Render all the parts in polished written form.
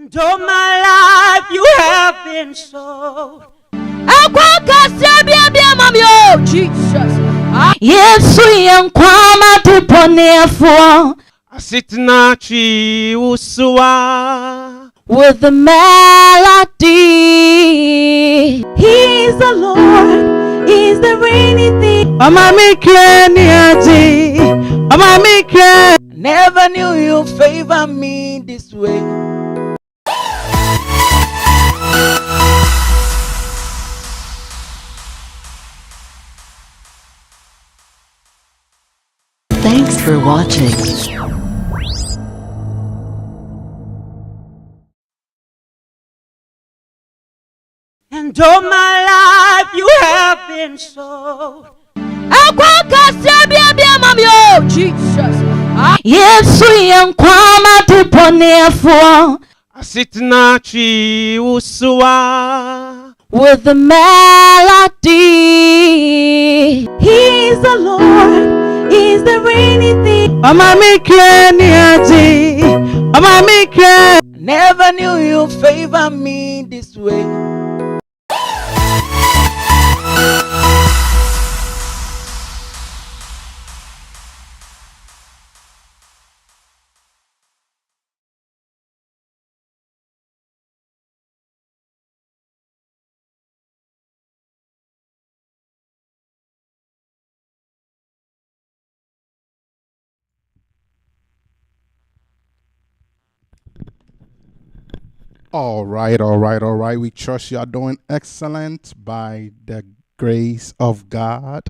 And all my life you have been so. Jesus. Yes, we are Asitnachi usua with the melody. He's the Lord, He's the rainy thing. Never knew you favor me this way. Thanks for watching. And all my life you have been so. Jesus. Yes, we are Asitnachi usua with the melody. He's the Lord, He's the rainy thing. Never knew you favor me this way. All right. We trust you are doing excellent by the grace of God.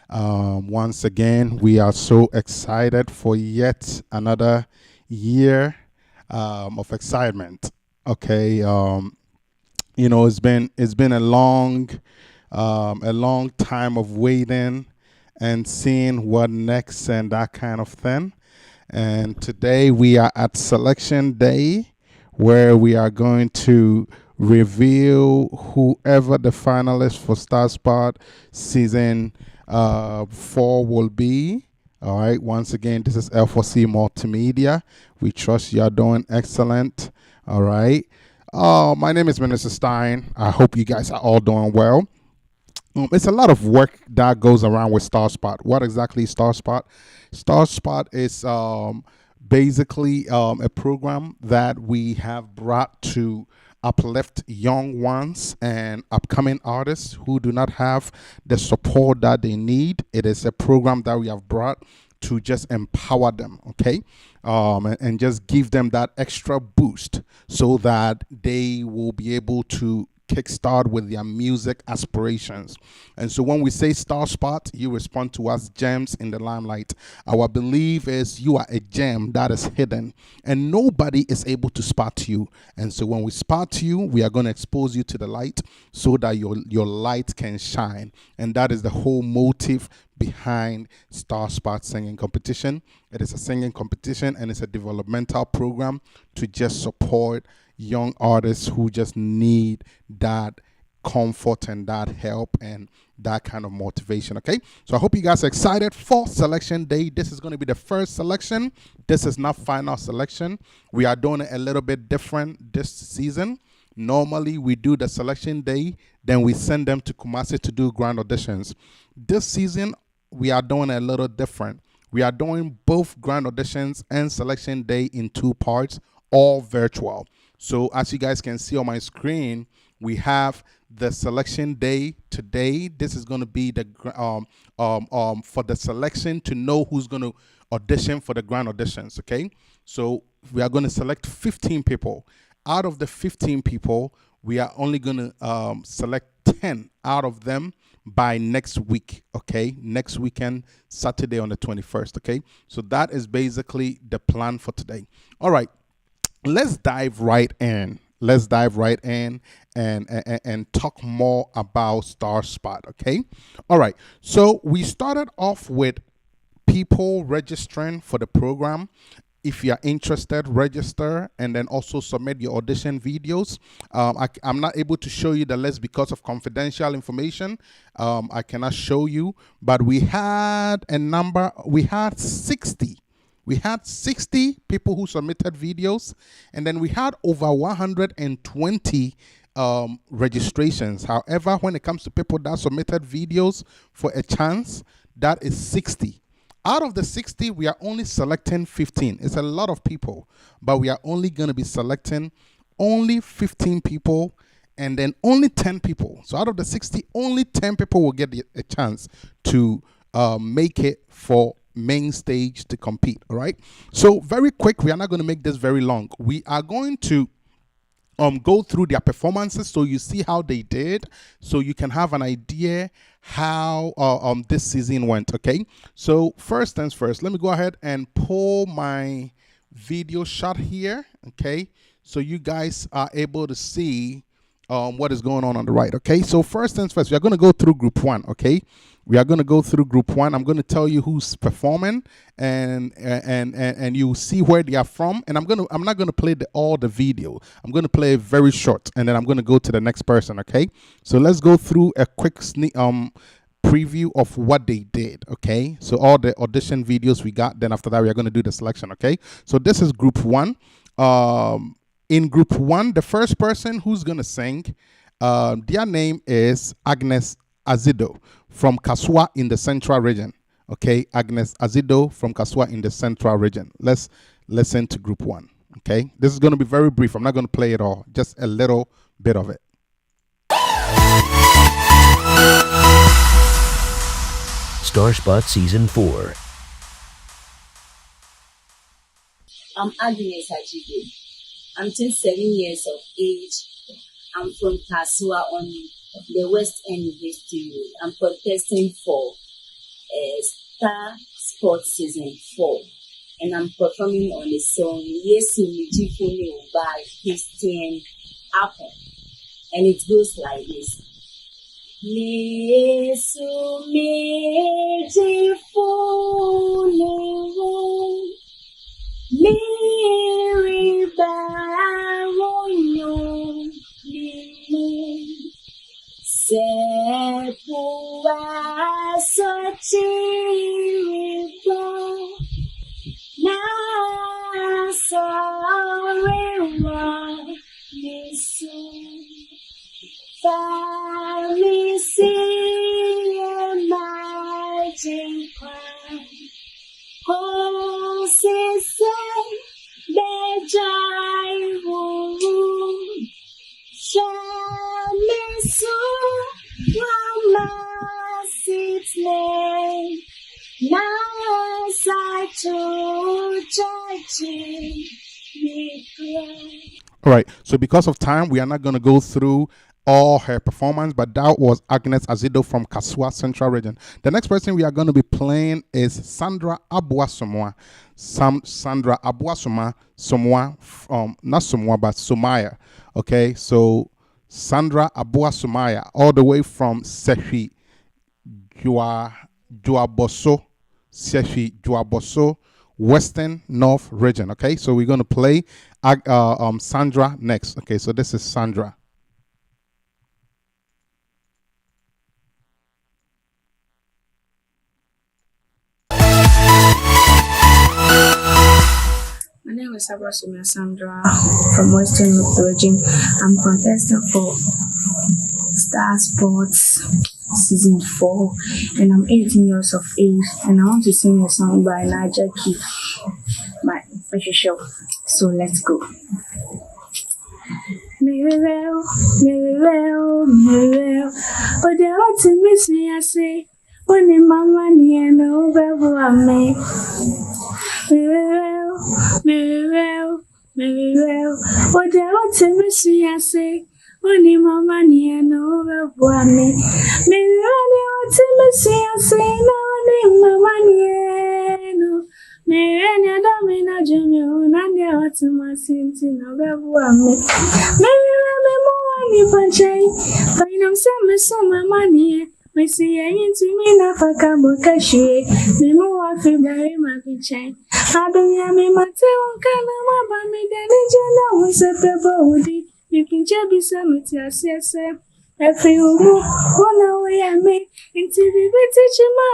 Once again, we are so excited for yet another year of excitement. Okay. It's been a long time of waiting and seeing what next and that kind of thing. And today we are at selection day, where we are going to reveal whoever the finalist for StarSpot season 4 will be. All right. Once again, this is L4C Multimedia. We trust you are doing excellent. All right. My name is Minister Stein. I hope you guys are all doing well. It's a lot of work that goes around with StarSpot. What exactly is StarSpot? StarSpot is basically a program that we have brought to uplift young ones and upcoming artists who do not have the support that they need. It is a program that we have brought to just empower them, okay, and just give them that extra boost so that they will be able to kickstart with their music aspirations. And so when we say StarSpot, you respond to us gems in the limelight. Our belief is you are a gem that is hidden and nobody is able to spot you. And so when we spot you, we are going to expose you to the light so that your light can shine. And that is the whole motive behind StarSpot singing competition. It is a singing competition and it's a developmental program to just support young artists who just need that comfort and that help and that kind of motivation. Okay, so I hope you guys are excited for selection day. This is going to be the first selection. This is not final selection. We are doing it a little bit different this season. Normally we do the selection day, then we send them to Kumasi to do grand auditions. This season we are doing it a little different. We are doing both grand auditions and selection day in 2 parts, all virtual. So as you guys can see on my screen, we have the selection day today. This is going to be the for the selection to know who's going to audition for the grand auditions. Okay, so we are going to select 15 people. Out of the 15 people, we are only going to select 10 out of them by next week. Okay, next weekend, Saturday on the 21st. Okay, so that is basically the plan for today. All right. Let's dive right in. Let's dive right in and talk more about StarSpot, okay? All right, so we started off with people registering for the program. If you are interested, register and then also submit your audition videos. I'm not able to show you the list because of confidential information. I cannot show you, but we had a number, we had 60 We had 60 people who submitted videos, and then we had over 120 registrations. However, when it comes to people that submitted videos for a chance, that is 60. Out of the 60, we are only selecting 15. It's a lot of people, but we are only going to be selecting only 15 people, and then only 10 people. So out of the 60, only 10 people will get a chance to make it for main stage to compete. All right. So very quick, we are not going to make this very long. We are going to go through their performances so you see how they did, so you can have an idea how this season went. Okay, so first things first, let me go ahead and pull my video shot here. Okay, so you guys are able to see what is going on the right. Okay, so first things first, we are going to go through group one. Okay, we are going to go through group one. I'm going to tell you who's performing, and you see where they are from. And I'm not going to play all the video. I'm going to play very short, and then I'm going to go to the next person. Okay, so let's go through a quick sneak preview of what they did. Okay, so all the audition videos we got. Then after that, we are going to do the selection. Okay, so this is group one. In group one, the first person who's going to sing, their name is Agnes Azido from Kaswa in the Central Region. Okay, Agnes Azido from Kaswa in the Central Region. Let's listen to group one. Okay, this is going to be very brief. I'm not going to play it all, just a little bit of it. StarSpot Season 4. I'm Agnes Azido. I'm 27 years of age. I'm from Kaswa on the West End History. I'm contesting for StarSpot Season 4. And I'm performing on the song Yesu Mijifune by Christian Apple. And it goes like this. Yesu Mijifune Miri baronyo lile sepuwa sochiribo na sorewa nisu famisi emajipa oh, say, Bejai Woo, Shamisu, Wama Sitne, Nasa Chachi, All right, so because of time, we are not going to go through all her performance, but that was Agnes Azido from Kaswa Central Region. The next person we are going to be playing is Sandra Abuasomwa. Sandra Abuasomwa, not Somwa, but Somaya. Okay, so Sandra Abuasomaya, all the way from Sefi Juaboso, Sefi Juaboso, Western North Region. Okay, so we're going to play Sandra next. Okay, so this is Sandra. My name is Abrasumia Sandra from Western North Region. I'm contestant for StarSpot Season 4, and I'm 18 years of age, and I want to sing a song by Naja Key, my show. So let's go. Mirror, mirror, mirror. Oh, they want to miss me, I say. Only mama near no better me. Mirror, mirror, mirror. Oh, they want to miss me, I say. Only mama near no better me. Mirror, they want to miss me, I say. No, only mama near no. Mirror, don't mean a junior, and they want to miss me, no better me. Mirror, me money punching. Find them some money. We see into me na fakabokashi. Me more February my chain. I don't hear me Mateo Kanama me Danijana was a pepper woody. You can just be some yes. Every one away I make into the teaching my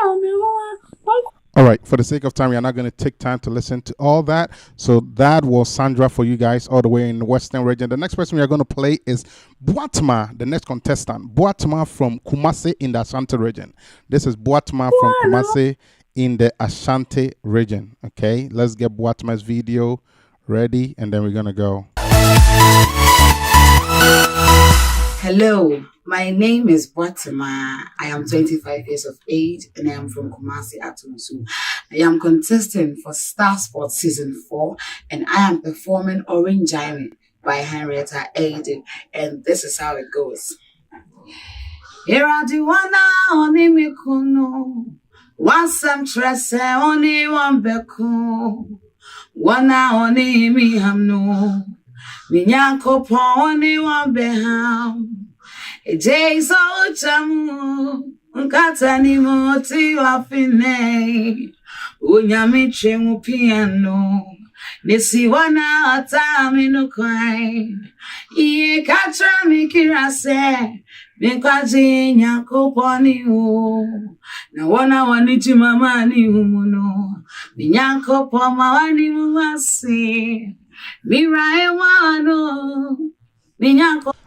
All right, for the sake of time, we are not going to take time to listen to all that. So that was Sandra for you guys all the way in the Western region. The next person we are going to play is Boatma, the next contestant. Boatma from Kumasi in the Ashanti region. This is Boatma from Kumasi in the Ashanti region. Okay, let's get Boatma's video ready and then we're going to go. Hello, my name is Boatma. I am 25 years of age and I am from Kumasi, Atunusu. I am contesting for StarSpot Season 4 and I am performing Orange Giant by Henrietta Aiden, and this is how it goes. Iradiwana oni mikuno, wansam trese oni wambeku, wana oni mi hamno. Minyanko poni wambeham Ejay so chamu Nkatani moti wafine Unyami chemu piano Nisi wana atami nukwai Iye katra mikirase Minkwaji nyanko poni u Na wana waniti mamani umuno Minyanko poma wani mwasi.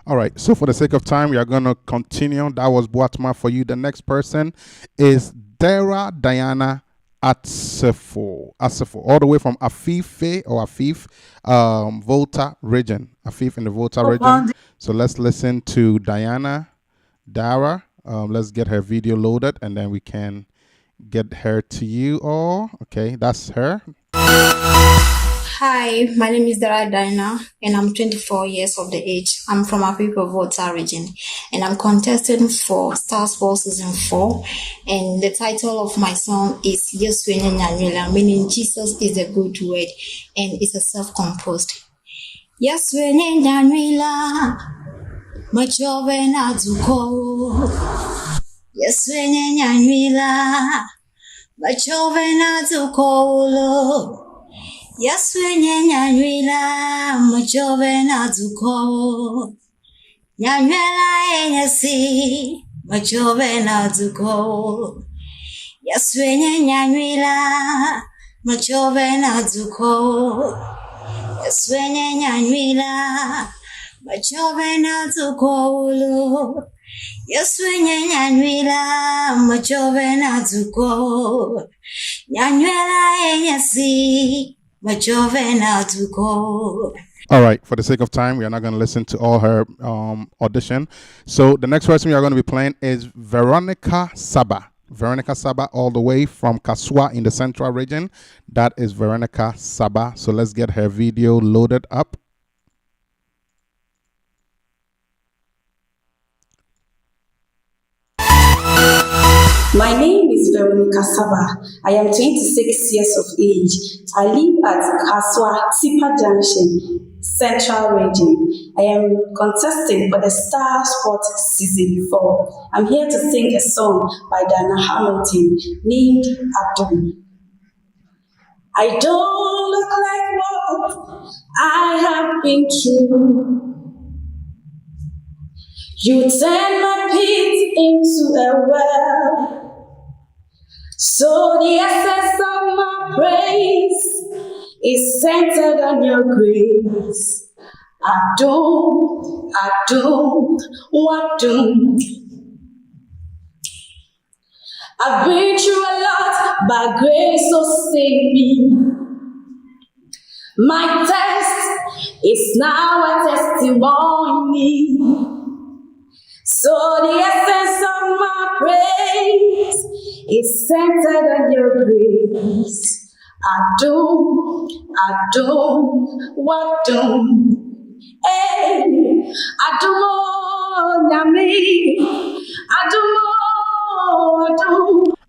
All right, so for the sake of time, we are going to continue. That was Boatma for you. The next person is Dara Diana Asefo, all the way from Afife or Afif, Volta region. Afif in the Volta region. So let's listen to Dara. Let's get her video loaded and then we can get her to you all. Okay, that's her. Hi, my name is Dara Dina and I'm 24 years of the age. I'm from Apipo Volta region and I'm contesting for StarSpot Season 4, and the title of my song is Yeswene Nyanyela, meaning Jesus is a good word, and it's a self-composed. Yeswene Nyanyela, Machove Nazuko. Yeswene Nyanyela, Machove Nazuko. Yaswenye nyanyela machove na zuko. Nyanyela enyesi machove na zuko. Yaswenye nyanyela machove na zuko. Yaswenye nyanyela machove na zuko. Yaswenye nyanyela machove na zuko. Nyanyela enyesi. All right, for the sake of time, we are not going to listen to all her audition. So the next person we are going to be playing is Veronica Saba. Veronica Saba, all the way from Kasua in the Central region. That is Veronica Saba. So let's get her video loaded up. My name is Veronica Saba. I am 26 years of age. I live at Kaswa Tipa Junction, Central Region. I am contesting for the StarSpot Season 4. I'm here to sing a song by Dana Hamilton named Abdul. I don't look like what I have been through. You turn my pit into a well. So the essence of my praise is centered on your grace. I don't, what do? I've been through a lot, but grace sustain me. My test is now a testimony. So the essence of my praise is centered on your grace. I do, what do? Hey, I do more than me. I do.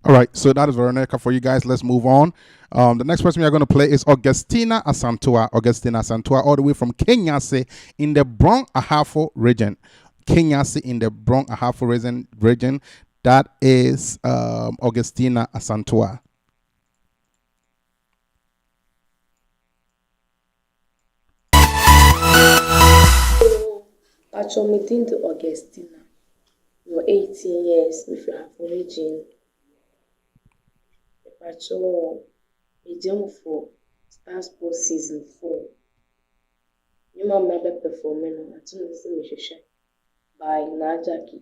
All right, so that is Veronica for you guys. Let's move on. The next person we are going to play is Augustina Asantua, all the way from Kenyase in the Bronx Ahafo region. Kenyase in the Bronx Ahafo region. That is Augustina Asantua. Actually, meeting to Augustina. You're 18 years if you have origin. Pacho, medium for StarSpot season 4. You mama be performing on a tune by Najaki.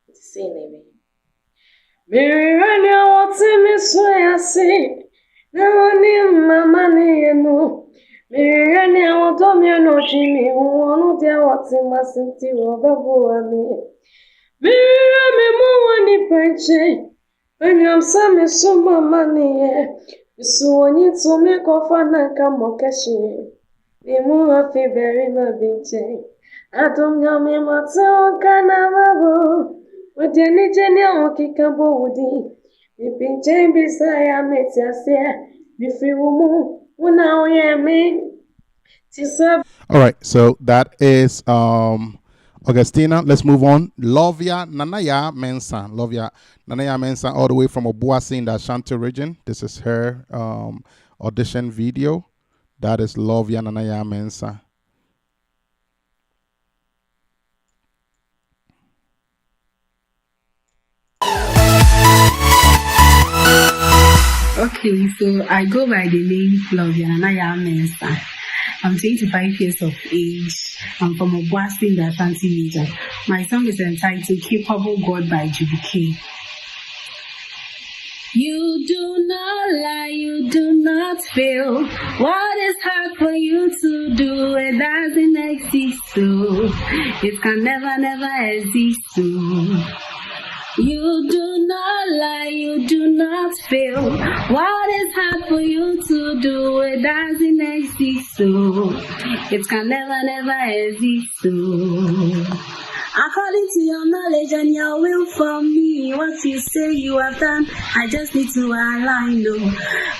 It's saying name. Miranya what's me so I say. Now mama no. Miranya what me no shimi who dear what's in my city of me. Miranya me one penche. When I'm some so mama so when you to make off and come mokashi. The moon of very my binche. I don't know me matter canavabo. With any genial kickable woody. The pinche beside me, if you will move, now yeah, me. All right, so that is Augustina. Let's move on. Lovia Nanaya Mensa. Lovia Nanaya Mensa, all the way from Obuasi in the Ashanti region. This is her audition video. That is Lovia Nanaya Mensa. Okay, so I go by the name Lovia Naya Mensa. I'm 25 years of age. I'm from Obuasi in the Ashanti region. My song is entitled Capable God by Jubilee. You do not lie, you do not fail. What is hard for you to do, it doesn't exist, so it can never exist, so. You do not lie, you do not fail. What is hard for you to do, it doesn't exist, so it can never exist, so. According to your knowledge and your will for me, what you say you have done, I just need to align, no.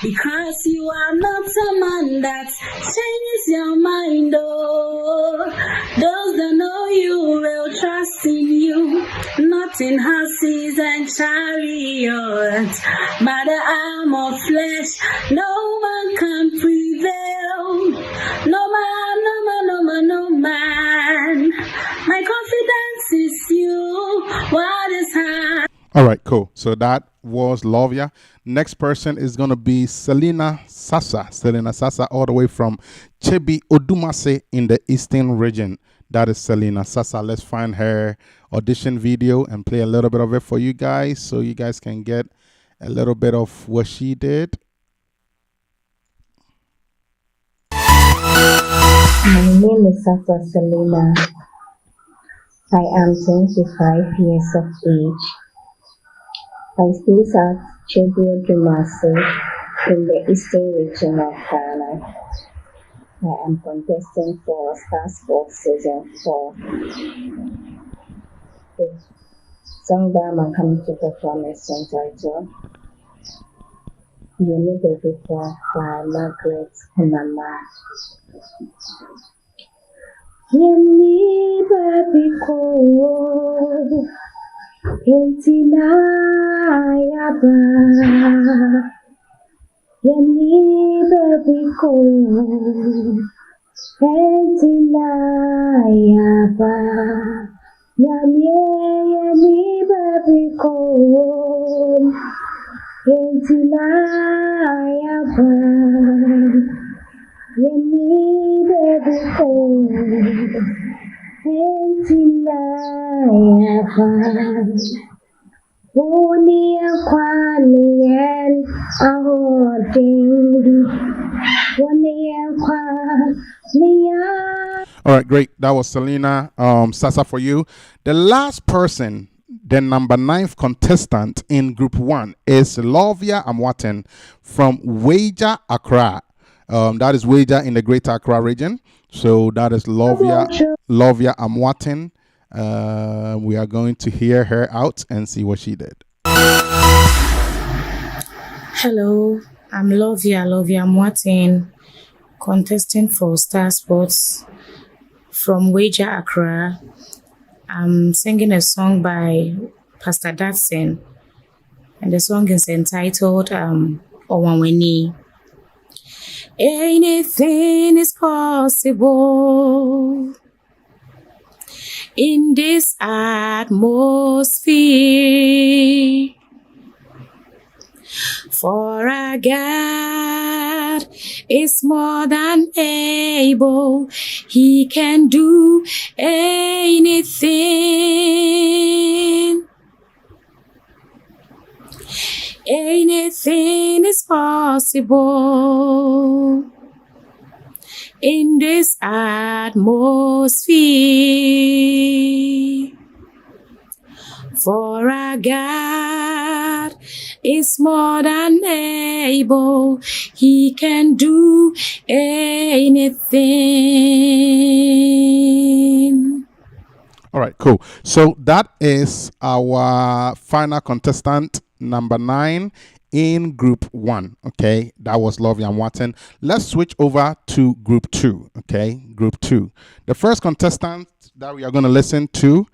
Because you are not a man that changes your mind, oh. Those that know you will trust in you, not in horses and chariots, by the arm of flesh, no man can prevail. No man. My confidence is you. What is hard? All right, cool. So that was Lovia. Next person is going to be Selena Sasa. Selena Sasa, all the way from Chebi Odumase in the Eastern region. That is Selena Sasa. Let's find her audition video and play a little bit of it for you guys so you guys can get a little bit of what she did. My name is Sasa Selena. I am 25 years of age. I stay at Chebu Dumasi in the Eastern region of Ghana. I am contesting for StarSpot Season 4. The song that I'm coming to perform is entitled You Need a People by Margaret Mama. You need a people. Intina yaba, yemi baby ko. Intina yaba, yemi baby ko. Intina yaba, yemi baby ko. Intina yaba. All right, great. That was Selena Sasa for you. The last person, the number 9th contestant in Group 1 is Lovia Amwaten from Weija, Accra. That is Weija in the Greater Accra region. So that is Lovia Amwaten. We are going to hear her out and see what she did. Hello, I'm Lovia Martin, contesting for StarSpot from Weija, Accra. I'm singing a song by Pastor Datsun, and the song is entitled Owanweni. Anything is possible in this atmosphere. For our God is more than able. He can do anything. Anything is possible in this atmosphere. For our God is more than able. He can do anything. All right, cool. So that is our final contestant, number 9 in group 1. Okay, that was Lovey and Watson. Let's switch over to group 2. Okay, group 2. The first contestant that we are going to listen to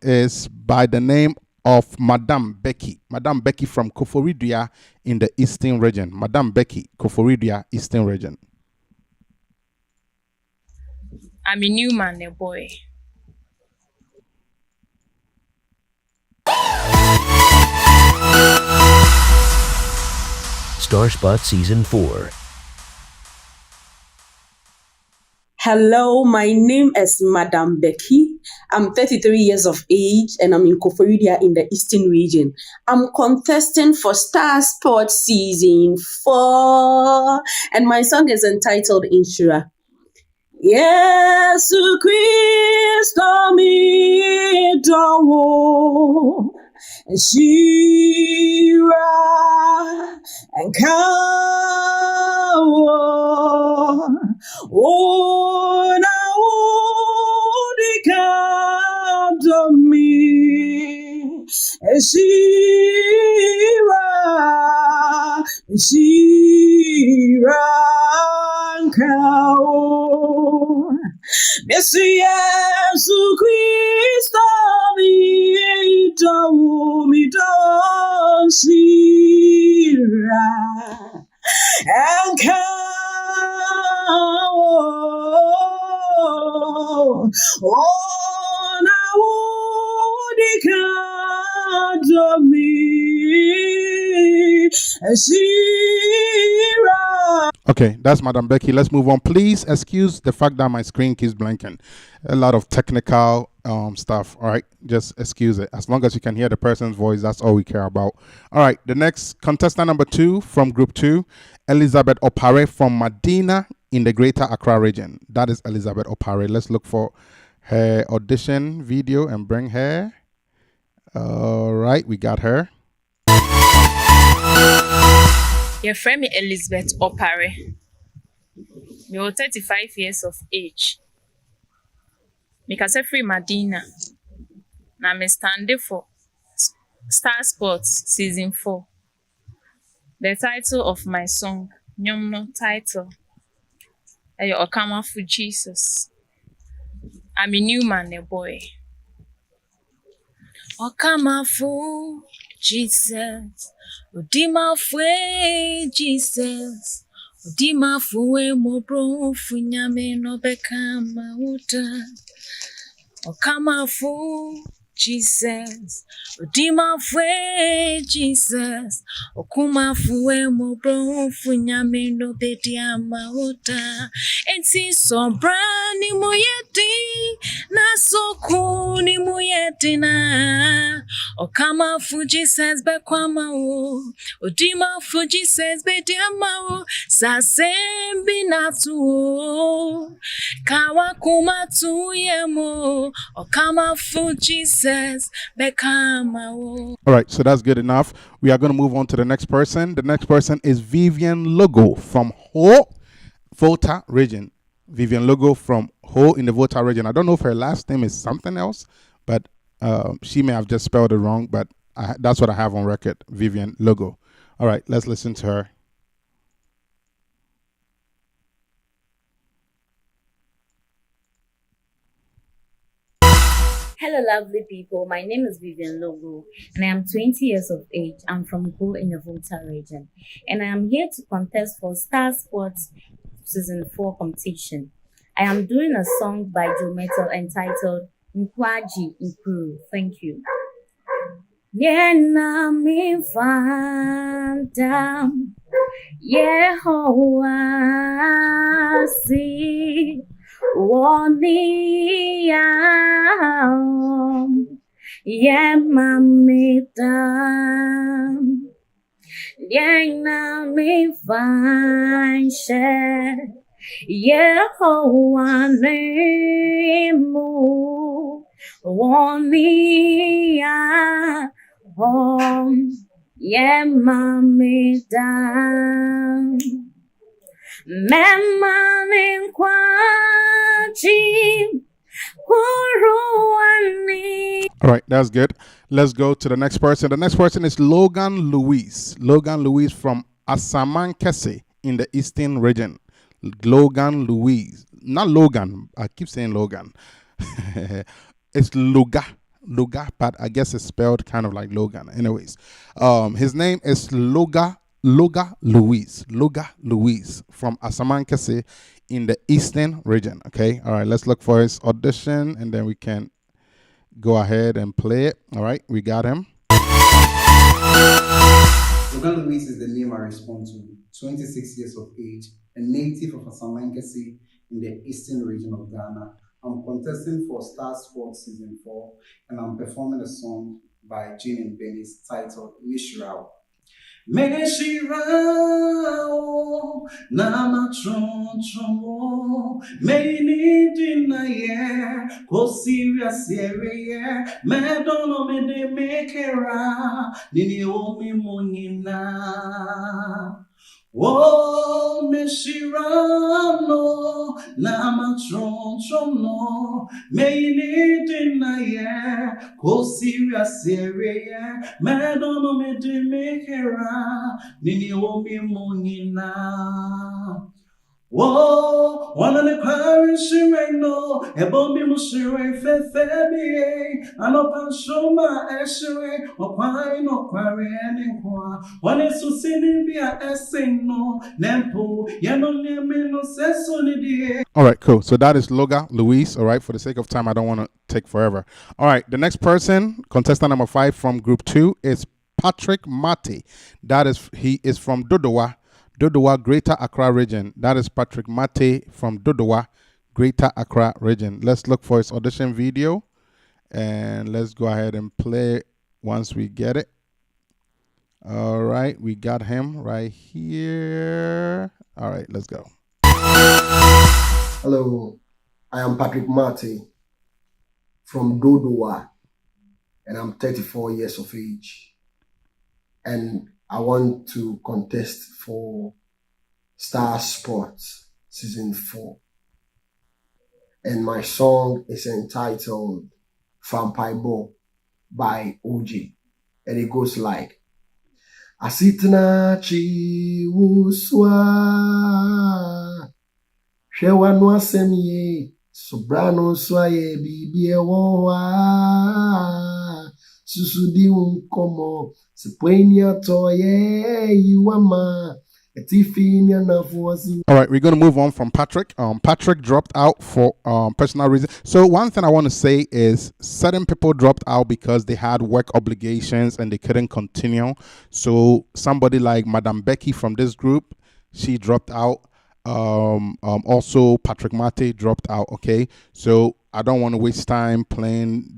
is by the name of Madame Becky. Madame Becky from Koforidua in the Eastern region. Madame Becky, Koforidua, Eastern region. I'm a new man, a boy. StarSpot Season 4. Hello, my name is Madame Becky. I'm 33 years of age and I'm in Koforidua in the Eastern region. I'm contesting for StarSpot Season 4 and my song is entitled Insura. Yesu Kristo mi dowo Shira and Kawo Ona Udika Domi Shira and Kawo Yesu Kristo mi do shira and kawo on a me shira. Okay, that's Madam Becky. Let's move on. Please excuse the fact that my screen keeps blinking. A lot of technical stuff. All right, just excuse it. As long as you can hear the person's voice, that's all we care about. All right, the next contestant number 2 from group 2, Elizabeth Opare from Medina in the Greater Accra region. That is Elizabeth Opare. Let's look for her audition video and bring her. All right, we got her. Your friend is Elizabeth Opare. You're 35 years of age. Because free Medina. Now I'm standing for StarSpot Season 4. The title of my song, Nyomno title, Ayo Okama for Jesus. I'm a new man, a boy. Okama for Jesus. Odima fue Jesus. Odima fue mo bro funyame no bekama uta. Okama for Jesus. Odima fue Jesus. Okuma fue mo bro funyame no bediama uta. Enti so brani moyeti na so kuni moyeti na. Okama fu Jesus bekwama o. Odima fu Jesus bediama o. Sasembi natu o. Kawa kuma tu yemo. Okama fu Jesus bekwama o. All right, so that's good enough. We are going to move on to the next person. The next person is Vivian Logo from Ho Volta region. Vivian Logo from Ho in the Volta region. I don't know if her last name is something else, but she may have just spelled it wrong, but that's what I have on record, Vivian Logo. All right, let's listen to her. Hello, lovely people. My name is Vivian Logo, and I am 20 years of age. I'm from Go in the Volta region, and I am here to contest for StarSpot Season 4 competition. I am doing a song by Joe Metal entitled Nkwaji Nkuru. Thank you. Yena mi fandam Yehovah si woniam Yemamidam Yena mi fanshe Yehovah nemu wonia Yemamidam Memanin kwaji Kuruani. All right, that's good. Let's go to the next person. The next person is Logan Louise. Logan Louise from Asamankese in the Eastern region. Logan Louise. Not Logan. I keep saying Logan. It's Luga. Luga, but I guess it's spelled kind of like Logan. Anyways, his name is Luga Louise. Luga Louise from Asamankese in the Eastern region. Okay. All right, let's look for his audition and then we can go ahead and play it. All right, we got him. Logan Louise is the name I respond to. 26 years of age, a native of Asamankese in the Eastern region of Ghana. I'm contesting for StarSpot Season 4 and I'm performing a song by Jane and Benny's titled Mishirao. Meshirao, Nama Tron, Many Dinaye, Kosiria Seria, Madono Mede Mekera, Nini Omi Monina. Oh, Meshirano, Nama Tron, Many Dinaye, Kosiria Seria, Madono Mede Mekera, Nini Omi Monina. Whoa, one of the pirates, she ain't no, a bombi mushere, fefebi, and open shoma, eshere, or pine or quarry, and one is to see me a essay, no, Nempo, Yano, no, Sessoni. All right, cool. So that is Loga Louise. All right, for the sake of time, I don't want to take forever. All right, the next person, contestant number 5 from group 2 is Patrick Mate. He is from Dodowa, Greater Accra region. That is Patrick Mate from Dodowa, Greater Accra region. Let's look for his audition video and let's go ahead and play it once we get it. All right, we got him right here. All right, let's go. Hello, I am Patrick Mate from Dodowa and I'm 34 years of age. And I want to contest for StarSpot Season 4. And my song is entitled Fampaibo by OJ. And it goes like, Asitna chi wuswa Shewa no semye sobrano swaye bibie wa susudi unkomo sepwenia toye yiwama etifinia na vozi. All right, we're going to move on from Patrick. Patrick dropped out for personal reasons. So one thing I want to say is certain people dropped out because they had work obligations and they couldn't continue. So somebody like Madame Becky from this group, she dropped out. Also Patrick Mate dropped out. Okay, so I don't want to waste time playing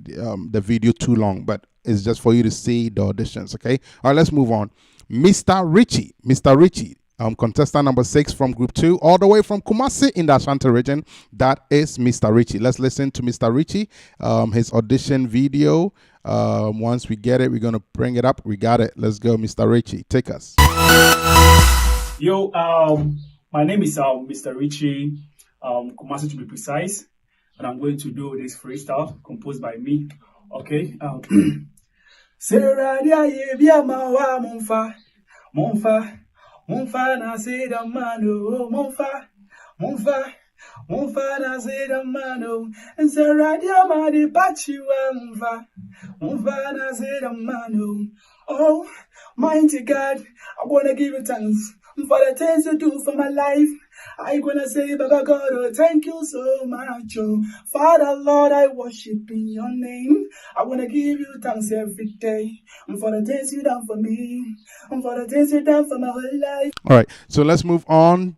the video too long, but it's just for you to see the auditions. Okay, all right, let's move on. Mr. Richie, contestant number 6 from group 2, all the way from Kumasi in the Ashanti region. That is Mr. Richie. Let's listen to Mr. Richie, his audition video. Once we get it, we're gonna bring it up. We got it. Let's go, Mr. Richie. Take us. Yo, my name is Mr. Richie, Kumasi to be precise, and I'm going to do this freestyle composed by me. Okay. Monfa na say the mano, Monfa na say the mano, and Seradia Madi Pachi Monfa na say the mano. Oh, mighty God, I wanna give you thanks for the things you do for my life. I gonna say, Baba God, oh, thank you so much. Oh. Father, Lord, I worship in your name. I wanna give you thanks every day for the things you done for me, for the things you done for my whole life. All right, so let's move on.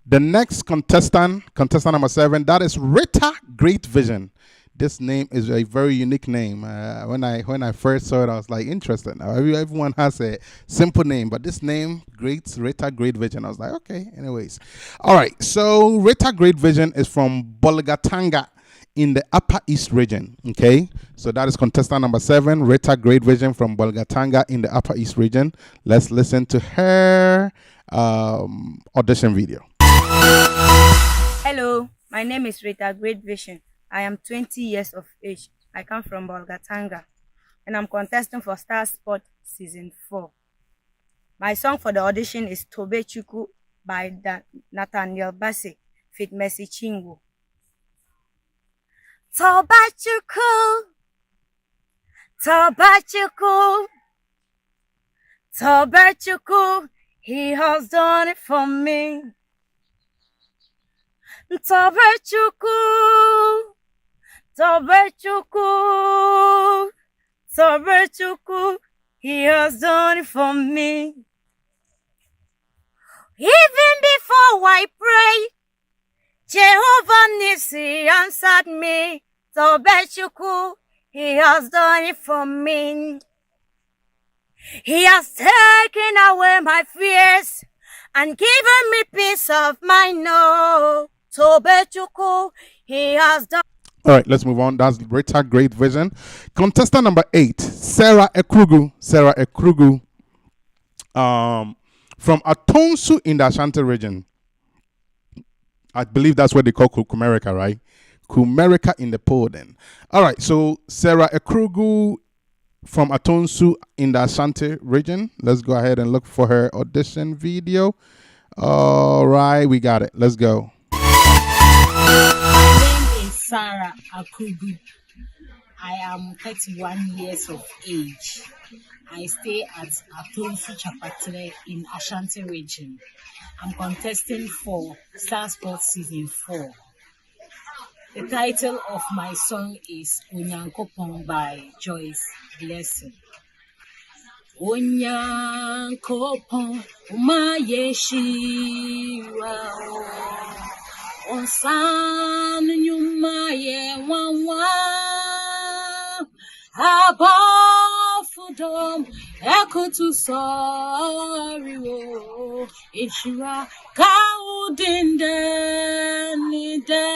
The next contestant number 7, that is Rita Great Vision. This name is a very unique name. When I first saw it, I was like, interested. Now, everyone has a simple name, but this name, Rita Great Vision, I was like, okay. Anyways, all right. So Rita Great Vision is from Bolgatanga in the Upper East region. Okay, so that is contestant number 7, Rita Great Vision from Bolgatanga in the Upper East region. Let's listen to her audition video. Hello, my name is Rita Great Vision. I am 20 years of age. I come from Bolgatanga and I'm contesting for StarSpot Season 4. My song for the audition is Tobe Chuku by Nathaniel Bassey, feat Mercy Chingu. Toba Chuku, Toba Chuku, Toba Chuku, he has done it for me. Tobe Chuku, Tobe Chuku, Tobe Chuku, he has done it for me. Even before I pray, Jehovah Nissi answered me. Tobe Chuku, he has done it for me. He has taken away my fears and given me peace of mind. No, Tobe Chuku, he has done. All right, let's move on. That's Rita Great Vision. Contestant number 8, Sarah Ekrugu. Sarah Ekrugu, from Atonsu in the Ashanti region. I believe that's what they call Kumerica, right? Kumerica in the Poden. All right, so Sarah Ekrugu from Atonsu in the Ashanti region. Let's go ahead and look for her audition video. All right, we got it. Let's go. My name is Sarah Akubu. I am 31 years of age. I stay at Atonsu Chapatre in Ashanti region. I'm contesting for StarSport Season 4. The title of my song is Onyankopon by Joyce Blessing. Onyankopon umayeshira onsan nyumaye wanwa abafudom ekutu sorry wo ishira kaudinde nide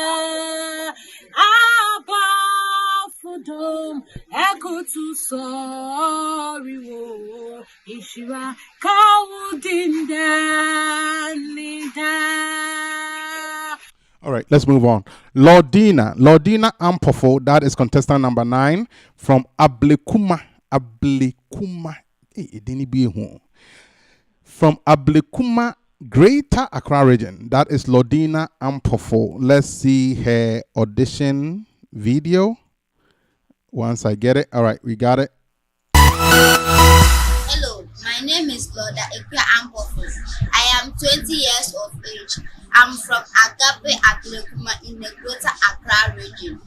abafudom ekutu sorry wo ishira kaudinde nide. All right, let's move on. Lordina Ampofo, that is contestant number 9 from Ablekuma. From Ablekuma, Greater Accra region. That is Lordina Ampofo. Let's see her audition video. Once I get it. All right, we got it. Hello, my name is Loda Ekwe Ampofo. I am 20 years of age. I'm from Agape Ablekuma in the Greater Accra region.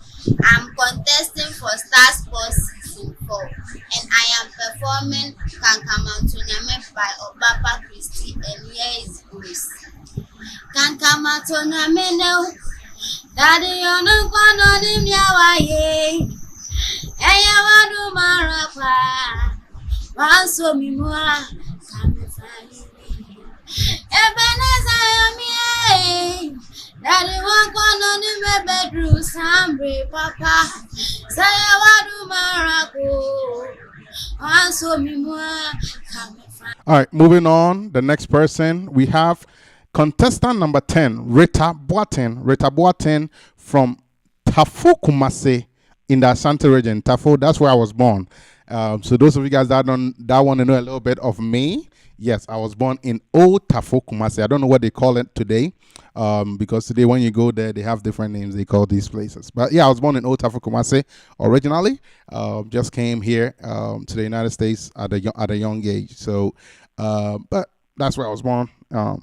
I'm contesting for StarSport Season 4 and I am performing Kankamantonyame by Obapa Christie and here is Bruce. Kankamantonyame no, Daddy yono kwano nimyawaye, Eya wadu marakwa, Wanso mimwa, Kamefani. Ebeneza yamie, Daddy wakwano nime bedroom sambre papa, Saya wadu marako, Wanso mimwa, Kamefani. All right, moving on. The next person we have contestant number 10, Rita Boaten from Tafo Kumase in the Ashanti region. Tafo, that's where I was born. So those of you guys that want to know a little bit of me, yes, I was born in Old Tafo Kumase. I don't know what they call it today, because today when you go there, they have different names they call these places. But yeah, I was born in Old Tafo Kumase originally. Just came here to the United States at a young age. So, but that's where I was born.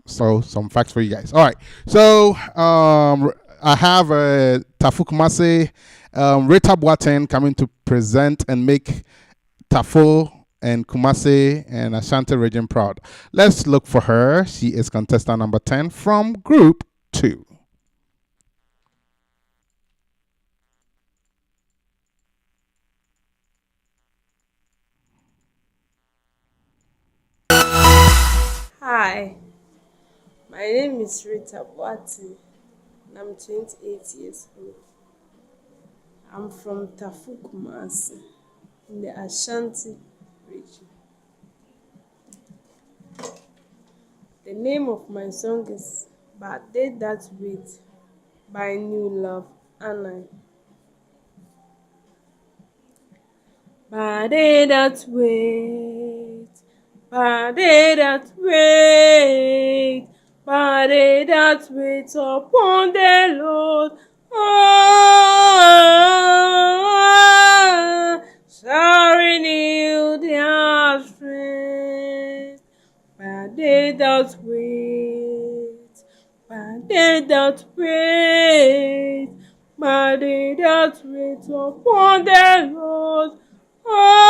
So some facts for you guys. All right. So I have Tafu Kumasi, Rita Boateng coming to present and make Tafu and Kumasi and Ashanti region proud. Let's look for her. She is contestant number 10 from Group 2. Hi, my name is Rita Boateng and I'm 28 years old. I'm from Tafu Kumasi in the Ashanti region. The name of my song is Bade That Wait by New Love Anna. Bade that wait, bade that wait, bade that wait upon the Lord. Oh, shall renew their strength. Bade that wait, bade that wait, bade that wait upon the Lord. Oh,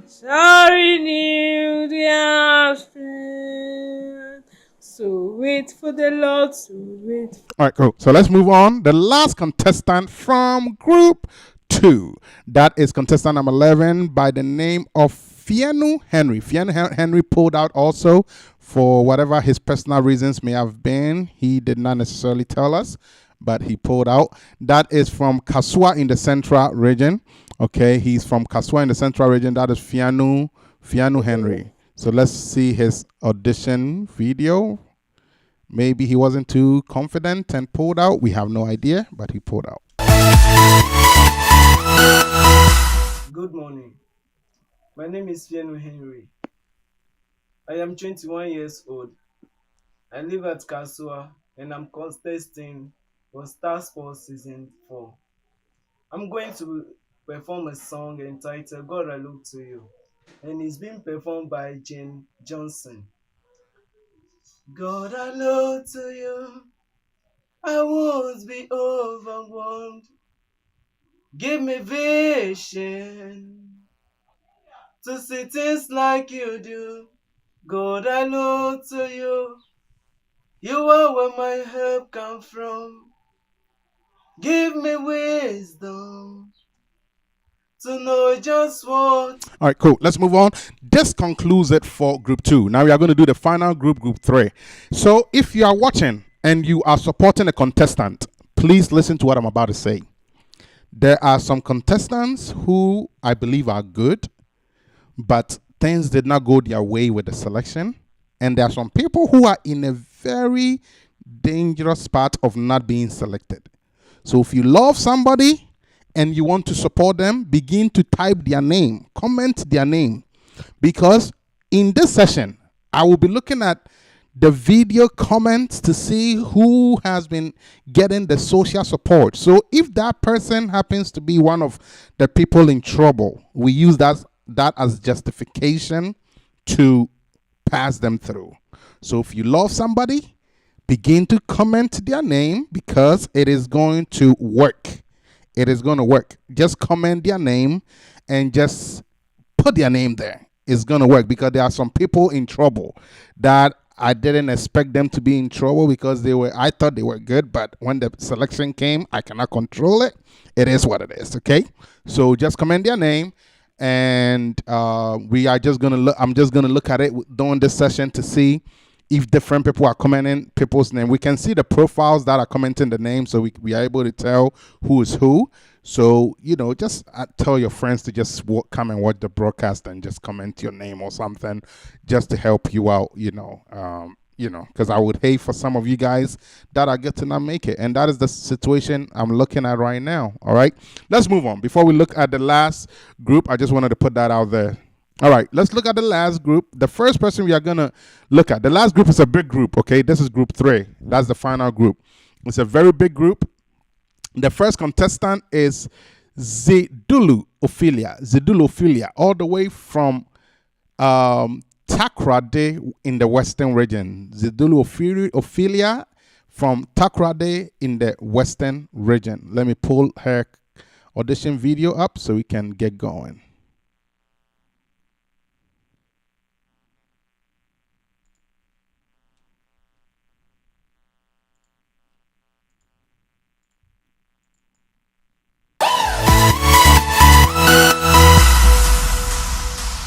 shall renew their strength. So wait for the Lord, so wait. All right, cool. So let's move on. The last contestant from Group 2. That is contestant number 11 by the name of Fianu Henry. Fianu Henry pulled out also for whatever his personal reasons may have been. He did not necessarily tell us, but he pulled out. That is from Kasua in the Central region. Okay, he's from Kasua in the Central region. That is Fianu Henry. So let's see his audition video. Maybe he wasn't too confident and pulled out. We have no idea, but he pulled out. Good morning. My name is Fianu Henry. I am 21 years old. I live at Kasua and I'm contesting for StarSpot Season 4. I'm going to perform a song entitled God I Look to You, and it's being performed by Jane Johnson. God I look to you, I won't be overwhelmed. Give me vision to see things like you do. God I look to you, you are where my help comes from. Give me wisdom to know just what. All right, cool. Let's move on. This concludes it for Group 2. Now we are going to do the final group, Group 3. So if you are watching and you are supporting a contestant, please listen to what I'm about to say. There are some contestants who I believe are good, but things did not go their way with the selection. And there are some people who are in a very dangerous part of not being selected. So if you love somebody and you want to support them, begin to type their name, comment their name. Because in this session, I will be looking at the video comments to see who has been getting the social support. So if that person happens to be one of the people in trouble, we use that as justification to pass them through. So if you love somebody, begin to comment their name because it is going to work. It is going to work. Just comment their name and just put their name there. It's going to work because there are some people in trouble that I didn't expect them to be in trouble because I thought they were good, but when the selection came, I cannot control it. It is what it is, okay? So just comment their name, and we are just going to look. I'm just going to look at it during this session to see if different people are commenting people's name. We can see the profiles that are commenting the name, so we are able to tell who is who. So, just tell your friends to just come and watch the broadcast and just comment your name or something just to help you out, because I would hate for some of you guys that are good to not make it. And that is the situation I'm looking at right now. All right, let's move on. Before we look at the last group, I just wanted to put that out there. All right, let's look at the last group. The first person we are going to look at, the last group is a big group, okay? This is Group 3. That's the final group. It's a very big group. The first contestant is Zidulu Ophelia, all the way from Takrady in the Western region. Zidulu Ophelia from Takrady in the Western region. Let me pull her audition video up so we can get going.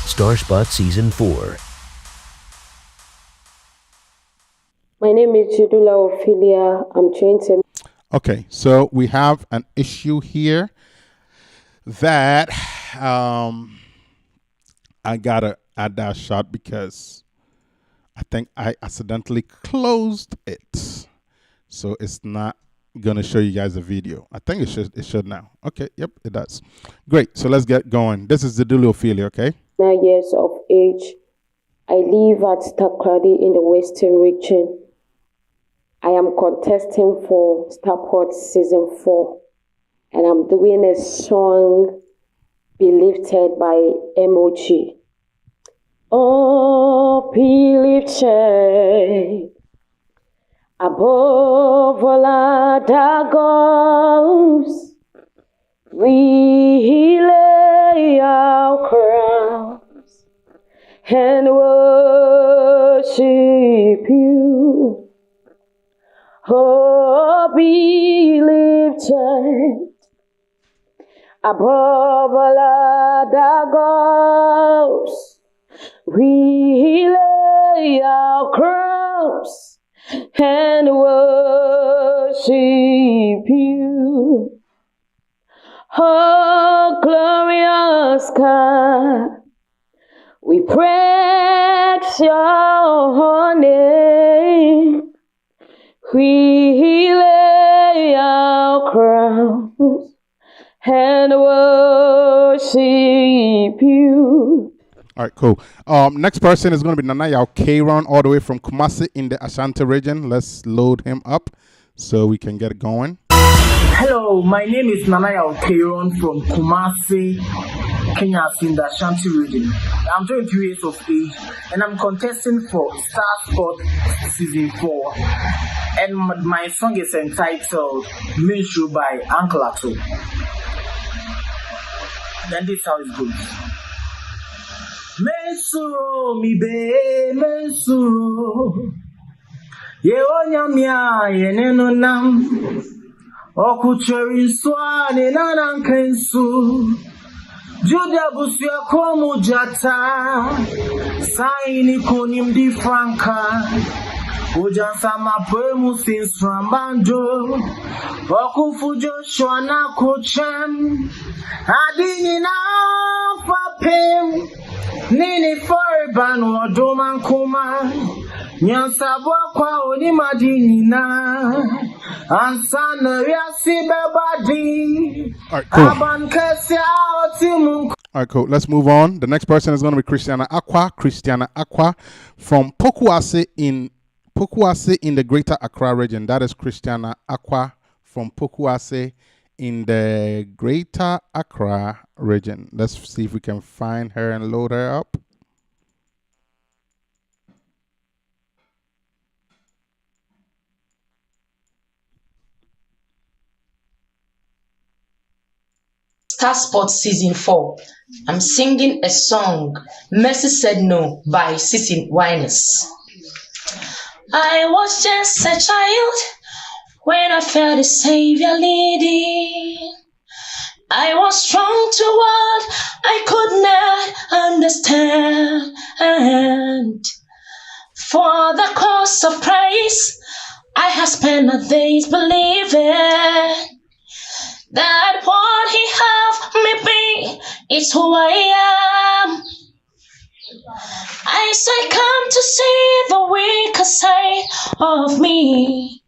StarSpot Season 4. My name is Judula Ophelia. I'm 20. Okay, so we have an issue here that I gotta add that shot because I think I accidentally closed it, so it's not gonna show you guys a video. I think it should now. Okay, yep, it does. Great. So let's get going. This is Zidulu Ophelia, okay? 9 years of age. I live at Takrady in the Western region. I am contesting for StarSpot Season 4, and I'm doing a song Be Lifted by MOG. Oh, be lifted above all other gods. We lay our crowns and worship you. Oh, be lifted above all other gods. We lay our crowns and worship you. Oh, glorious God, we praise your name. We lay our crowns and worship you. All right, cool. Next person is going to be Nanaya Kairon, all the way from Kumasi in the Ashanti region. Let's load him up so we can get it going. Hello, my name is Nanaya Kairon from Kumasi, Kenya, in the Ashanti region. I'm 23 years of age and I'm contesting for StarSpot Season 4. And my song is entitled Ministry by Uncle Ato. Then this is how it goes. Mesuro mi be mesuro ye onyamia ye neno nam okucheri swani nanan kensu Judia busia komu jata saini kunim di franka ujansa mapemu sinsrambanjo okufu Joshua na kochem adini na fapem Nini forban wadoman kuma Nyansabwa kwa onimadini na Ansana yasi bebadi Aban kesi aotimu. All right, cool. Let's move on. The next person is going to be Christiana Aqua from Pokuase in the Greater Accra region. That is Christiana Aqua from Pokuase in the Greater Accra region. Let's see if we can find her and load her up. StarSpot Season 4. I'm singing a song, Mercy Said No by Sissy Winers. I was just a child when I felt the Savior leading. I was strong to what I could not understand. For the cause of Christ, I have spent my days believing that what He have me be is who I am. I say, come to see the weaker side of me.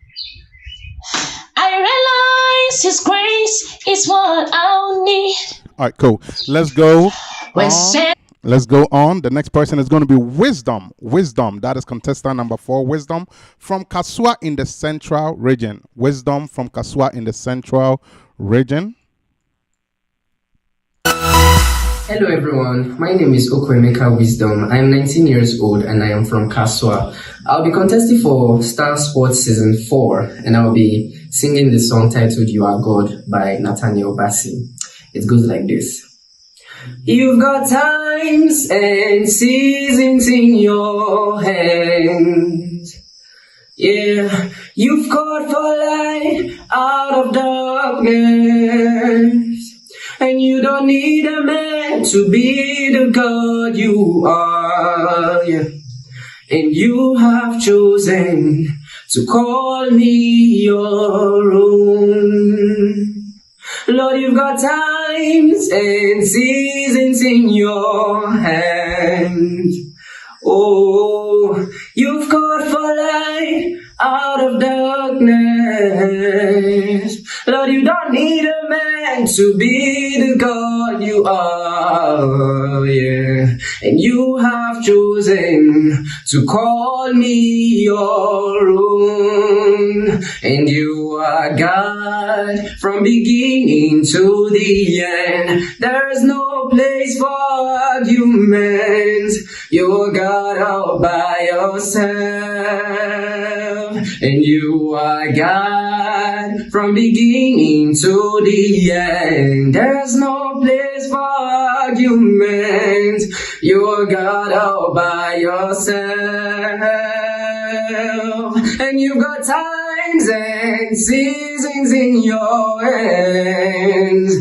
I realize His grace is what I'll need. All right, cool. Let's go on. The next person is going to be Wisdom. That is contestant number 4. Wisdom from Kasua in the Central region. Wisdom from Kasua in the Central region. Hello everyone, my name is Okwemeka Wisdom. I am 19 years old and I am from Kaswa. I'll be contesting for StarSpot Season 4 and I'll be singing the song titled You Are God by Nathaniel Bassey. It goes like this. You've got times and seasons in your hands. Yeah, you've called for light out of darkness. And you don't need a man to be the God you are. Yeah. And you have chosen to call me your own. Lord, you've got times and seasons in your hands. Oh, you've called for light out of darkness. Lord, you don't need a man to be the God you are, yeah. And you have chosen to call me your own. And you are God from beginning to the end. There's no place for arguments. You're God all by yourself. And you are God from beginning to the end. There's no place for arguments. You're God all by yourself. And you've got times and seasons in your hands.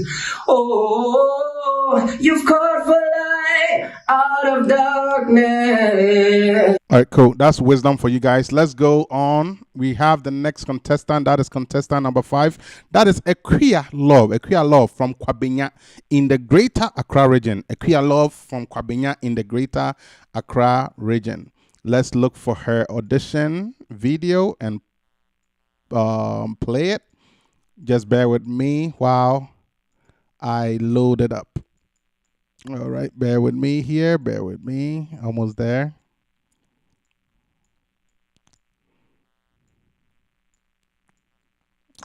Oh, you've called for light out of darkness. All right, cool. That's wisdom for you guys. Let's go on. We have the next contestant. That is contestant number 5. That is Equia Love from Kwabenya in the Greater Accra region. Equia Love from Kwabenya in the Greater Accra region. Let's look for her audition video and play it. Just bear with me while I load it up. All right, bear with me here. Bear with me. Almost there.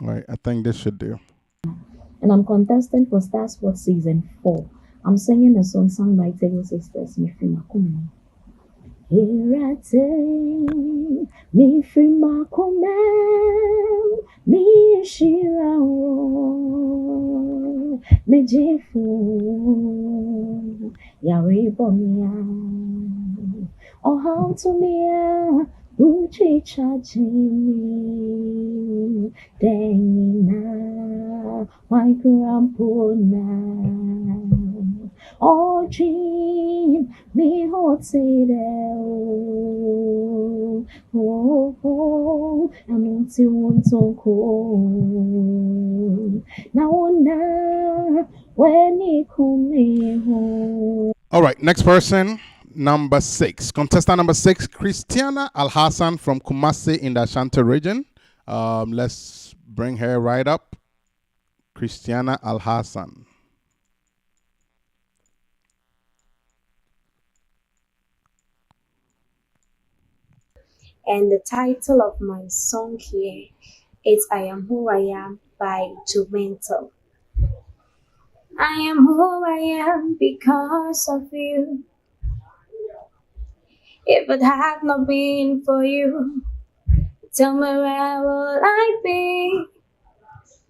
All right, I think this should do. And I'm contesting for StarSpot Season 4. I'm singing a song sung by Table Sisters, Mifrimakumi. Irate, Mifrimakumi, Mishirawo, Mejifu, Yaribomia, oh how to me. Uchi chachini dengina waikurampuna Ojin mi hotsideo oh anuti wontoko naona weni kumeho. All right, next person. Number 6, contestant number 6, Christiana Al-Hassan from Kumasi in the Ashanti region. Let's bring her right up. Christiana Al-Hassan. And the title of my song here is I Am Who I Am by Jumento. I am who I am because of you. If it had not been for you, tell me where would I be?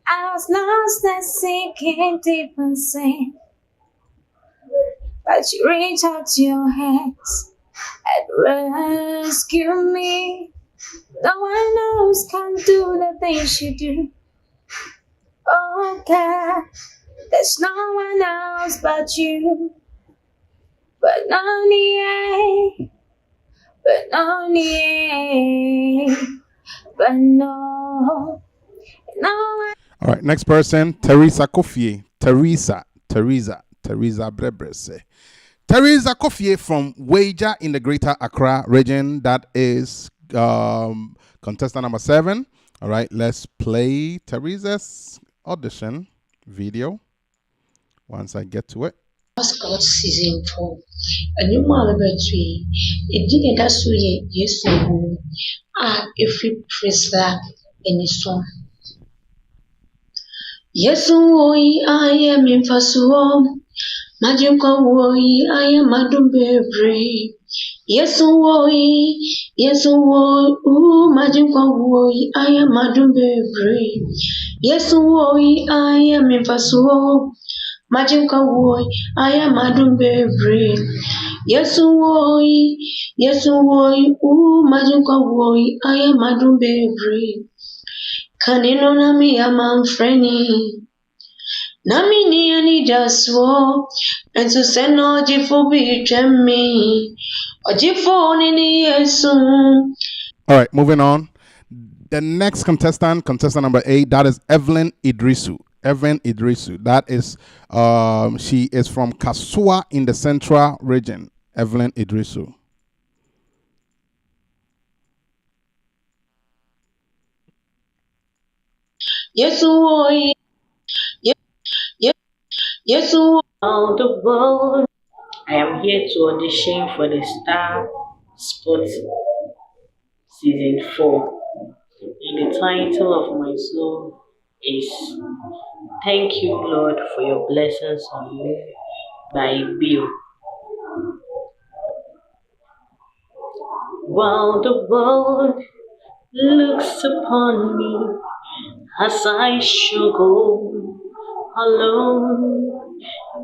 I was lost and sinking deep in sin. But you reach out your hands and rescue me. No one else can do the things you do. Oh God, there's no one else but you. But only I. But only, but no. All right, next person, Teresa Kofie. Teresa Brebrese. Teresa Kofie from Wager in the Greater Accra region. That is contestant number 7. All right, let's play Teresa's audition video once I get to it. StarSpot Season 4. Ẹni mú àlọ́bẹ̀tù yìí, ìdí ni ẹ̀dá sọ yẹ Yéṣu ìhòòhò a efi pèsè ẹni sọ. Yéṣu wo yìí ayé mi fa sùọ́, Majimka woi, I am Madumbebre. Yes, woi, ooh, Majimka woi, I am Madumbebre. Yes, woi, I am Impaso. Majimka woi, I am Madumbebre. Yes, woi, ooh, Majimka woi, I am Madumbebre. Kanino nami amamfreni. Namini ani daswo, and to send Ojifo be me. Ojifo nini yesu. All right, moving on. The next contestant number 8, that is Evelyn Idrisu. Evelyn Idrisu. That is, she is from Kasua in the Central Region. Evelyn Idrisu. Yesu, Yesu. All the world. I am here to audition for the StarSpot Season 4. And the title of my song is Thank You, Lord, for Your Blessings on Me by Bill. While the world looks upon me as I struggle alone,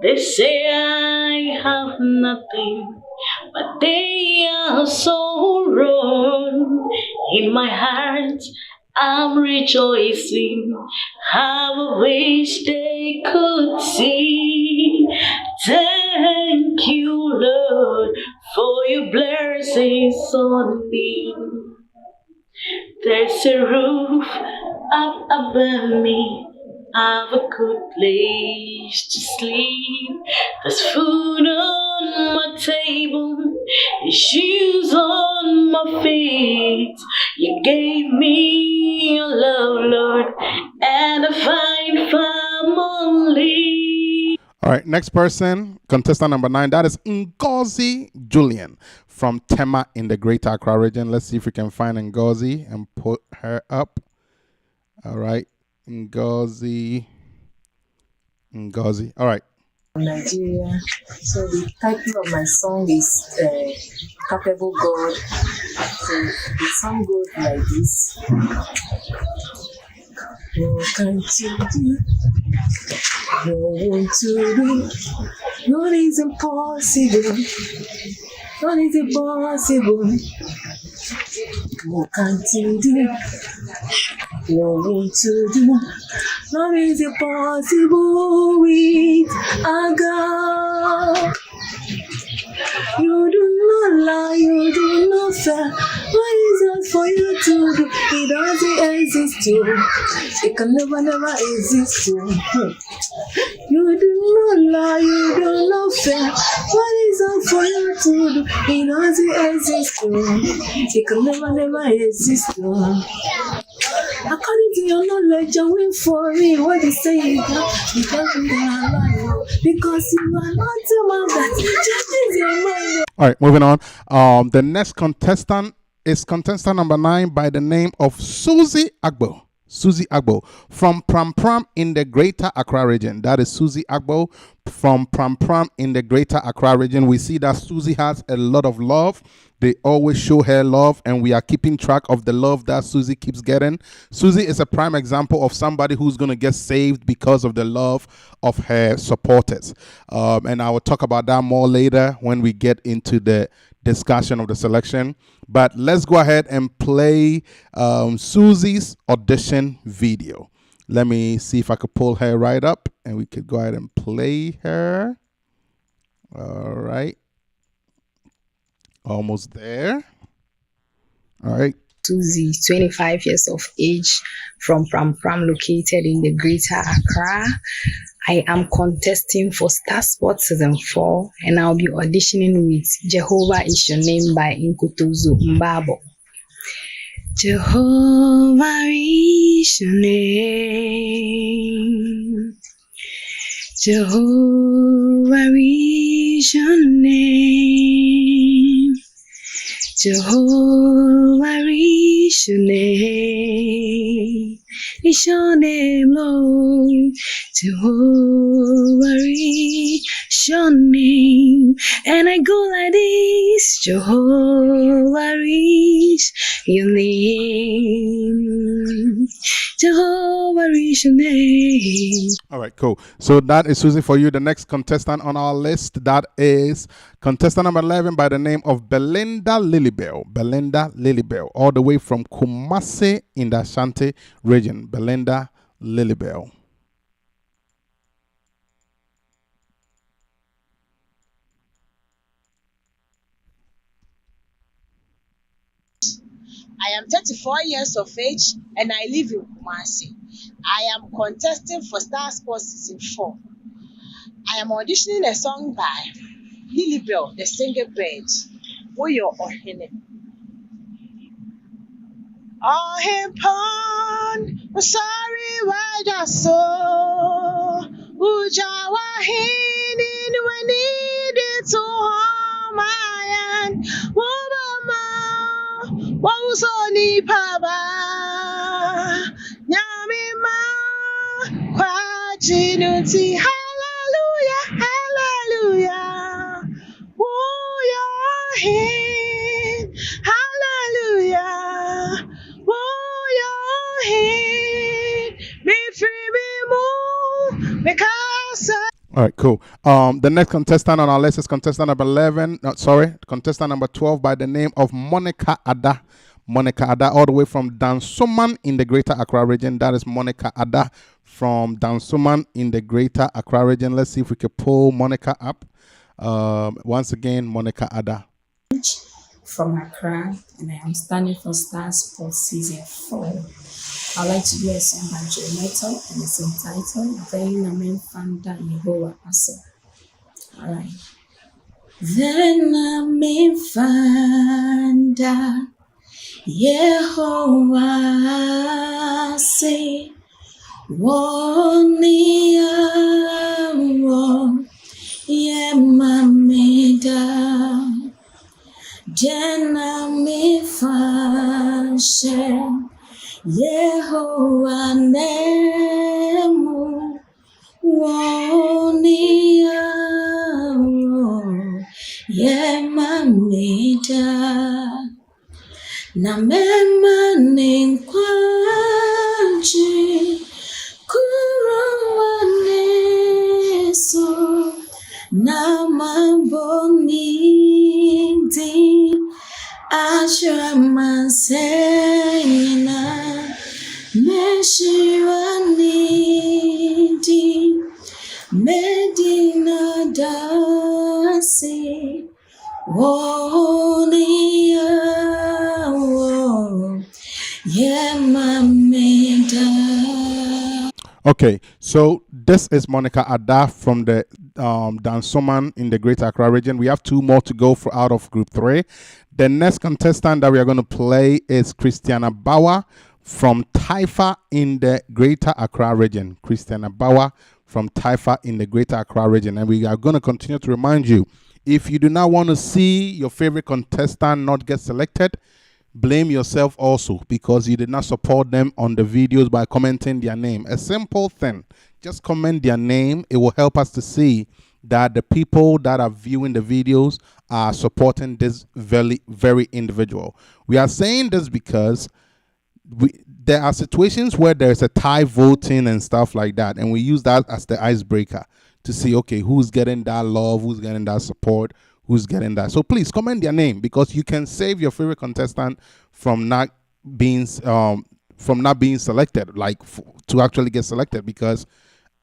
they say I have nothing, but they are so wrong. In my heart, I'm rejoicing. How I wish they could see. Thank you, Lord, for your blessings on me. There's a roof up above me. I've a good place to sleep. There's food on my table, and shoes on my feet. You gave me your love, Lord, and a fine family. All right, next person, contestant number 9, that is Ngozi Julian from Tema in the Greater Accra region. Let's see if we can find Ngozi and put her up. All right, Ngozi. All right. Nigeria. So the title of my song is Capable God. So the song goes like this. What can't you do? No one to do. What is impossible? What is impossible? What can't you do? No one to do. What is impossible with a God? You do not lie, you do not fail. What is it for you to do? It doesn't exist you. It can never exist you. You do not lie, you do not fail. What is it for you to do? It doesn't exist you. It can never exist you. According to your knowledge, you wait for me. What you say you can't be alive. Because you are not a man that changes your mind. All right, moving on. The next contestant is contestant number 9 by the name of Susie Agbo. Susie Agbo from Pram Pram in the Greater Accra region. That is Susie Agbo from Pram Pram in the Greater Accra region. We see that Susie has a lot of love. They always show her love, and we are keeping track of the love that Susie keeps getting. Susie is a prime example of somebody who's going to get saved because of the love of her supporters. And I will talk about that more later when we get into the discussion of the selection. But let's go ahead and play Susie's audition video. Let me see if I could pull her right up, and we could go ahead and play her. All right. Almost there. All right. Susie, 25 years of age, from Pram Pram, located in the Greater Accra. I am contesting for StarSpot Season 4, and I'll be auditioning with Jehovah Is Your Name by Nkutuzu Mbabo. Jehovah is your name. Jehovah is your name. Jehovah is your name. It's your name, Lord. Jehovah is your name. And I go like this, Jehovah is your name. Jehovah is your name. All right, cool. So that is Susie for you. The next contestant on our list, that is contestant number 11 by the name of Belinda Lilybell. Belinda Lilybell, all the way from Kumasi in the Ashanti region. Belinda Lilybell. I am 34 years of age and I live in Kumasi. I am contesting for StarSpot Season 4. I am auditioning a song by Lilybell, the singer bird. Woyo Ohene. Ohempon, sorry, why that's so? Ujawa hinin when needed to home Wobama, Wosoni Paba, Yamima, Kwachinuti, hallelujah, hallelujah. Woyo hin, hallelujah. All right, cool. The next contestant on our list is contestant number 11. Contestant number 12 by the name of Monica Ada. Monica Ada, all the way from Dansoman in the Greater Accra region. That is Monica Ada from Dansoman in the Greater Accra region. Let's see if we can pull Monica up. Once again, Monica Ada. From Accra, and I am standing for StarSpot Season 4. I'd like to do a song by Joe Metal, and it's entitled Then Amen Fanda Yehovah Ase. Alright. Then Amen Fanda Yehovah Ase. Woni Awo Yemamida. Jena mi fashe Yehovah nemu wonia yemamida na mema ninkwaji kuruwaneso na maboni di Ashramasena Meshiranidi Medina Dasi Wonia Yemameda. Okay, so this is Monica Ada from the Dansoman in the Greater Accra region. We have two more to go for out of group 3. The next contestant that we are going to play is Christiana Bauer from Taifa in the Greater Accra region. Christiana Bauer from Taifa in the Greater Accra region. And we are going to continue to remind you, if you do not want to see your favorite contestant not get selected, blame yourself also, because you did not support them on the videos by commenting their name. A simple thing. Just comment their name. It will help us to see that the people that are viewing the videos are supporting this very individual. We are saying this because there are situations where there's a tie voting and stuff like that, and we use that as the icebreaker to see, okay, who's getting that love, who's getting that support, who's getting that. So please comment their name, because you can save your favorite contestant from not being selected, to actually get selected, because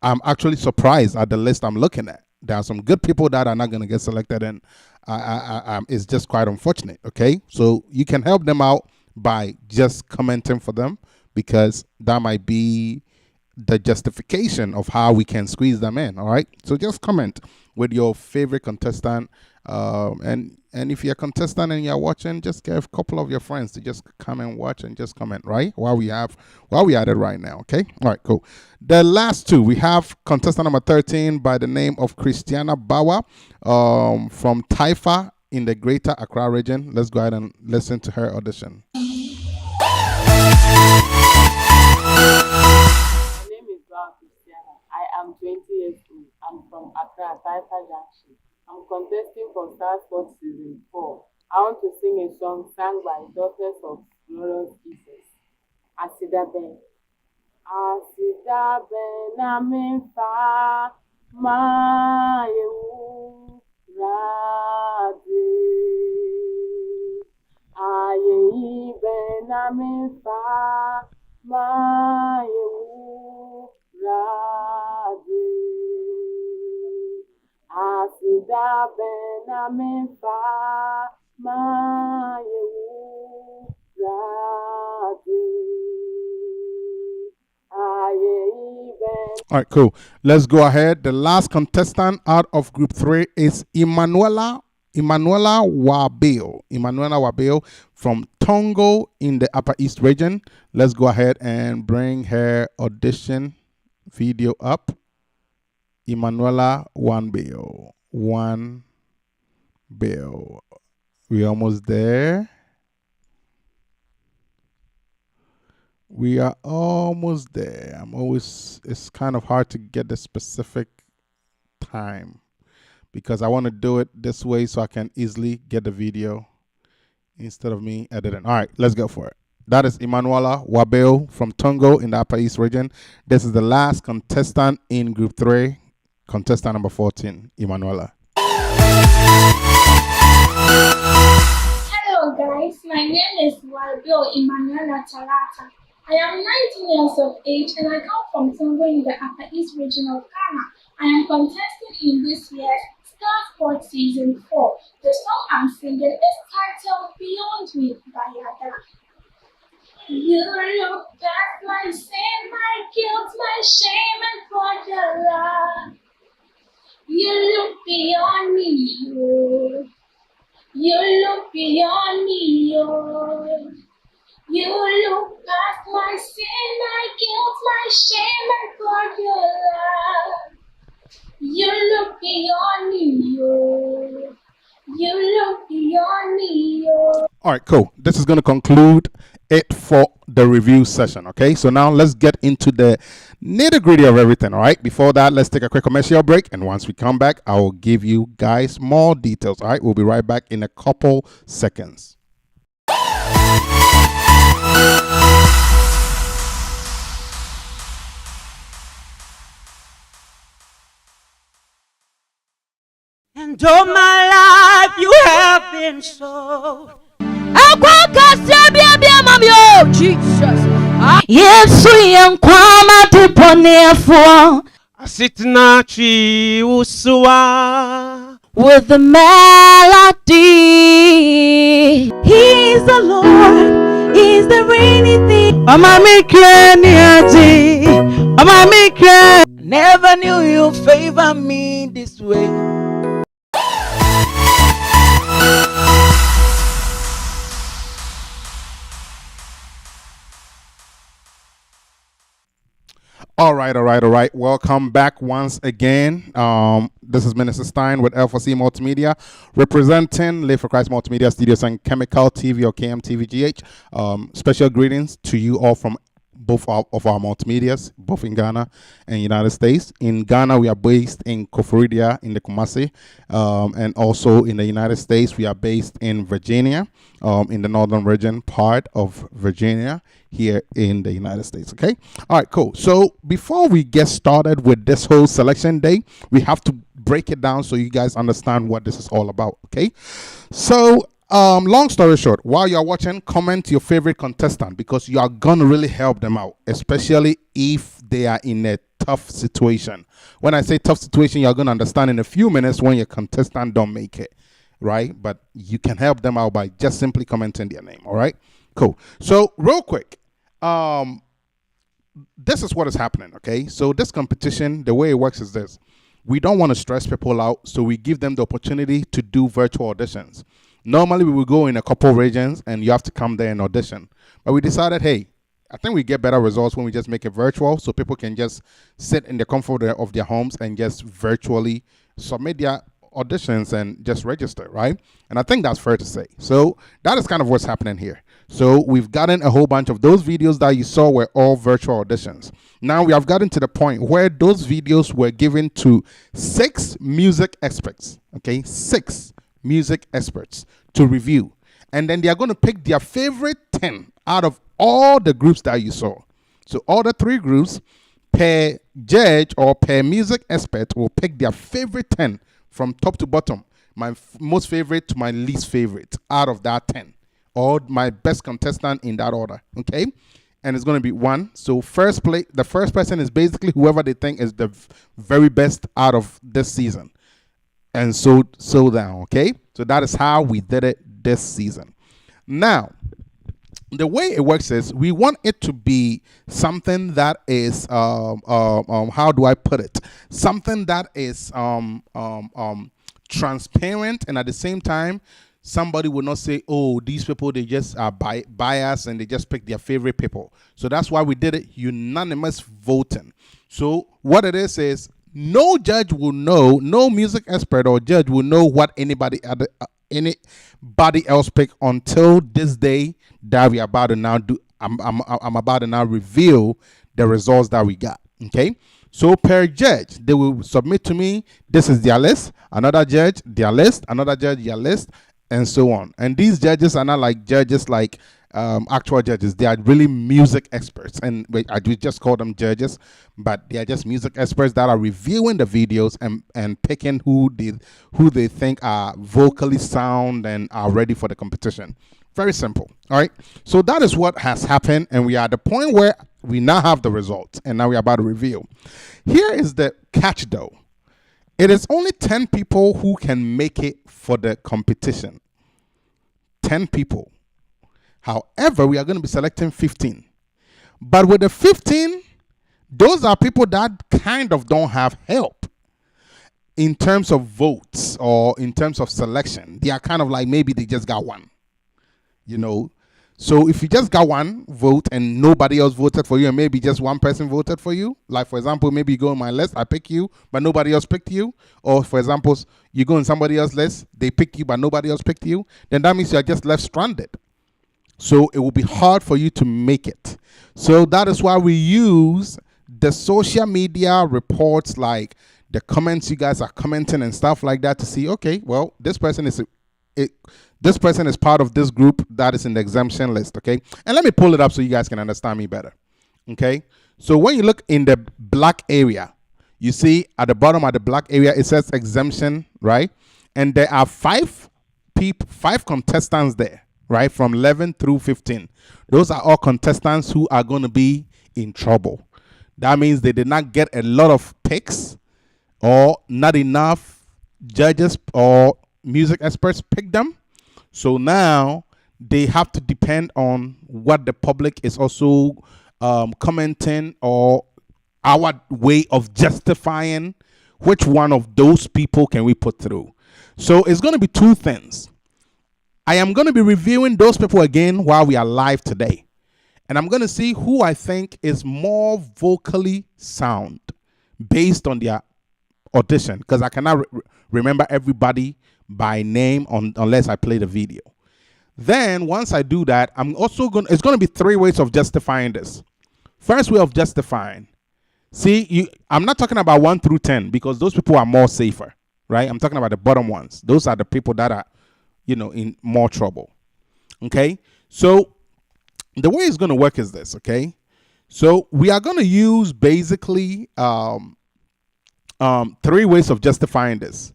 I'm actually surprised at the list I'm looking at. There are some good people that are not going to get selected, and it's just quite unfortunate. Okay, so you can help them out by just commenting for them, because that might be the justification of how we can squeeze them in. All right, so just comment with your favorite contestant, and if you're a contestant and you're watching, just get a couple of your friends to just come and watch and just comment, right, while we at it right now. Okay, all right, cool. The last two, we have contestant number 13 by the name of Christiana Bauer from Taifa in the Greater Accra region. Let's go ahead and listen to her audition. I am 20 years old. I'm from Accra. Accra, Taifa Junction. I'm contesting for StarSpot Season 4. I want to sing a song sung by Daughters of Glorious Jesus. Asidaben. Asidaben Aminfa Mayewu Radi. Aye Ben Aminfa Mayewu Radi. Asidaben Aminfa Mayewu Radi. All right, cool. Let's go ahead. The last contestant out of group 3 is Emanuela Wabil. Emanuela Wabil from Tongo in the Upper East region. Let's go ahead and bring her audition video up. Emanuela Wabil. We're almost there. We are almost there. It's kind of hard to get the specific time because I want to do it this way so I can easily get the video instead of me editing. All right, let's go for it. That is Emanuela Wabil from Tongo in the Upper East region. This is the last contestant in group 3, contestant number 14, Emanuela. Hello guys, my name is Wabil Emanuela Talata. I am 19 years of age and I come from Tongo in the Upper East region of Ghana. I am contesting in this year's StarSpot Season 4. The song I'm singing is titled Beyond Me by Yada. You look past my sin, my guilt, my shame, and for your love. You look beyond me, oh. You look beyond me, oh. You look past my sin, my guilt, my shame, and for your love. You look beyond me, oh. You look beyond me, oh. All right, cool. This is going to conclude it for the review session, okay? So now let's get into the nitty-gritty of everything, all right? Before that, let's take a quick commercial break, and once we come back, I will give you guys more details, all right? We'll be right back in a couple seconds. And all my life you have been so. Jesus. Yes, we am kwama tiponefo. Asitna chi usua with the melody. He's the Lord. Is there anything? Never knew you favor me this way. All right. Welcome back once again. This is Minister Stein with L4C Multimedia, representing Live for Christ Multimedia Studios and Chemical TV or KMTVGH. Special greetings to you all from both of our multimedias, both in Ghana and United States. In Ghana, we are based in Koforidia in the Kumasi, and also in the United States, we are based in Virginia, in the northern region part of Virginia, here in the United States. Okay, all right, cool. So before we get started with this whole selection day, we have to break it down so you guys understand what this is all about. Okay, so long story short, while you're watching, comment your favorite contestant because you are gonna really help them out, especially if they are in a tough situation. When I say tough situation, you're gonna understand in a few minutes when your contestant don't make it, right? But you can help them out by just simply commenting their name. All right, cool. So real quick, this is what is happening. Okay, so this competition, the way it works is this: we don't want to stress people out, so we give them the opportunity to do virtual auditions. Normally, we will go in a couple regions and you have to come there and audition. But we decided, hey, I think we get better results when we just make it virtual so people can just sit in the comfort of their homes and just virtually submit their auditions and just register, right? And I think that's fair to say. So that is kind of what's happening here. So we've gotten a whole bunch of those videos that you saw were all virtual auditions. Now we have gotten to the point where those videos were given to 6 music experts, okay? 6 music experts to review. And then they are going to pick their favorite 10 out of all the groups that you saw. So all the 3 groups per judge or per music expert will pick their favorite 10 from top to bottom. My most favorite to my least favorite out of that 10. Or my best contestant in that order, okay? And it's going to be 1. So the first person is basically whoever they think is the very best out of this season. And so down, okay? So that is how we did it this season. Now, the way it works is we want it to be something that is how do I put it? Something that is transparent, and at the same time somebody will not say, oh, these people, they just are biased and they just pick their favorite people. So that's why we did it unanimous voting. So what it is no judge will know, no music expert or judge will know what anybody else picked until this day that we are about to now do. I'm about to now reveal the results that we got. Okay. So per judge, they will submit to me, this is their list, another judge, their list, another judge, their list, and so on. And these judges are not like judges like actual judges. They are really music experts, and I do just call them judges, but they are just music experts that are reviewing the videos and picking who they think are vocally sound and are ready for the competition. Very simple. All right. So that is what has happened, and we are at the point where we now have the results, and now we are about to reveal. Here is the catch, though. It is only 10 people who can make it for the competition. 10 people. However, we are going to be selecting 15. But with the 15, those are people that kind of don't have help in terms of votes or in terms of selection. They are kind of like maybe they just got one, you know. So if you just got one vote and nobody else voted for you, and maybe just one person voted for you, like for example, maybe you go on my list, I pick you, but nobody else picked you. Or for example, you go on somebody else's list, they pick you, but nobody else picked you, then that means you are just left stranded. So it will be hard for you to make it. So that is why we use the social media reports, like the comments you guys are commenting and stuff like that, to see, okay, well, this person is part of this group that is in the exemption list, okay? And let me pull it up so you guys can understand me better, okay? So when you look in the black area, you see at the bottom of the black area, it says exemption, right? And there are 5 contestants there, right? From 11 through 15. Those are all contestants who are going to be in trouble. That means they did not get a lot of picks, or not enough judges or music experts pick them. So now they have to depend on what the public is also commenting, or our way of justifying which one of those people can we put through. So it's going to be 2 things. I am going to be reviewing those people again while we are live today. And I'm going to see who I think is more vocally sound based on their audition, because I cannot remember everybody by name unless I play the video. Then once I do that, it's going to be 3 ways of justifying this. First way of justifying. See, I'm not talking about 1 through 10 because those people are more safer, right? I'm talking about the bottom ones. Those are the people that are, in more trouble. Okay? So the way it's going to work is this, okay? So we are going to use basically 3 ways of justifying this.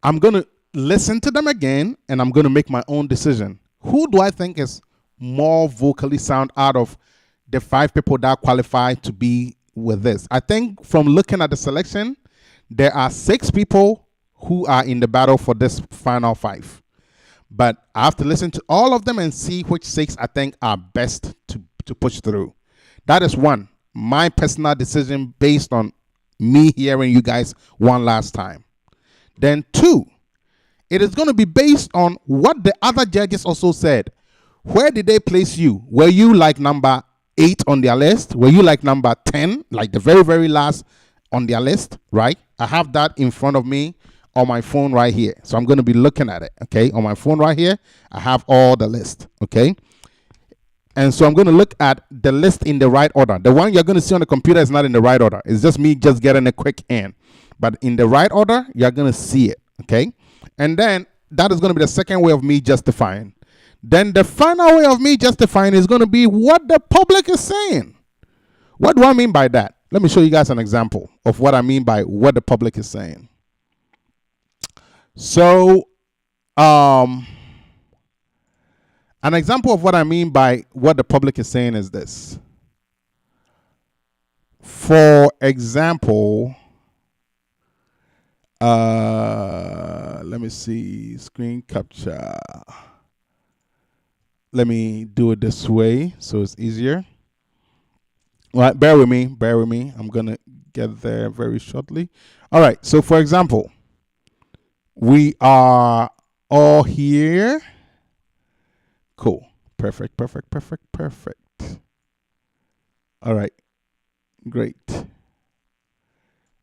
I'm going to listen to them again, and I'm going to make my own decision. Who do I think is more vocally sound out of the 5 people that qualify to be with this? I think from looking at the selection, there are 6 people who are in the battle for this final 5. But I have to listen to all of them and see which 6 I think are best to push through. That is my personal decision based on me hearing you guys one last time. Then 2, it is going to be based on what the other judges also said. Where did they place you? Were you like number 8 on their list? Were you like number 10, like the very, very last on their list, right? I have that in front of me on my phone right here. So I'm going to be looking at it, okay? On my phone right here, I have all the list, okay? And so I'm going to look at the list in the right order. The one you're going to see on the computer is not in the right order. It's just me just getting a quick in. But in the right order, you're going to see it. Okay. And then that is going to be the second way of me justifying. Then the final way of me justifying is going to be what the public is saying. What do I mean by that? Let me show you guys an example of what I mean by what the public is saying. So, an example of what I mean by what the public is saying is this. For example, let me see, screen capture. Let me do it this way so it's easier. All right, bear with me. I'm going to get there very shortly. All right, so for example, we are all here. Cool. Perfect. All right. Great.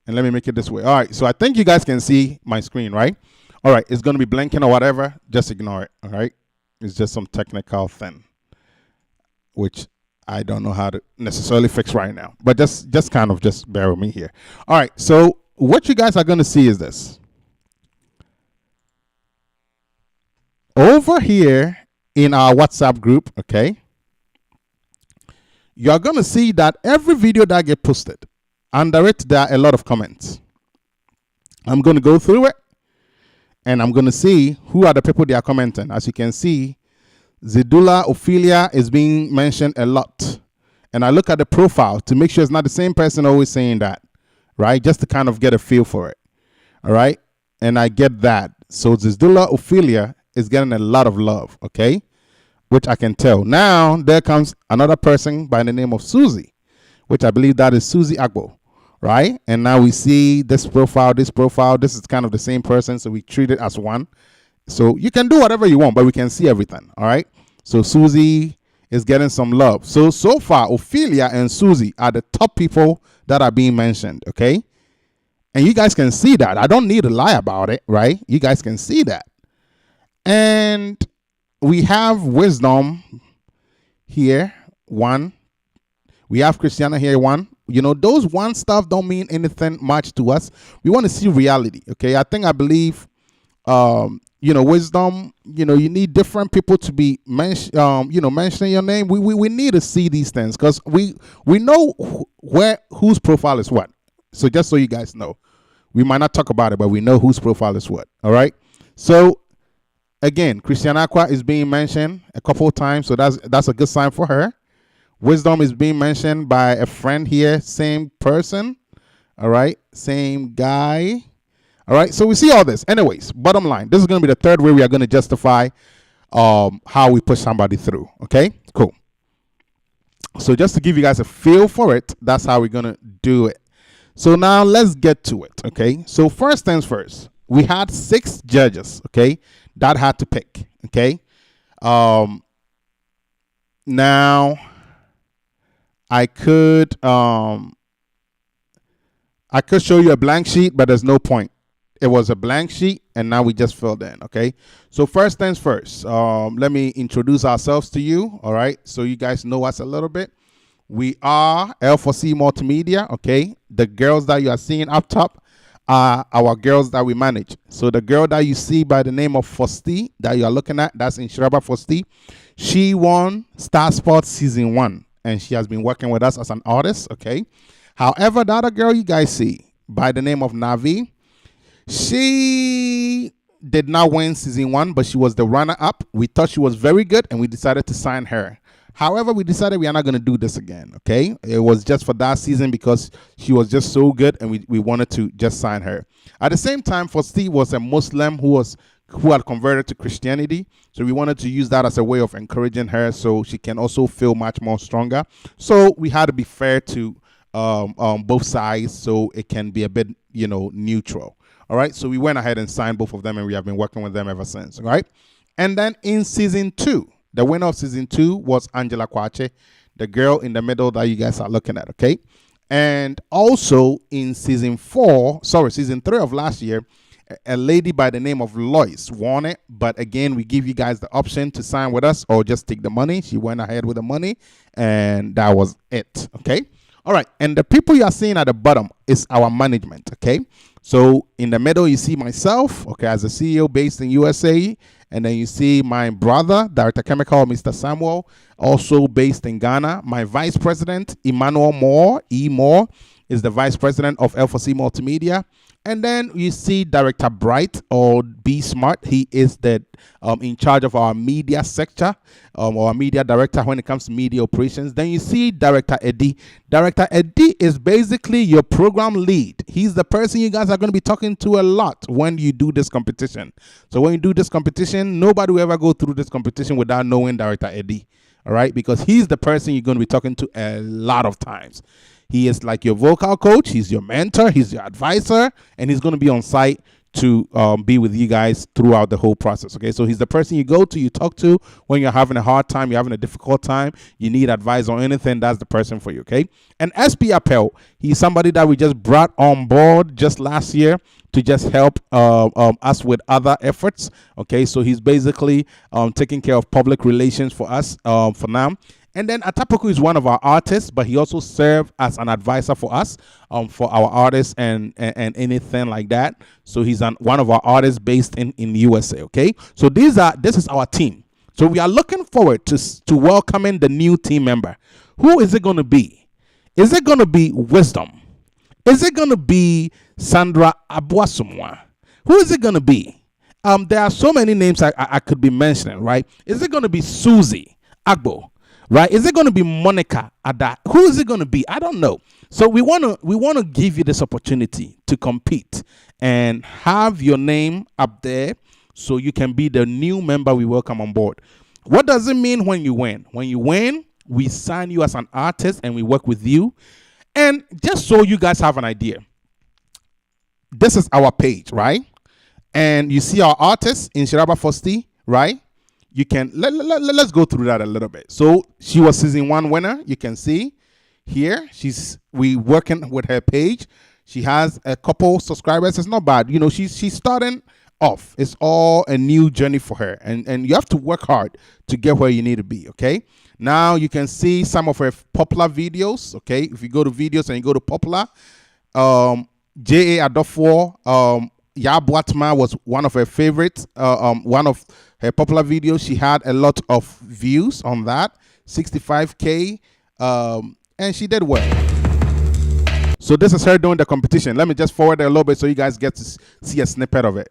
And let me make it this way. All right. So I think you guys can see my screen, right? All right. It's going to be blinking or whatever. Just ignore it. All right. It's just some technical thing, which I don't know how to necessarily fix right now. But just kind of just bear with me here. All right. So what you guys are going to see is this. Over here in our WhatsApp group, okay, you're going to see that every video that gets posted, under it, there are a lot of comments. I'm going to go through it, and I'm going to see who are the people they are commenting. As you can see, Zidula Ophelia is being mentioned a lot. And I look at the profile to make sure it's not the same person always saying that, right? Just to kind of get a feel for it, all right? And I get that. So Zidula Ophelia is getting a lot of love, okay? Which I can tell. Now, there comes another person by the name of Susie, which I believe that is Susie Agbo, right? And now we see this profile. This is kind of the same person, so we treat it as one. So you can do whatever you want, but we can see everything, all right? So Susie is getting some love. So far, Ophelia and Susie are the top people that are being mentioned, okay? And you guys can see that. I don't need to lie about it, right? You guys can see that. And we have Wisdom here, one. We have Christiana here, one. You know, those one stuff don't mean anything much to us. We want to see reality, okay? I believe, Wisdom, you need different people to be mentioning your name. We need to see these things because we know whose profile is what. So just so you guys know, we might not talk about it, but we know whose profile is what, all right? So, again, Christian Aqua is being mentioned a couple of times, so that's a good sign for her. Wisdom is being mentioned by a friend here, same person, all right, same guy, all right. So we see all this. Anyways, bottom line, this is going to be the third way we are going to justify how we push somebody through. Okay, cool. So just to give you guys a feel for it, that's how we're going to do it. So now let's get to it. Okay, so first things first, we had 6 judges. Okay. That had to pick, okay? Now, I could show you a blank sheet, but there's no point. It was a blank sheet, and now we just filled in, okay? So first things first, let me introduce ourselves to you, all right? So you guys know us a little bit. We are L4C Multimedia, okay? The girls that you are seeing up top are our girls that we manage. So the girl that you see by the name of Fosti that you are looking at, that's Inshiraba Fosti. She won StarSpot Season 1, and she has been working with us as an artist, okay? However, the other girl you guys see by the name of Navi, she did not win Season 1, but she was the runner-up. We thought she was very good, and we decided to sign her. However, we decided we are not going to do this again, okay? It was just for that season because she was just so good, and we wanted to just sign her. At the same time, Fosti was a Muslim who had converted to Christianity, so we wanted to use that as a way of encouraging her so she can also feel much more stronger. So we had to be fair to both sides so it can be a bit, neutral. All right, so we went ahead and signed both of them, and we have been working with them ever since, all right? And then in Season 2, the winner of Season 2 was Angela Kwache, the girl in the middle that you guys are looking at, okay? And also in Season 3 of last year, A lady by the name of Lois won it, but again, we give you guys the option to sign with us or just take the money. She went ahead with the money, and that was it. Okay. All right. And the people you are seeing at the bottom is our management. Okay. So in the middle, you see myself, okay, as a CEO based in USA. And then you see my brother, Director Chemical, Mr. Samuel, also based in Ghana. My vice president, Emmanuel Moore, E. Moore, is the vice president of L4C Multimedia. And then you see Director Bright, or B Smart. He is the in charge of our media sector, or media director when it comes to media operations. Then you see Director Eddie. Director Eddie is basically your program lead. He's the person you guys are going to be talking to a lot when you do this competition. So when you do this competition, nobody will ever go through this competition without knowing Director Eddie. All right, because he's the person you're going to be talking to a lot of times. He is like your vocal coach. He's your mentor. He's your advisor. And he's going to be on site to be with you guys throughout the whole process. Okay, so he's the person you go to, you talk to when you're having a hard time, you're having a difficult time, you need advice on anything. That's the person for you. Okay, and SP Appel, he's somebody that we just brought on board just last year to just help us with other efforts. Okay, so he's basically taking care of public relations for us for now. And then Atapoku is one of our artists, but he also served as an advisor for us, for our artists and anything like that. So he's one of our artists based in USA. Okay, so this is our team. So we are looking forward to welcoming the new team member. Who is it going to be? Is it going to be Wisdom? Is it going to be Sandra Abuasumwa? Who is it going to be? There are so many names I could be mentioning, right? Is it going to be Susie Agbo? Right? Is it going to be Monica Ada? Who is it going to be? I don't know. So we want to give you this opportunity to compete and have your name up there so you can be the new member we welcome on board. What does it mean when you win? When you win, we sign you as an artist and we work with you. And just so you guys have an idea, this is our page, right? And you see our artist in Shiraba Fosti, right? You can let's go through that a little bit. So she was season 1 winner. You can see here we working with her page. She has a couple subscribers. It's not bad. You know, she's starting off. It's all a new journey for her, and you have to work hard to get where you need to be. Okay. Now you can see some of her popular videos. Okay, if you go to videos and you go to popular, J.A. Adofo, Yabuatma was one of her favorites. One of her popular videos. She had a lot of views on that, 65K, and she did well. So this is her doing the competition. Let me just forward it a little bit so you guys get to see a snippet of it.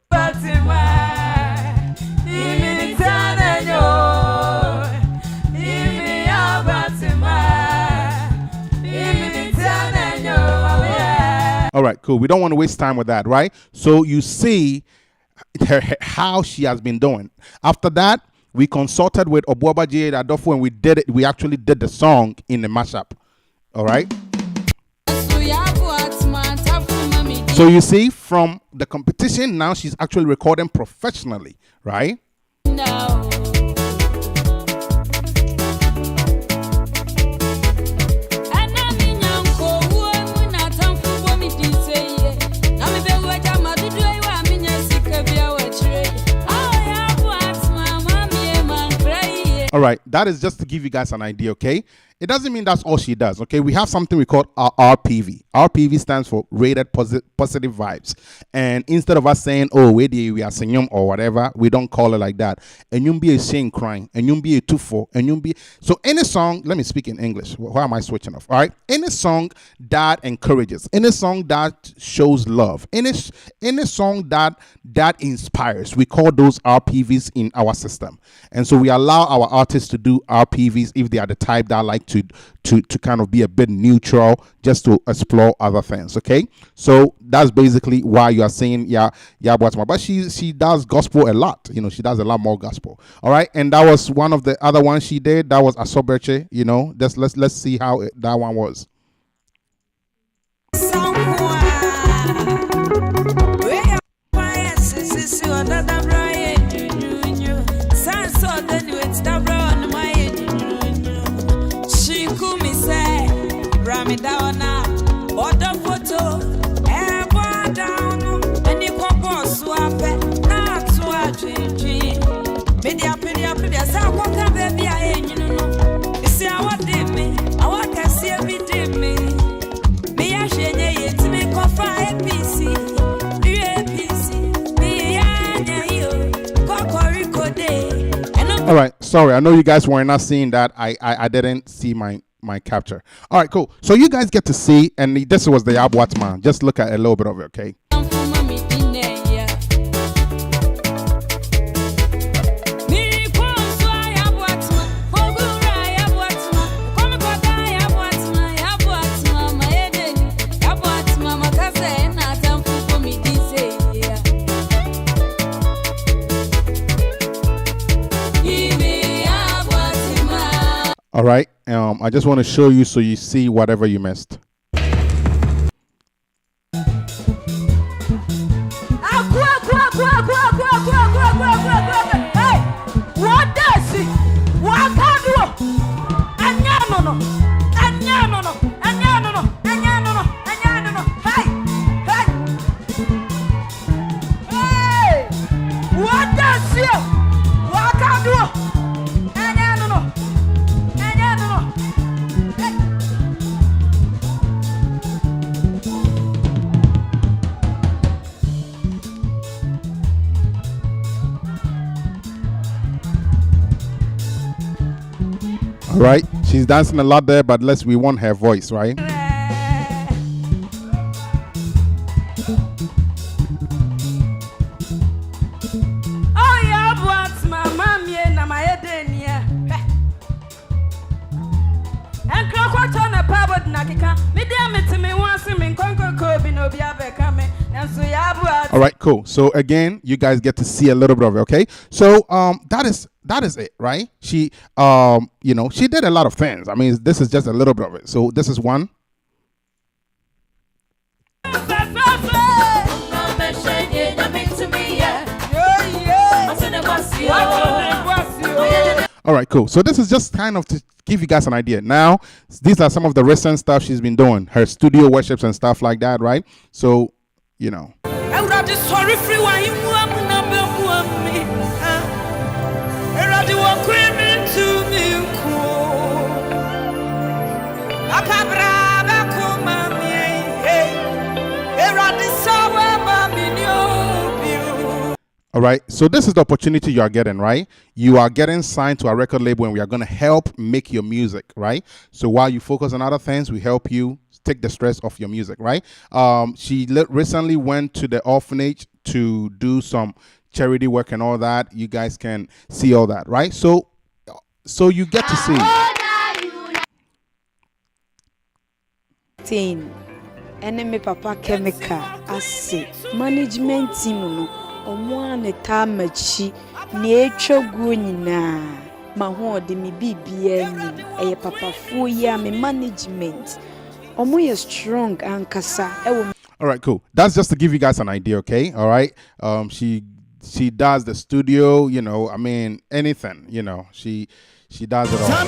All right, cool. We don't want to waste time with that, right? So you see how she has been doing. After that, we consulted with Obuaba J. Adofo and we did it. We actually did the song in the mashup. All right. So you see, from the competition, now she's actually recording professionally, right? No. All right, that is just to give you guys an idea, okay? It doesn't mean that's all she does, okay? We have something we call our RPV. RPV stands for Rated Positive Vibes. And instead of us saying, oh, we are singing or whatever, we don't call it like that. And you'll be a shame crying, and you'll be a tufo, and you'll be... So any song, let me speak in English. Why am I switching off? All right? Any song that encourages, any song that shows love, any song that inspires, we call those RPVs in our system. And so we allow our artists to do RPVs if they are the type that like to kind of be a bit neutral, just to explore other things. Okay, so that's basically why you are saying but she does gospel a lot. You know, she does a lot more gospel. All right, and that was one of the other ones she did. That was Asoberche. You know, let's see how that one was. Sorry, I know you guys were not seeing that. I didn't see my capture. All right, cool. So you guys get to see, and this was the Abwatman. Just look at a little bit of it, okay? All right. I just want to show you so you see whatever you missed. Right, she's dancing a lot there, but we want her voice, right? Oh yeah, what's my mommy and my head in here? And clock on a pub nakika. Me damn it to me once in Congo Kobe no be a coming. And so yeah, all right, cool. So again, you guys get to see a little bit of it, okay? So that is it, right? She she did a lot of things. I mean, this is just a little bit of it. So this is one. All right, cool. So this is just kind of to give you guys an idea. Now, these are some of the recent stuff she's been doing, her studio worships and stuff like that, right? So, all right, so this is the opportunity you are getting, right? You are getting signed to a record label, and we are going to help make your music, right? So while you focus on other things, we help you take the stress off your music, right? She recently went to the orphanage to do some charity work and all that. You guys can see all that, right? So you get to see. Enemy papa chemical ase management team no omo an tamachi na etwa gu nyina ma ho de me bibia ni eye papa fo ya me management omo is strong ankasa ewo. All right, cool. That's just to give you guys an idea, okay? All right. She does the studio, I mean anything, she does it all.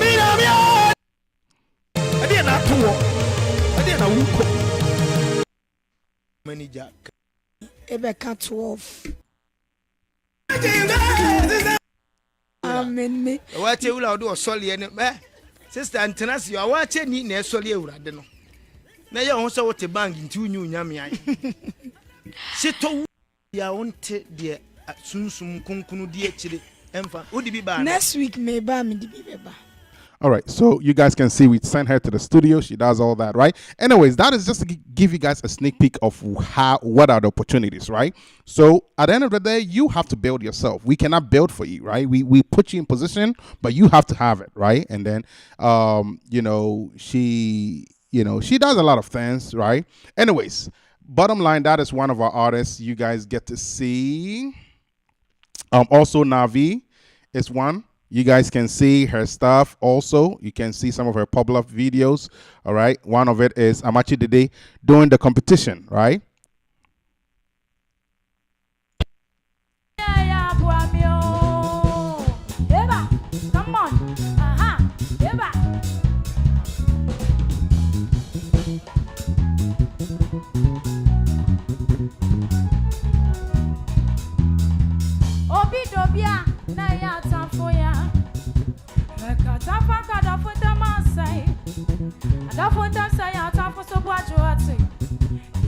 Manager Ebeka 12. Amen me. What you will do a solly and sister Antanas, you are watching me near solly. I don't know. Now you also want to bang into new yummy. She told you I want dear soon kunkunu dear chili. Would you be bad? Next week may buy me the baby. All right, so you guys can see we sent her to the studio. She does all that, right? Anyways, that is just to give you guys a sneak peek of what are the opportunities, right? So at the end of the day, you have to build yourself. We cannot build for you, right? We put you in position, but you have to have it, right? And then, she does a lot of things, right? Anyways, bottom line, that is one of our artists you guys get to see. Also, Navi is one. You guys can see her stuff also. You can see some of her popular videos. All right. One of it is Amachi Dede doing the competition, right? Come on. Obi dobia na ya tafoya. Katafa kadafuta masai. Adafuta saya tafo so bwajo ati.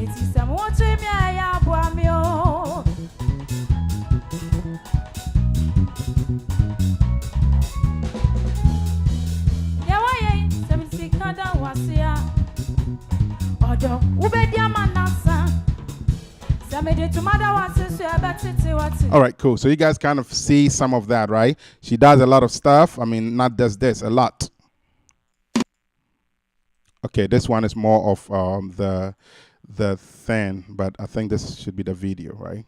Eti samu oche mi ya bwa mi o. wado ubedia manasa. All right, cool. So you guys kind of see some of that, right? She does a lot of stuff. I mean, not just this, a lot. Okay, this one is more of the thing, but I think this should be the video, right?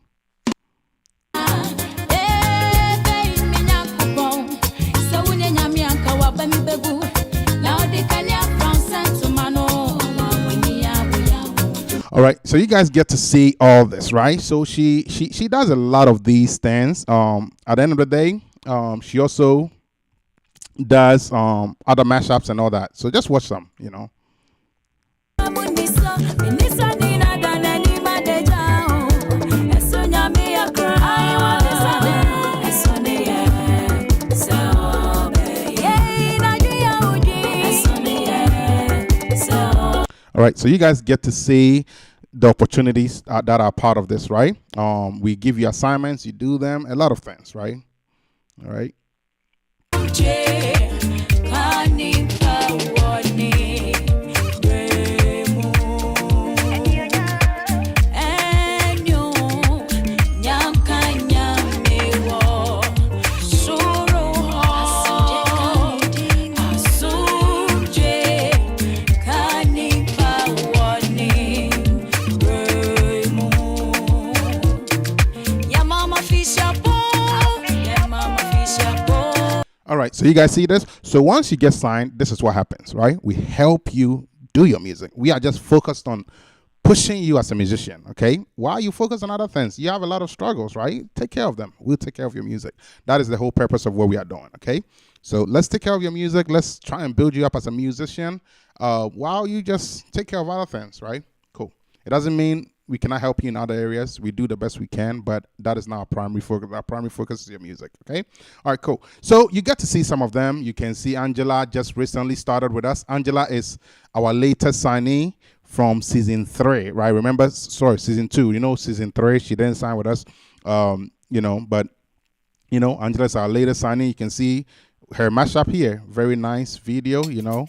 All right, so you guys get to see all this, right? So she does a lot of these things. At the end of the day, she also does other mashups and all that. So just watch them, you know. All right, so you guys get to see the opportunities that are part of this, right? We give you assignments, you do them, a lot of things, right? All right. All right, so you guys see this? So once you get signed, this is what happens, right? We help you do your music. We are just focused on pushing you as a musician, okay? While you focus on other things, you have a lot of struggles, right? Take care of them. We'll take care of your music. That is the whole purpose of what we are doing, okay? So let's take care of your music. Let's try and build you up as a musician while you just take care of other things, right? Cool. It doesn't mean we cannot help you in other areas. We do the best we can, but that is not our primary focus. Our primary focus is your music, okay? All right, cool. So you get to see some of them. You can see Angela just recently started with us. Angela is our latest signee from season 3, right? Remember, sorry, season 2. You know, season 3, she didn't sign with us, you know, but, you know, Angela is our latest signee. You can see her mashup here. Very nice video, you know.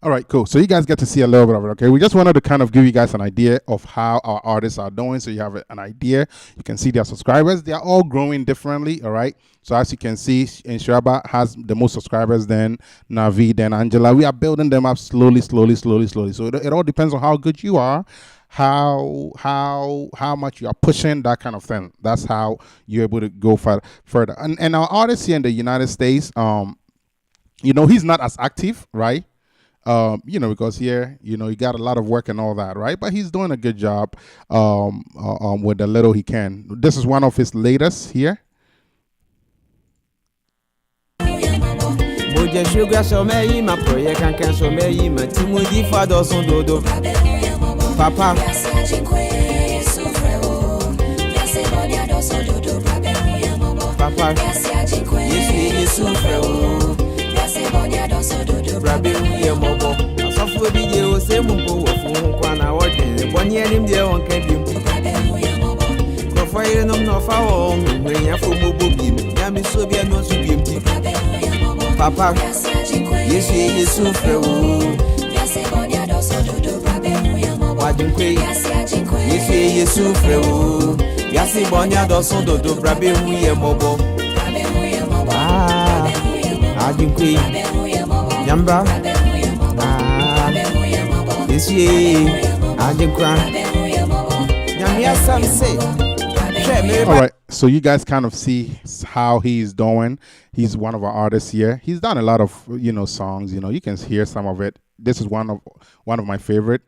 All right, cool. So you guys get to see a little bit of it, okay? We just wanted to kind of give you guys an idea of how our artists are doing, so you have an idea. You can see their subscribers. They are all growing differently, all right? So as you can see, Inshiraba has the most subscribers, then Navi, then Angela. We are building them up slowly. So it all depends on how good you are, how much you are pushing, that kind of thing. That's how you're able to go further. And our artist here in the United States, you know, he's not as active, right? You know, because here, you know, he got a lot of work and all that, right? But he's doing a good job with the little he can. This is one of his latest here. Papa. ajinkwe Yesu Yesu frewo Yasi bonya dosun dodo brabe huye mobo ajinkwe Yamba Yesu ajinkwa Nyamia samse All right, so you guys kind of see how he's doing. He's one of our artists here. He's done a lot of, songs. You can hear some of it. This is one of my favorite.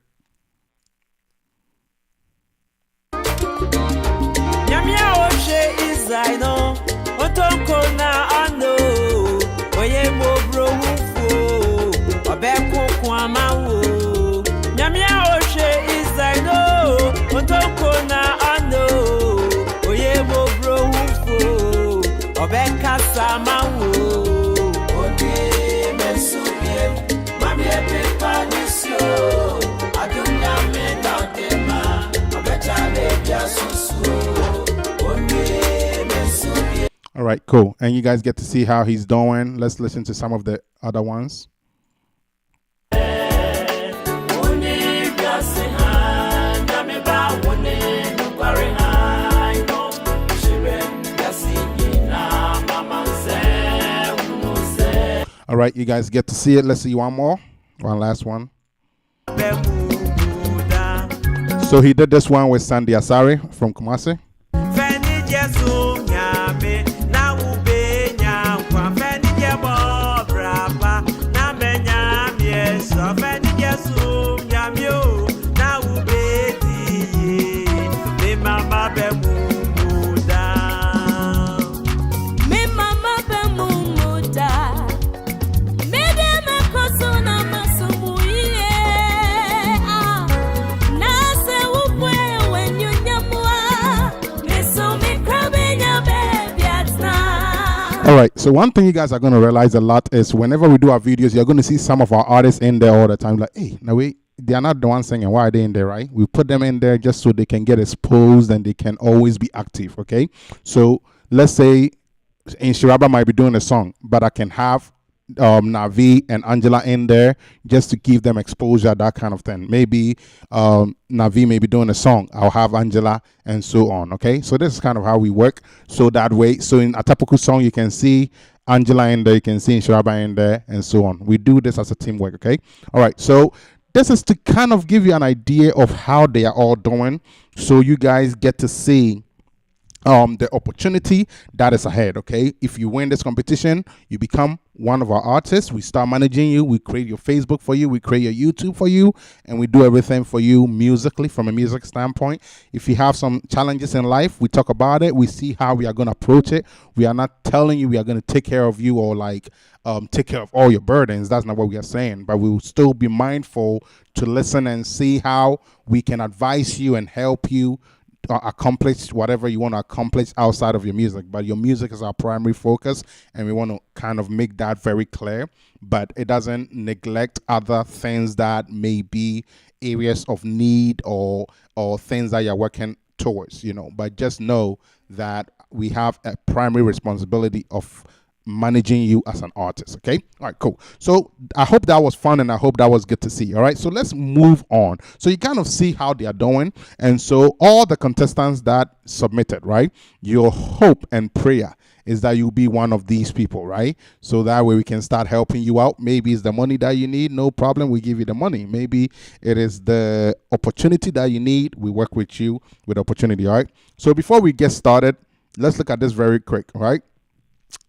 All right, cool. And you guys get to see how he's doing. Let's listen to some of the other ones. All right, you guys get to see it. Let's see one last one. So he did this one with Sandy Asari from Kumasi. All right, so one thing you guys are going to realize a lot is whenever we do our videos, you're going to see some of our artists in there all the time. Like, hey, now they are not the ones singing. Why are they in there, right? We put them in there just so they can get exposed and they can always be active, okay? So let's say Inshiraba might be doing a song, but I can have Navi and Angela in there just to give them exposure, that kind of thing. Maybe Navi may be doing a song, I'll have Angela, and so on. Okay, so this is kind of how we work. So that way, so in a Tapuku song, you can see Angela in there, you can see Inshiraba in there, and so on. We do this as a teamwork. Okay, all right. So this is to kind of give you an idea of how they are all doing, so you guys get to see the opportunity that is ahead. Okay, if you win this competition, you become one of our artists. We start managing you, we create your Facebook for you, we create your YouTube for you, and we do everything for you musically from a music standpoint. If you have some challenges in life, we talk about it, we see how we are going to approach it. We are not telling you we are going to take care of you or like take care of all your burdens. That's not what we are saying, but we will still be mindful to listen and see how we can advise you and help you accomplish whatever you want to accomplish outside of your music. But your music is our primary focus, and we want to kind of make that very clear, but it doesn't neglect other things that may be areas of need or things that you're working towards, but just know that we have a primary responsibility of managing you as an artist. Okay, all right, cool. So I hope that was fun and I hope that was good to see. All right, so let's move on. So you kind of see how they are doing, and so all the contestants that submitted, right, your hope and prayer is that you'll be one of these people, right? So that way we can start helping you out. Maybe it's the money that you need, no problem, we give you the money. Maybe it is the opportunity that you need, we work with you with opportunity. All right, so before we get started, let's look at this very quick. All right,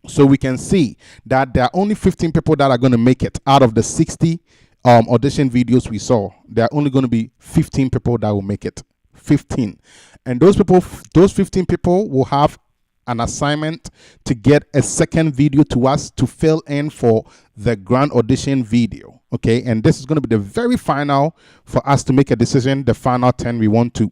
so we can see that there are only 15 people that are going to make it out of the 60 audition videos we saw. There are only going to be 15 people that will make it. 15. And those 15 people will have an assignment to get a second video to us to fill in for the grand audition video. Okay, and this is going to be the very final for us to make a decision, the final 10 we want to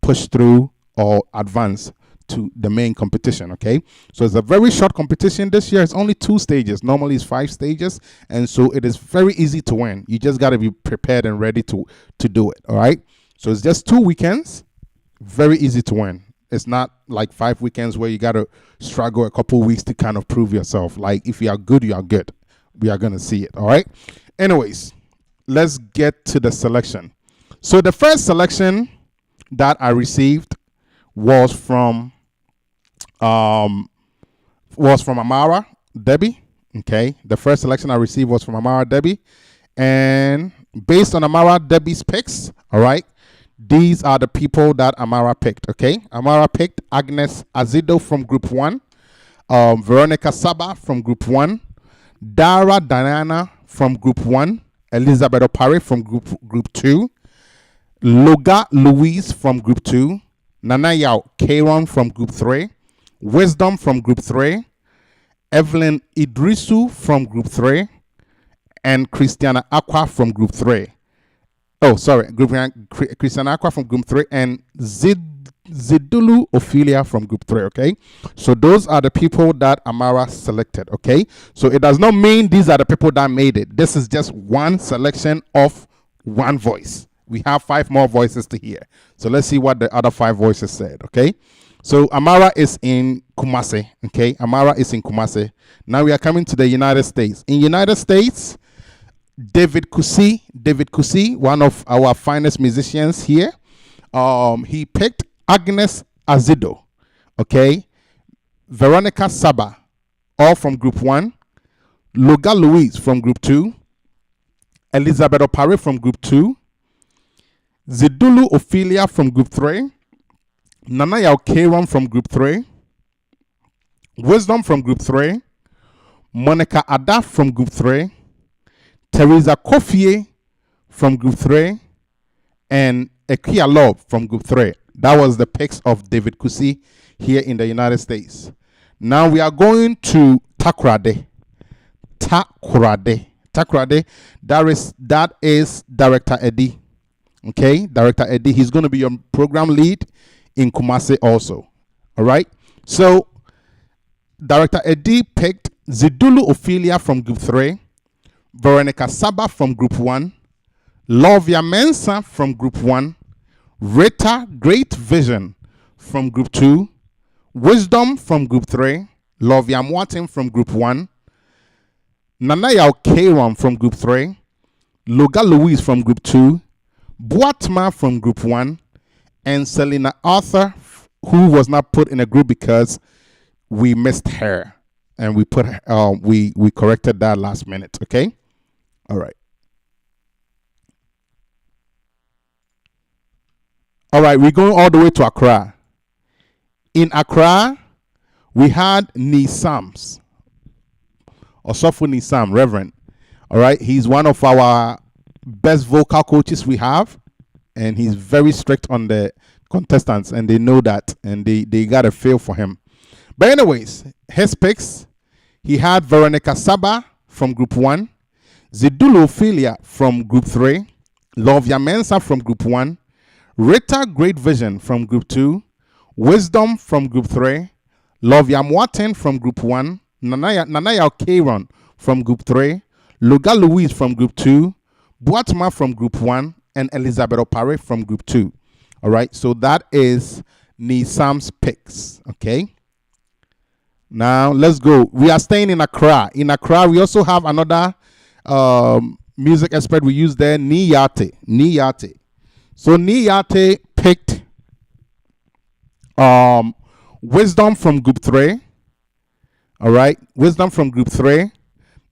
push through or advance to the main competition. Okay, so it's a very short competition this year. It's only 2 stages. Normally it's 5 stages, and so it is very easy to win. You just got to be prepared and ready to do it. All right, so it's just 2 weekends, very easy to win. It's not like 5 weekends where you got to struggle a couple weeks to kind of prove yourself. Like, if you are good, you are good. We are going to see it. All right, anyways, let's get to the selection. So the first selection that I received was from Amara Debbie. Okay, the first selection I received was from Amara Debbie, and based on Amara Debbie's picks, all right, these are the people that Amara picked. Okay, Amara picked Agnes Azido from Group 1, Veronica Saba from Group 1, Dara Diana from Group 1, Elizabeth Opare from Group 2, Loga Louise from Group 2, Nana Yao Kieron from Group 3, Wisdom from Group 3, Evelyn Idrisu from Group 3, and Christiana Aqua from Group 3. Oh, sorry, Christiana Aqua from Group 3 and Zidulu Ophelia from Group 3, okay? So those are the people that Amara selected, okay? So it does not mean these are the people that made it. This is just one selection of one voice. We have 5 more voices to hear. So let's see what the other 5 voices said, okay? So Amara is in Kumasi, okay? Amara is in Kumasi. Now we are coming to the United States. In United States, David Kusi, one of our finest musicians here, he picked Agnes Azido, okay? Veronica Saba, all from Group 1. Loga Louise from Group 2. Elizabeth Opare from Group 2. Zidulu Ophelia from Group 3. Nana Yao Kieron from Group 3. Wisdom from Group 3. Monica Ada from Group 3. Teresa Kofie from Group 3. And Ekia Love from Group 3. That was the picks of David Kusi here in the United States. Now we are going to Takoradi. That is Director Eddie. Okay, Director Eddie. He's going to be your program lead in Kumasi also. All right. So Director Eddie picked Zidulu Ophelia from Group 3, Veronica Saba from Group 1, Lovia Mensa from Group 1, Rita Great Vision from Group 2, Wisdom from Group 3, Lovia Martin from Group 1, Nanaya Kieron from Group 3, Loga Louise from Group 2, Boatma from Group 1, and Selena Arthur, who was not put in a group because we missed her, and we put we corrected that last minute. Okay, all right. All right, we're going all the way to Accra. In Accra, we had Nisams, Osofo Nisam, Reverend. All right, he's one of our best vocal coaches we have, and he's very strict on the contestants, and they know that, and they got a feel for him. But anyways, his picks, he had Veronica Saba from Group 1, Zidulu Ophelia from Group 3, Lovia Mensa from Group 1, Rita Great Vision from Group 2, Wisdom from Group 3, Lovia Martin from Group 1, Nanaya Kieron from Group 3, Loga Louise from Group 2, Boatma from Group 1, and Elizabeth Opare from Group 2. All right, so that is Nisam's picks. Okay. Now let's go. We are staying in Accra. In Accra, we also have another music expert we use there, Niyate. So Niyate picked Wisdom from Group 3. All right, Wisdom from Group 3.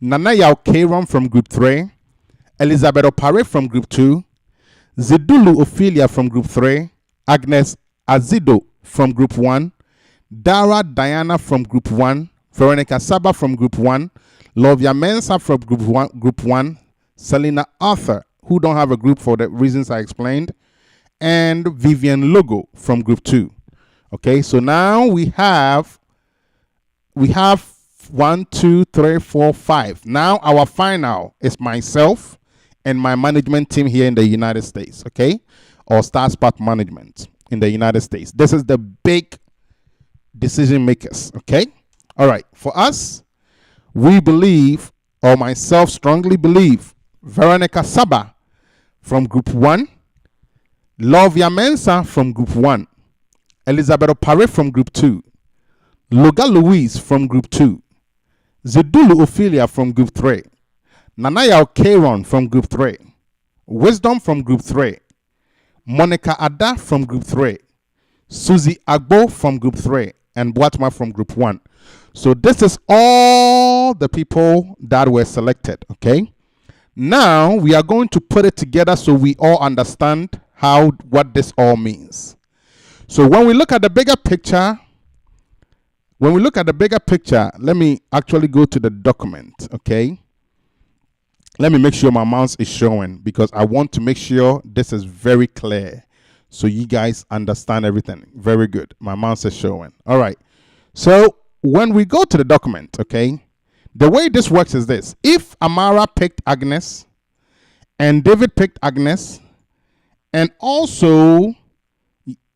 Nana Yao Kieron from Group 3. Elizabeth Opare from Group 2. Zidulu Ophelia from Group 3. Agnes Azido from Group 1. Dara Diana from Group 1. Veronica Saba from Group 1. Lovia Mensa from Group 1. Selena Arthur, who don't have a group for the reasons I explained. And Vivian Logo from Group 2. Okay, so now we have 1, 2, 3, 4, 5. Now our final is myself and my management team here in the United States, okay? Or StarSpot management in the United States. This is the big decision makers, okay? All right, for us, we believe, or myself strongly believe, Veronica Saba from Group 1, Lovia Mensa from Group 1, Elizabeth Opare from Group 2, Loga Louise from Group 2, Zidulu Ophelia from Group 3, Nanaya Kieron from Group 3, Wisdom from Group 3, Monica Ada from group 3, Susie Agbo from group 3, and Boatma from group 1. So this is all the people that were selected, okay? Now we are going to put it together so we all understand what this all means. So when we look at the bigger picture, let me actually go to the document, okay? Let me make sure my mouse is showing because I want to make sure this is very clear so you guys understand everything. Very good. My mouse is showing. All right. So when we go to the document, okay, the way this works is this. If Amara picked Agnes and David picked Agnes and also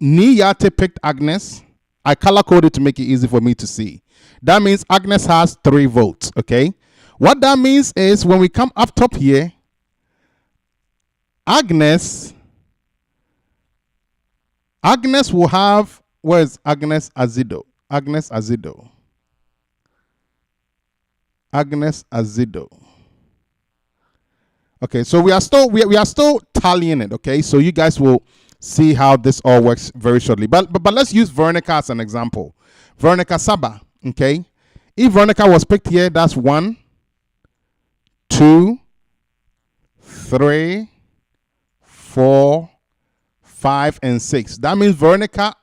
Niyate picked Agnes, I color coded to make it easy for me to see. That means Agnes has 3 votes, okay? What that means is when we come up top here, Agnes will have, where is Agnes Azido? Agnes Azido. Okay, so we are still tallying it, okay? So you guys will see how this all works very shortly. But let's use Veronica as an example. Veronica Saba, okay? If Veronica was picked here, that's 1, 2, 3, 4, 5, and 6. That means Veronica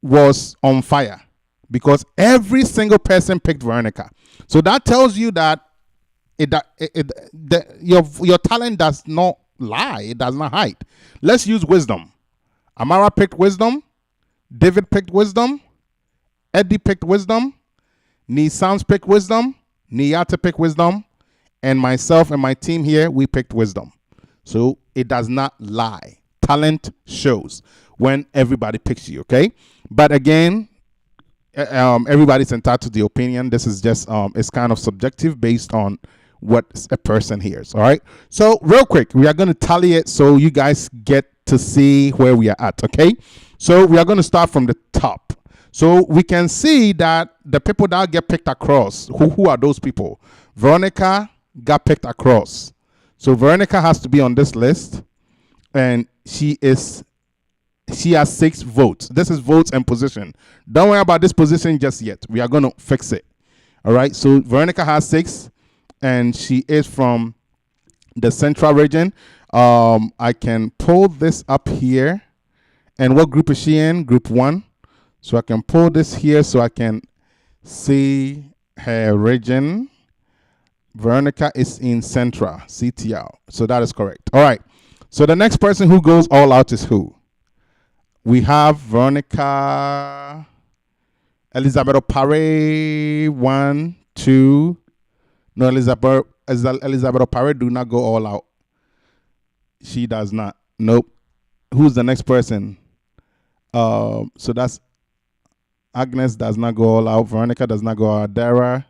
was on fire because every single person picked Veronica. So that tells you that your talent does not lie. It does not hide. Let's use wisdom. Amara picked wisdom. David picked wisdom. Eddie picked wisdom. Nisans picked wisdom. Niyata picked wisdom. And myself and my team here, we picked wisdom. So it does not lie. Talent shows when everybody picks you, okay? But again, everybody's entitled to the opinion. This is just, it's kind of subjective based on what a person hears, all right? So real quick, we are going to tally it so you guys get to see where we are at, okay? So we are going to start from the top. So we can see that the people that get picked across, who are those people? Veronica got picked across. So Veronica has to be on this list, and she has 6 votes. This is votes and position. Don't worry about this position just yet. We are going to fix it. All right. So Veronica has 6, and she is from the central region. I can pull this up here. And what group is she in? Group 1. So I can pull this here so I can see her region. Veronica is in Central, CTL. So that is correct. All right. So the next person who goes all out is who? We have Veronica Elizabeth Opare, 1, 2. No, Elizabeth Opare do not go all out. She does not. Nope. Who's the next person? So that's Agnes does not go all out. Veronica does not go all out. Dara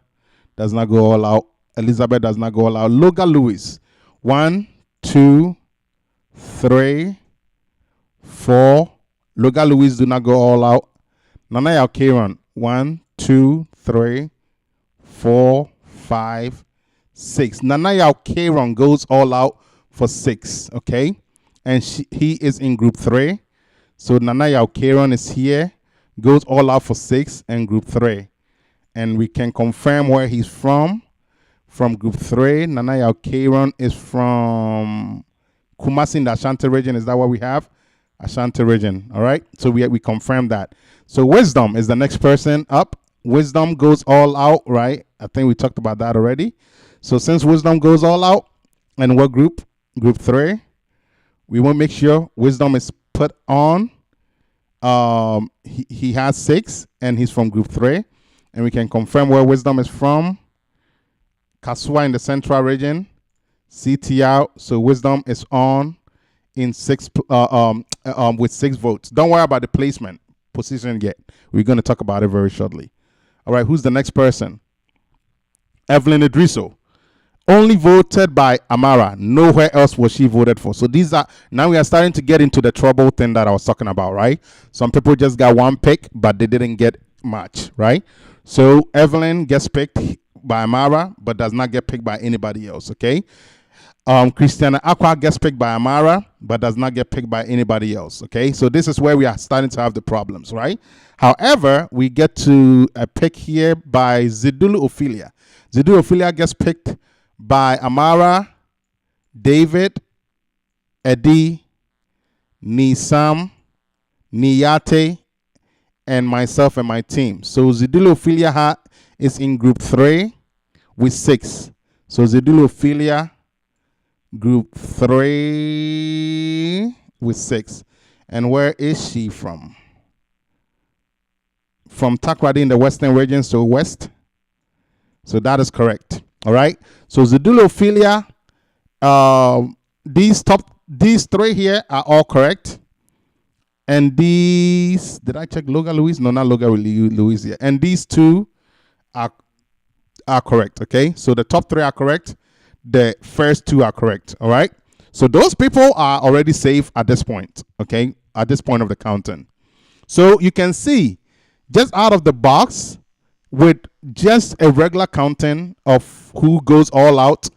does not go all out. Elizabeth does not go all out. Loga Lewis, 1, 2, 3, 4. Loga Lewis do not go all out. Nanaya Kieran, 1, 2, 3, 4, 5, 6. Nanaya Kieran goes all out for 6, okay? And he is in group 3. So Nanaya Kieran is here, goes all out for 6 and group 3. And we can confirm where he's from. From group 3, Nanaya Kieran is from Kumasi in the Ashanti region. Is that what we have? Ashanti region. All right. So we confirm that. So Wisdom is the next person up. Wisdom goes all out, right? I think we talked about that already. So since Wisdom goes all out, and what group? Group 3. We will make sure Wisdom is put on. He has 6 and he's from group 3. And we can confirm where Wisdom is from. Kasua in the central region. CTR. So Wisdom is on in 6 with 6 votes. Don't worry about the placement position yet. We're going to talk about it very shortly. All right, who's the next person? Evelyn Idriso. Only voted by Amara. Nowhere else was she voted for. So these are, now we are starting to get into the trouble thing that I was talking about, right? Some people just got 1 pick, but they didn't get much, right? So Evelyn gets picked by Amara, but does not get picked by anybody else, okay? Christiana Aqua gets picked by Amara, but does not get picked by anybody else. Okay, so this is where we are starting to have the problems, right? However, we get to a pick here by Zidulu Ophelia. Zidulu Ophelia gets picked by Amara, David, Eddie, Nisam, Niyate, and myself and my team. So Zidulu Ophelia is in group 3 with 6. So Zidulu Ophelia, group 3 with 6. And where is she from? From Takrady in the Western region, so west. So that is correct. All right. So Zidulu Ophelia, these 3 here are all correct. And these, did I check Loga Louise? No, not Loga Louise here. And these 2 are correct. Okay. So the top 3 are correct. The first 2 are correct. All right. So those people are already safe at this point. Okay. At this point of the counting. So you can see just out of the box with just a regular counting of who goes all out,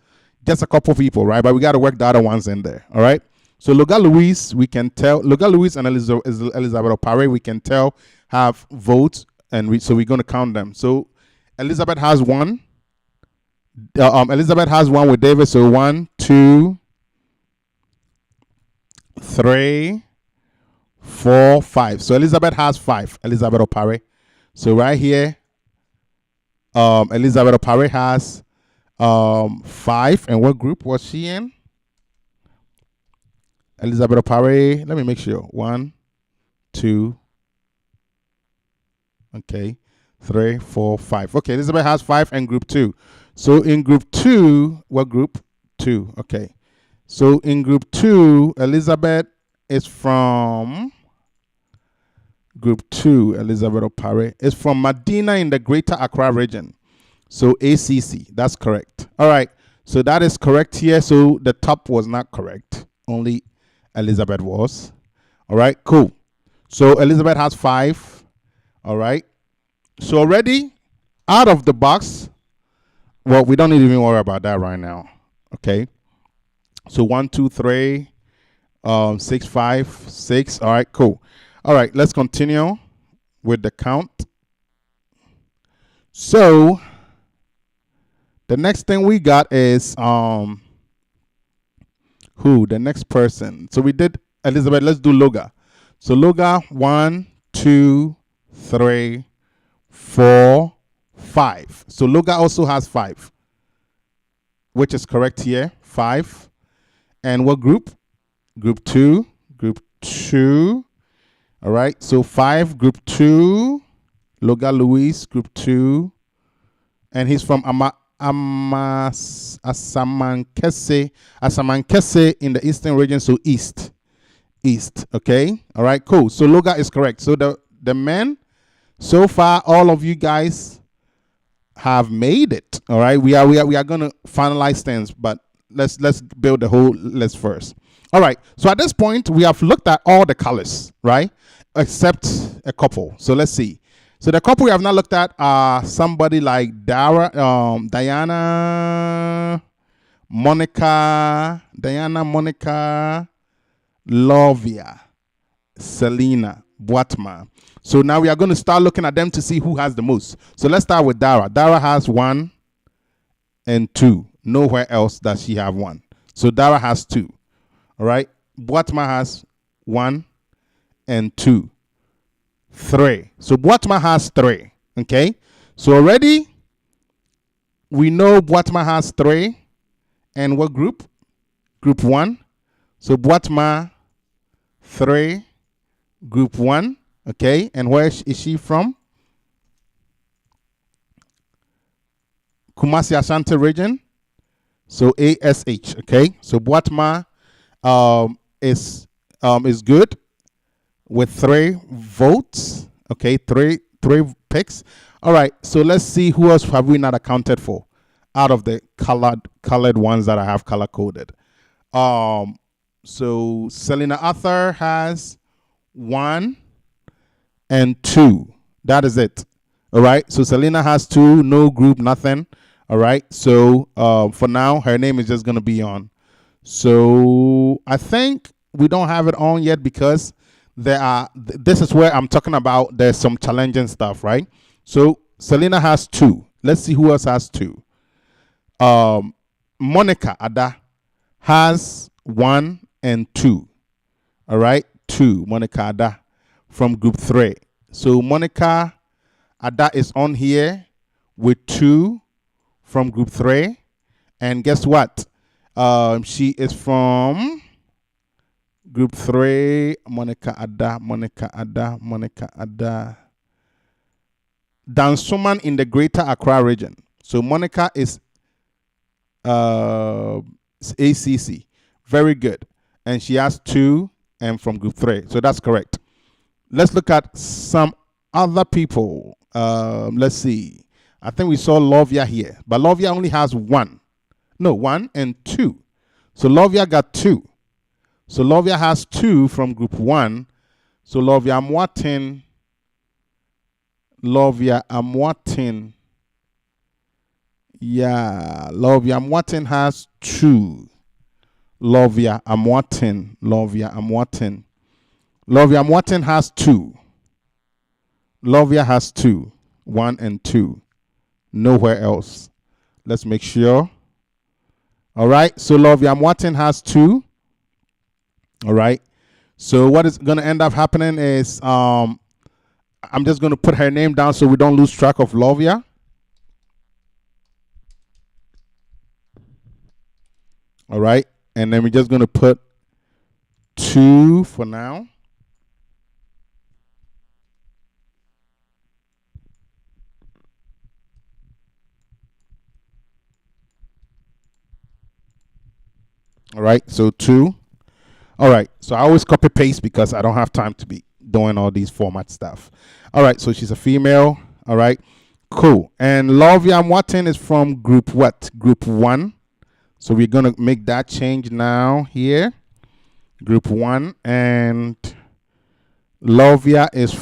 just a couple people, right? But we got to work the other ones in there. All right. So Loga Louise, we can tell, Loga Louise and Elizabeth Opare, we can tell have votes, and so we're going to count them. So Elizabeth has 1. Elizabeth has 1 with David. So 1, 2, 3, 4, 5. So Elizabeth has 5. Elizabeth Opare. So right here, Elizabeth Opare has 5. And what group was she in? Elizabeth Opare. Let me make sure. 1, 2. Okay. 3, 4, 5. Okay, Elizabeth has 5 and group 2. So in group 2, what group? 2. Okay. So in group 2, Elizabeth is from group 2. Elizabeth Opare is from Medina in the Greater Accra region. So ACC. That's correct. All right. So that is correct here. So the top was not correct. Only Elizabeth was. All right. Cool. So Elizabeth has 5. All right. So already out of the box, well, we don't need to even worry about that right now. Okay. So 1, 2, 3, 6, 5, 6. All right, cool. All right, let's continue with the count. So the next thing we got is who? The next person. So we did Elizabeth. Let's do Loga. So Loga, 1, 2, 3, 4, 5. So Loga also has 5, which is correct here. 5. And what group? Group 2. Group 2. All right. So 5, group 2. Loga Louise, group 2. And he's from Asamankese in the eastern region. So east. Okay. All right. Cool. So Loga is correct. So the men, so far, all of you guys have made it. All right. We are going to finalize things, but let's build the whole list first. All right. So at this point, we have looked at all the colors, right? Except a couple. So let's see. So the couple we have not looked at are somebody like Diana, Monica, Lovia, Selena, Boatma. So now we are going to start looking at them to see who has the most. So let's start with Dara. Dara has 1 and 2. Nowhere else does she have 1. So Dara has 2. All right. Boatma has 1 and 2. 3. So Boatma has 3. Okay. So already we know Boatma has 3. And what group? Group 1. So Boatma 3, group 1. Okay. And where is she from? Kumasi Ashanti region. So ASH. Okay. So Boatma is good with 3 votes. Okay, three picks. All right. So let's see who else have we not accounted for out of the colored ones that I have color coded. So Selena Arthur has 1 and 2. That is it. All right. So Selena has 2, no group, nothing. All right. So for now, her name is just going to be on. So I think we don't have it on yet because this is where I'm talking about there's some challenging stuff, right? So Selena has 2. Let's see who else has 2. Monica Ada has 1 and 2. All right, 2. Monica Ada from group 3. So Monica Ada is on here with 2 from group 3. And guess what? She is from group 3. Monica Ada. Dansoman in the Greater Accra region. So Monica is ACC. Very good. And she has 2 and from group 3. So that's correct. Let's look at some other people. Let's see. I think we saw Lovia here. But Lovia only has 1. No, 1 and 2. So Lovia got 2. So Lovia has 2 from group 1. So Lovia Amwatin. Yeah, Lovia Amwatin has 2. Lovia Amwatin has 2. Lovia has 2. 1 and 2. Nowhere else. Let's make sure. All right. So Lovia Amwatin has 2. All right. So what is going to end up happening is I'm just going to put her name down so we don't lose track of Lovia. All right. And then we're just going to put 2 for now. All right. So 2. All right. So I always copy paste because I don't have time to be doing all these format stuff. All right. So she's a female. All right. Cool. And Lovia Amwatin is from group what? Group 1. So we're going to make that change now here. Group 1. And Lovia is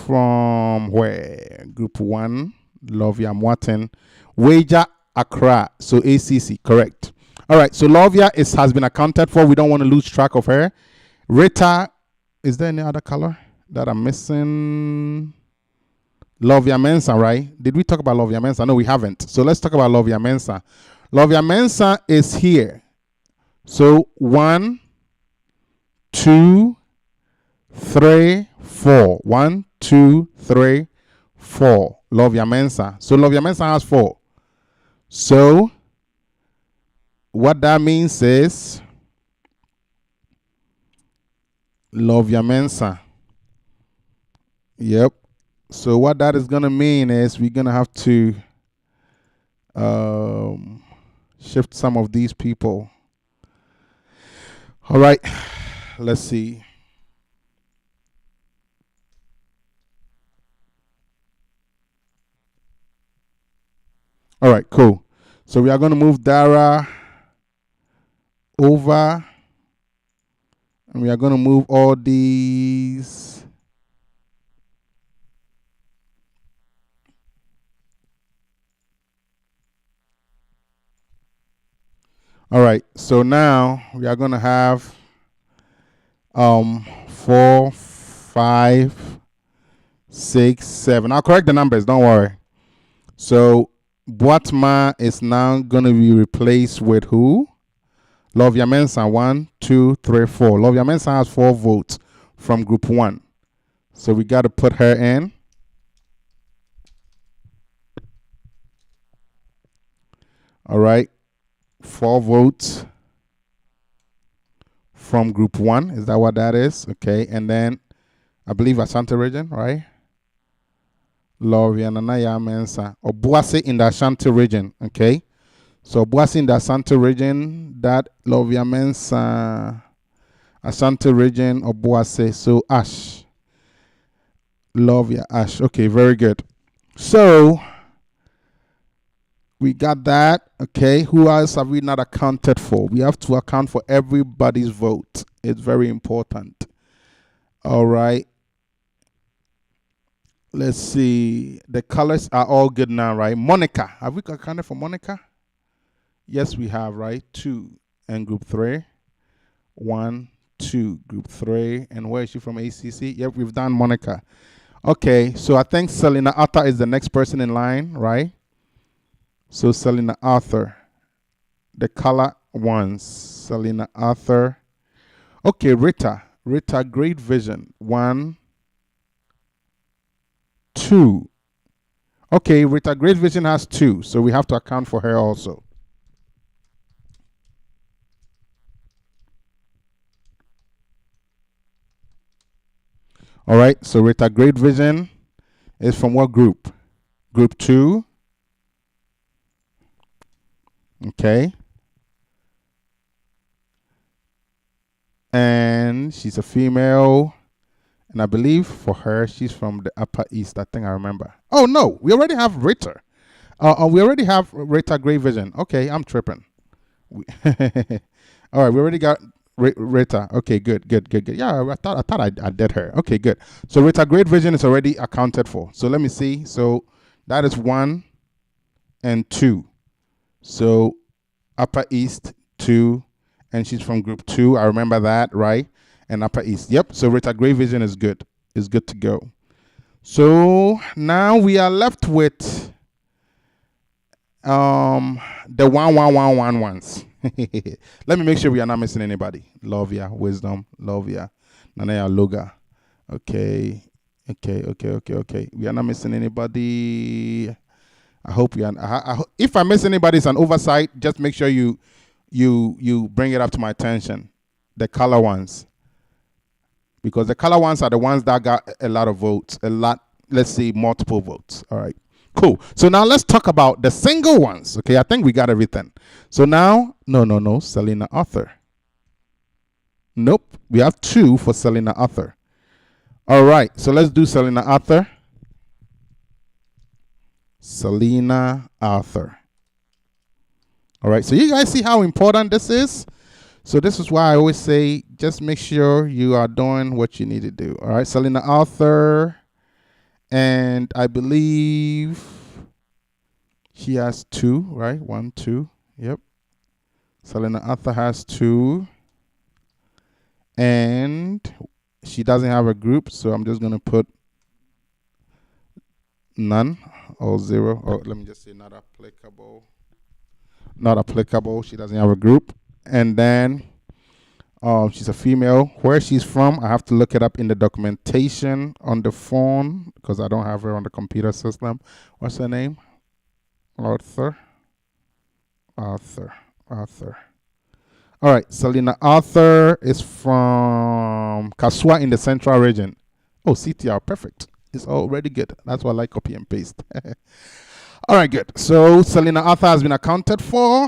from where? Group 1. Lovia Amwatin. Wager Accra. So ACC. Correct. All right. So Lovia has been accounted for. We don't want to lose track of her. Rita. Is there any other color that I'm missing? Lovia Mensa, right? Did we talk about Lovia Mensa? No, we haven't. So let's talk about Lovia Mensa. Lovia Mensa is here. So 1, 2, 3, 4. 1, 2, 3, 4. Lovia Mensa. So Lovia Mensa has 4. So what that means is Lovia Mensa. Yep. So what that is going to mean is we're going to have to shift some of these people. All right. Let's see. All right, cool. So we are going to move Dara over. And we are going to move all these. All right, so now we are going to have 4, 5, 6, 7. I'll correct the numbers, don't worry. So Boatma is now going to be replaced with who? Lovia Mensa. 1, 2, 3, 4. Lovia Mensa has 4 votes from group 1. So we got to put her in. All right. 4 votes from group 1. Is that what that is? Okay. And then I believe Ashanti region, right? Lovia Nanaya Mensa. Obuasi in the Ashanti region. Okay. So Obuasi in the Ashanti region, that Lovia Mensa, Ashanti region, Obuasi. So Ash. Lovia Ash. Okay, very good. So we got that. Okay, who else have we not accounted for? We have to account for everybody's vote. It's very important. All right. Let's see. The colors are all good now, right? Monica. Have we accounted for Monica? Yes, we have, right? 2 and group 3. 1, 2, group 3. And where is she from? ACC? Yep, we've done Monica. Okay, so I think Selena Arthur is the next person in line, right? So Selena Arthur, the color ones. Selena Arthur. Okay, Rita. Rita, great vision. 1, 2. Okay, Rita, great vision has 2, so we have to account for her also. All right, so Rita, great vision is from what group? Group 2. Okay. And she's a female. And I believe for her, she's from the Upper East. I think I remember. Oh, no. We already have Rita. We already have Rita Great Vision. Okay, I'm tripping. All right, we already got Rita. Okay, good. Yeah, I thought I did her. Okay, good. So Rita Great Vision is already accounted for. So let me see. So that is 1 and 2. So Upper East 2, and she's from group 2. I remember that, right? And Upper East. Yep. So Rita Great Vision is good. Is good to go. So now we are left with the 1 Let me make sure we are not missing anybody. Lovia, Wisdom, Lovia, Nanaya Loga. Okay. We are not missing anybody. I hope we are. If I miss anybody, it's an oversight. Just make sure you bring it up to my attention. The color ones, because the color ones are the ones that got a lot of votes. Let's say multiple votes. All right, cool. So now let's talk about the single ones. Okay, I think we got everything. So now, no, Selena Arthur. Nope, we have 2 for Selena Arthur. All right, so let's do Selena Arthur. Selena Arthur. All right, so you guys see how important this is? So this is why I always say, just make sure you are doing what you need to do. All right, Selena Arthur. And I believe she has 2, right? 1, 2. Yep. Selena Arthur has 2. And she doesn't have a group, so I'm just going to put none or 0. Or let me just say not applicable. Not applicable. She doesn't have a group. And then she's a female. Where she's from, I have to look it up in the documentation on the phone because I don't have her on the computer system. What's her name? Arthur. All right, Selena Arthur is from Kasua in the Central Region. Oh, CTR, perfect. It's already good. That's why I like copy and paste. All right, good. So Selena Arthur has been accounted for.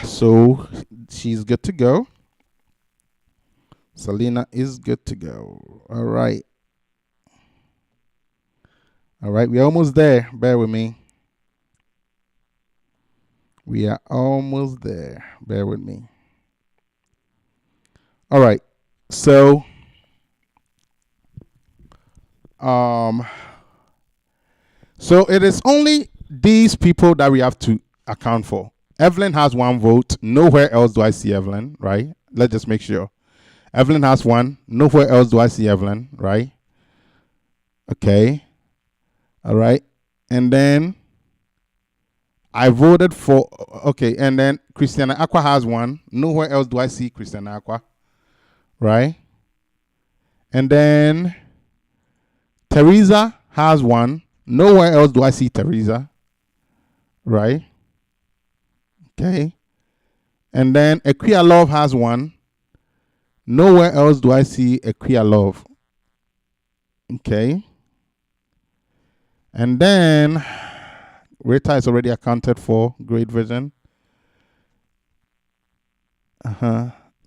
So she's good to go. Selena is good to go. All right. We're almost there. Bear with me. We are almost there. Bear with me. All right. So it is only these people that we have to account for. Evelyn has 1 vote. Nowhere else do I see Evelyn, right? Let's just make sure. Evelyn has 1. Nowhere else do I see Evelyn, right? Okay. All right. And then I voted for, okay. And then Christiana Aqua has 1. Nowhere else do I see Christiana Aqua, right? And then Teresa has 1. Nowhere else do I see Teresa, right? Okay. And then Equia Love has 1. Nowhere else do I see Equia Love. Okay. And then Rita is already accounted for. Great vision.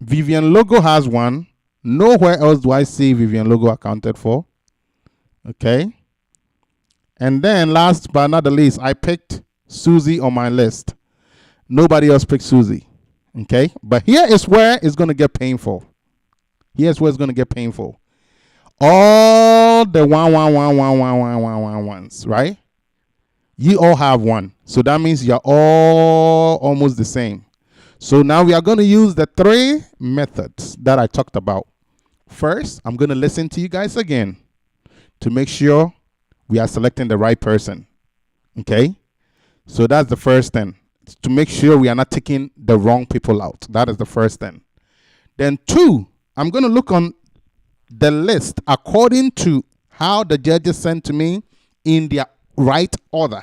Vivian Logo has 1. Nowhere else do I see Vivian Logo accounted for. Okay. And then last but not the least, I picked Susie on my list. Nobody else picked Susie. Okay. But here is where it's going to get painful. All the ones, right? You all have one. So that means you're all almost the same. So now we are going to use the three methods that I talked about. First, I'm going to listen to you guys again to make sure we are selecting the right person. Okay? So that's the first thing. To make sure we are not taking the wrong people out. That is the first thing. Then two, I'm going to look on the list according to how the judges sent to me in their right order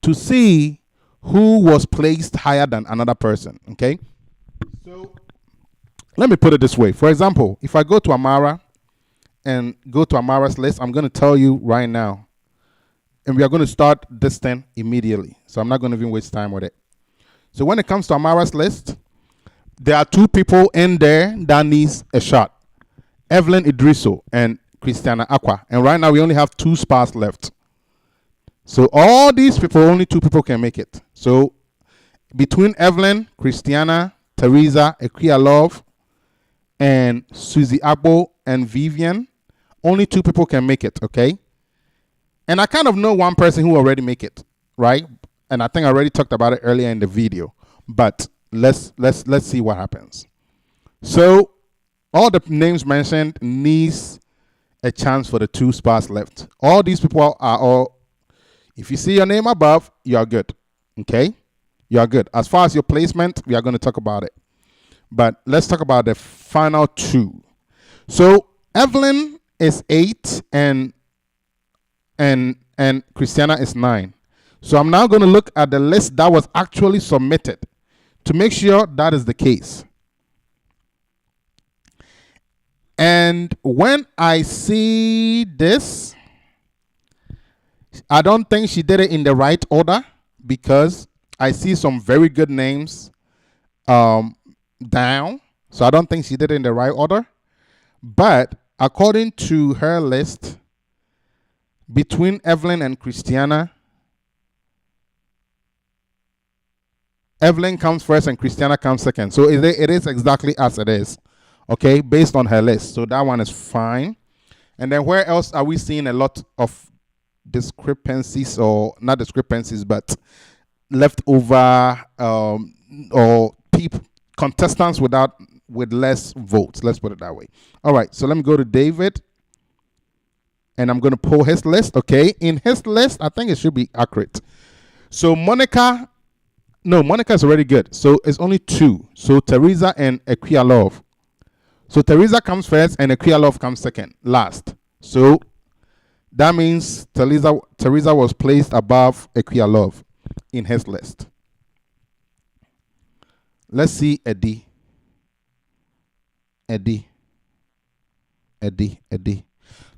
to see who was placed higher than another person. Okay? So let me put it this way. For example, if I go to Amara and go to Amara's list, I'm going to tell you right now. And we are going to start this thing immediately. So I'm not going to even waste time with it. So when it comes to Amara's list, there are two people in there that needs a shot. Evelyn Idriso and Christiana Aqua. And right now we only have 2 spots left. So all these people, only 2 people can make it. So between Evelyn, Christiana, Teresa, Ekia Love, and Susie Agbo and Vivian, only 2 people can make it, okay? And I kind of know one person who already make it, right? And I think I already talked about it earlier in the video. But let's see what happens. So all the names mentioned needs a chance for the 2 spots left. All these people are all, if you see your name above, you are good. Okay? You are good. As far as your placement, we are going to talk about it. But let's talk about the final 2. So Evelyn is 8 and Christiana is 9. So I'm now going to look at the list that was actually submitted to make sure that is the case. And when I see this, I don't think she did it in the right order because I see some very good names down. So I don't think she did it in the right order. But according to her list, between Evelyn and Christiana, Evelyn comes first and Christiana comes second. So it is exactly as it is, okay, based on her list. So that one is fine. And then where else are we seeing a lot of discrepancies, or not discrepancies, but leftover or contestants with less votes? Let's put it that way. All right, so let me go to David. And I'm going to pull his list, okay? In his list, I think it should be accurate. So Monica is already good. So it's only 2. So Teresa and Ekia Love. So Teresa comes first and Ekia Love comes last. So that means Teresa was placed above Ekia Love in his list. Let's see Eddie.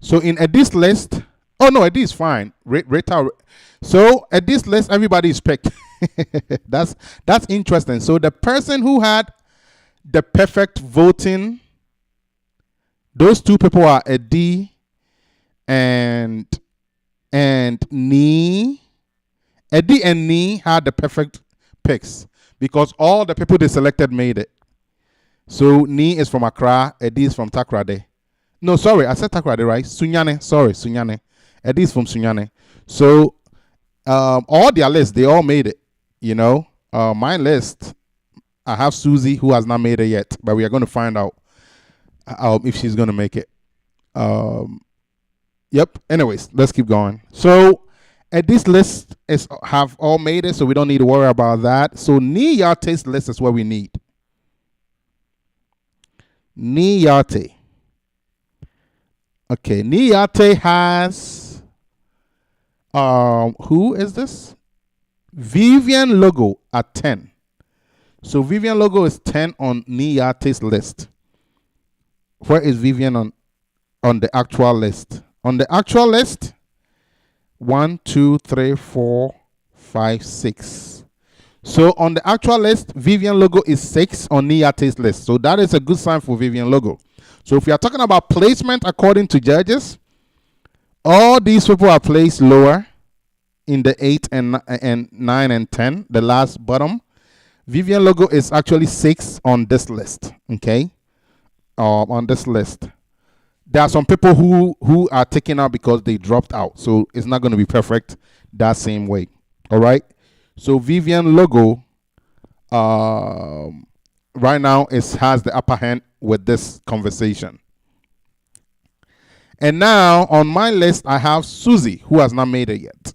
So in Eddie's list, oh no, Eddie is fine. Rita. So at this list, everybody is picked. That's interesting. So the person who had the perfect voting, those 2 people are Eddie and Nee. Eddie and Nee had the perfect picks because all the people they selected made it. So Nee is from Accra, Eddie is from Takrade. No, sorry, I said Takrade, right? Sunyane, sorry, Sunyane. Eddie is from Sunyane. So all their lists, they all made it. You know, my list, I have Susie who has not made it yet, but we are going to find out if she's going to make it. Yep. Anyways, let's keep going. So this list have all made it, so we don't need to worry about that. So Niyate's list is what we need. Niyate. Okay, Niyate has who is this? Vivian Logo at 10. So Vivian Logo is 10 on Niyate's list. Where is Vivian on the actual list? On the actual list, 1, 2, 3, 4, 5, 6. So on the actual list, Vivian Logo is 6 on Niyate's list. So that is a good sign for Vivian Logo. So if you are talking about placement according to judges, all these people are placed lower in the 8 and 9 and 10, the last bottom. Vivian Logo is actually 6 on this list, okay? On this list. there are some people who are taken out because they dropped out. So it's not going to be perfect that same way. All right. So Vivian logo right now has the upper hand with this conversation. And now on my list, I have Susie, who has not made it yet.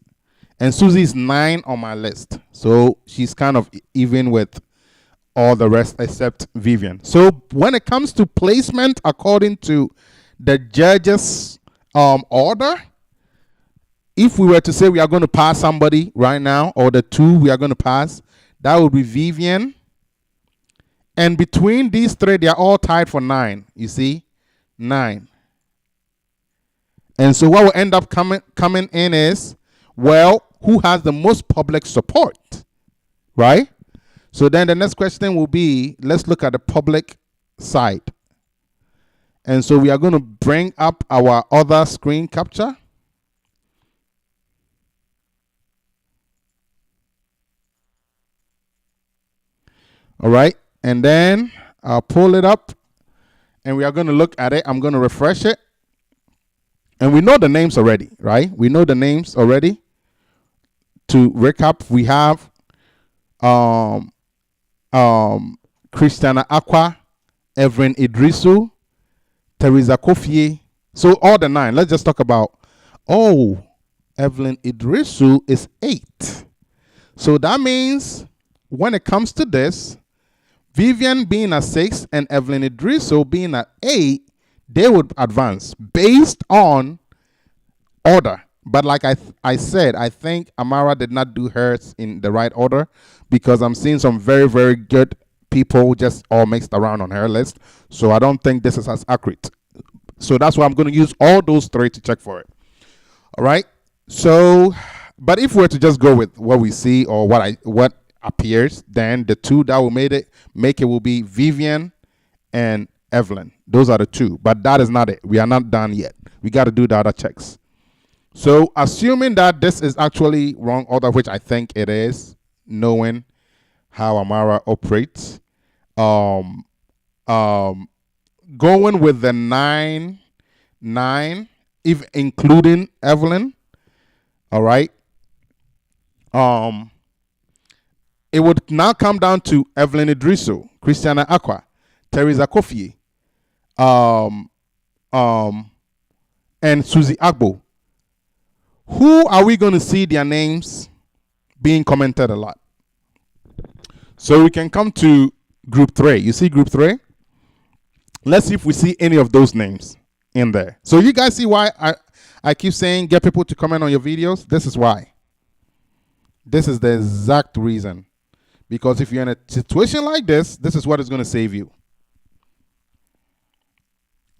And Susie is 9 on my list. So she's kind of even with all the rest except Vivian. So when it comes to placement, according to the judges' order, if we were to say we are going to pass somebody right now, or the two we are going to pass, that would be Vivian. And between these three, they are all tied for 9. You see? 9. And so what will end up coming in is, well, who has the most public support? Right? So then the next question will be, let's look at the public side. And so we are going to bring up our other screen capture. All right. And then I'll pull it up and we are going to look at it. I'm going to refresh it. And we know the names already, right? We know the names already. To recap, we have Christiana Aqua, Evelyn Idrisu, Teresa Kofie. So all the 9. Let's just talk about, Evelyn Idrisu is 8. So that means when it comes to this, Vivian being at 6 and Evelyn Idrisu being at 8, they would advance based on order. But like I said, I think Amara did not do hers in the right order because I'm seeing some very, very good people just all mixed around on her list. So I don't think this is as accurate. So that's why I'm going to use all those 3 to check for it. All right. So, but if we're to just go with what we see or what appears, then the 2 that will make it will be Vivian and Evelyn. Those are the 2. But that is not it. We are not done yet. We got to do the other checks. So assuming that this is actually wrong order, which I think it is, knowing how Amara operates, going with the 9, if including Evelyn, all right. It would now come down to Evelyn Idrisu, Christiana Aqua, Teresa Kofie, and Susie Agbo. Who are we going to see their names being commented a lot? So we can come to group 3. You see group 3? Let's see if we see any of those names in there. So you guys see why I keep saying get people to comment on your videos? This is why. This is the exact reason. Because if you're in a situation like this, this is what is going to save you.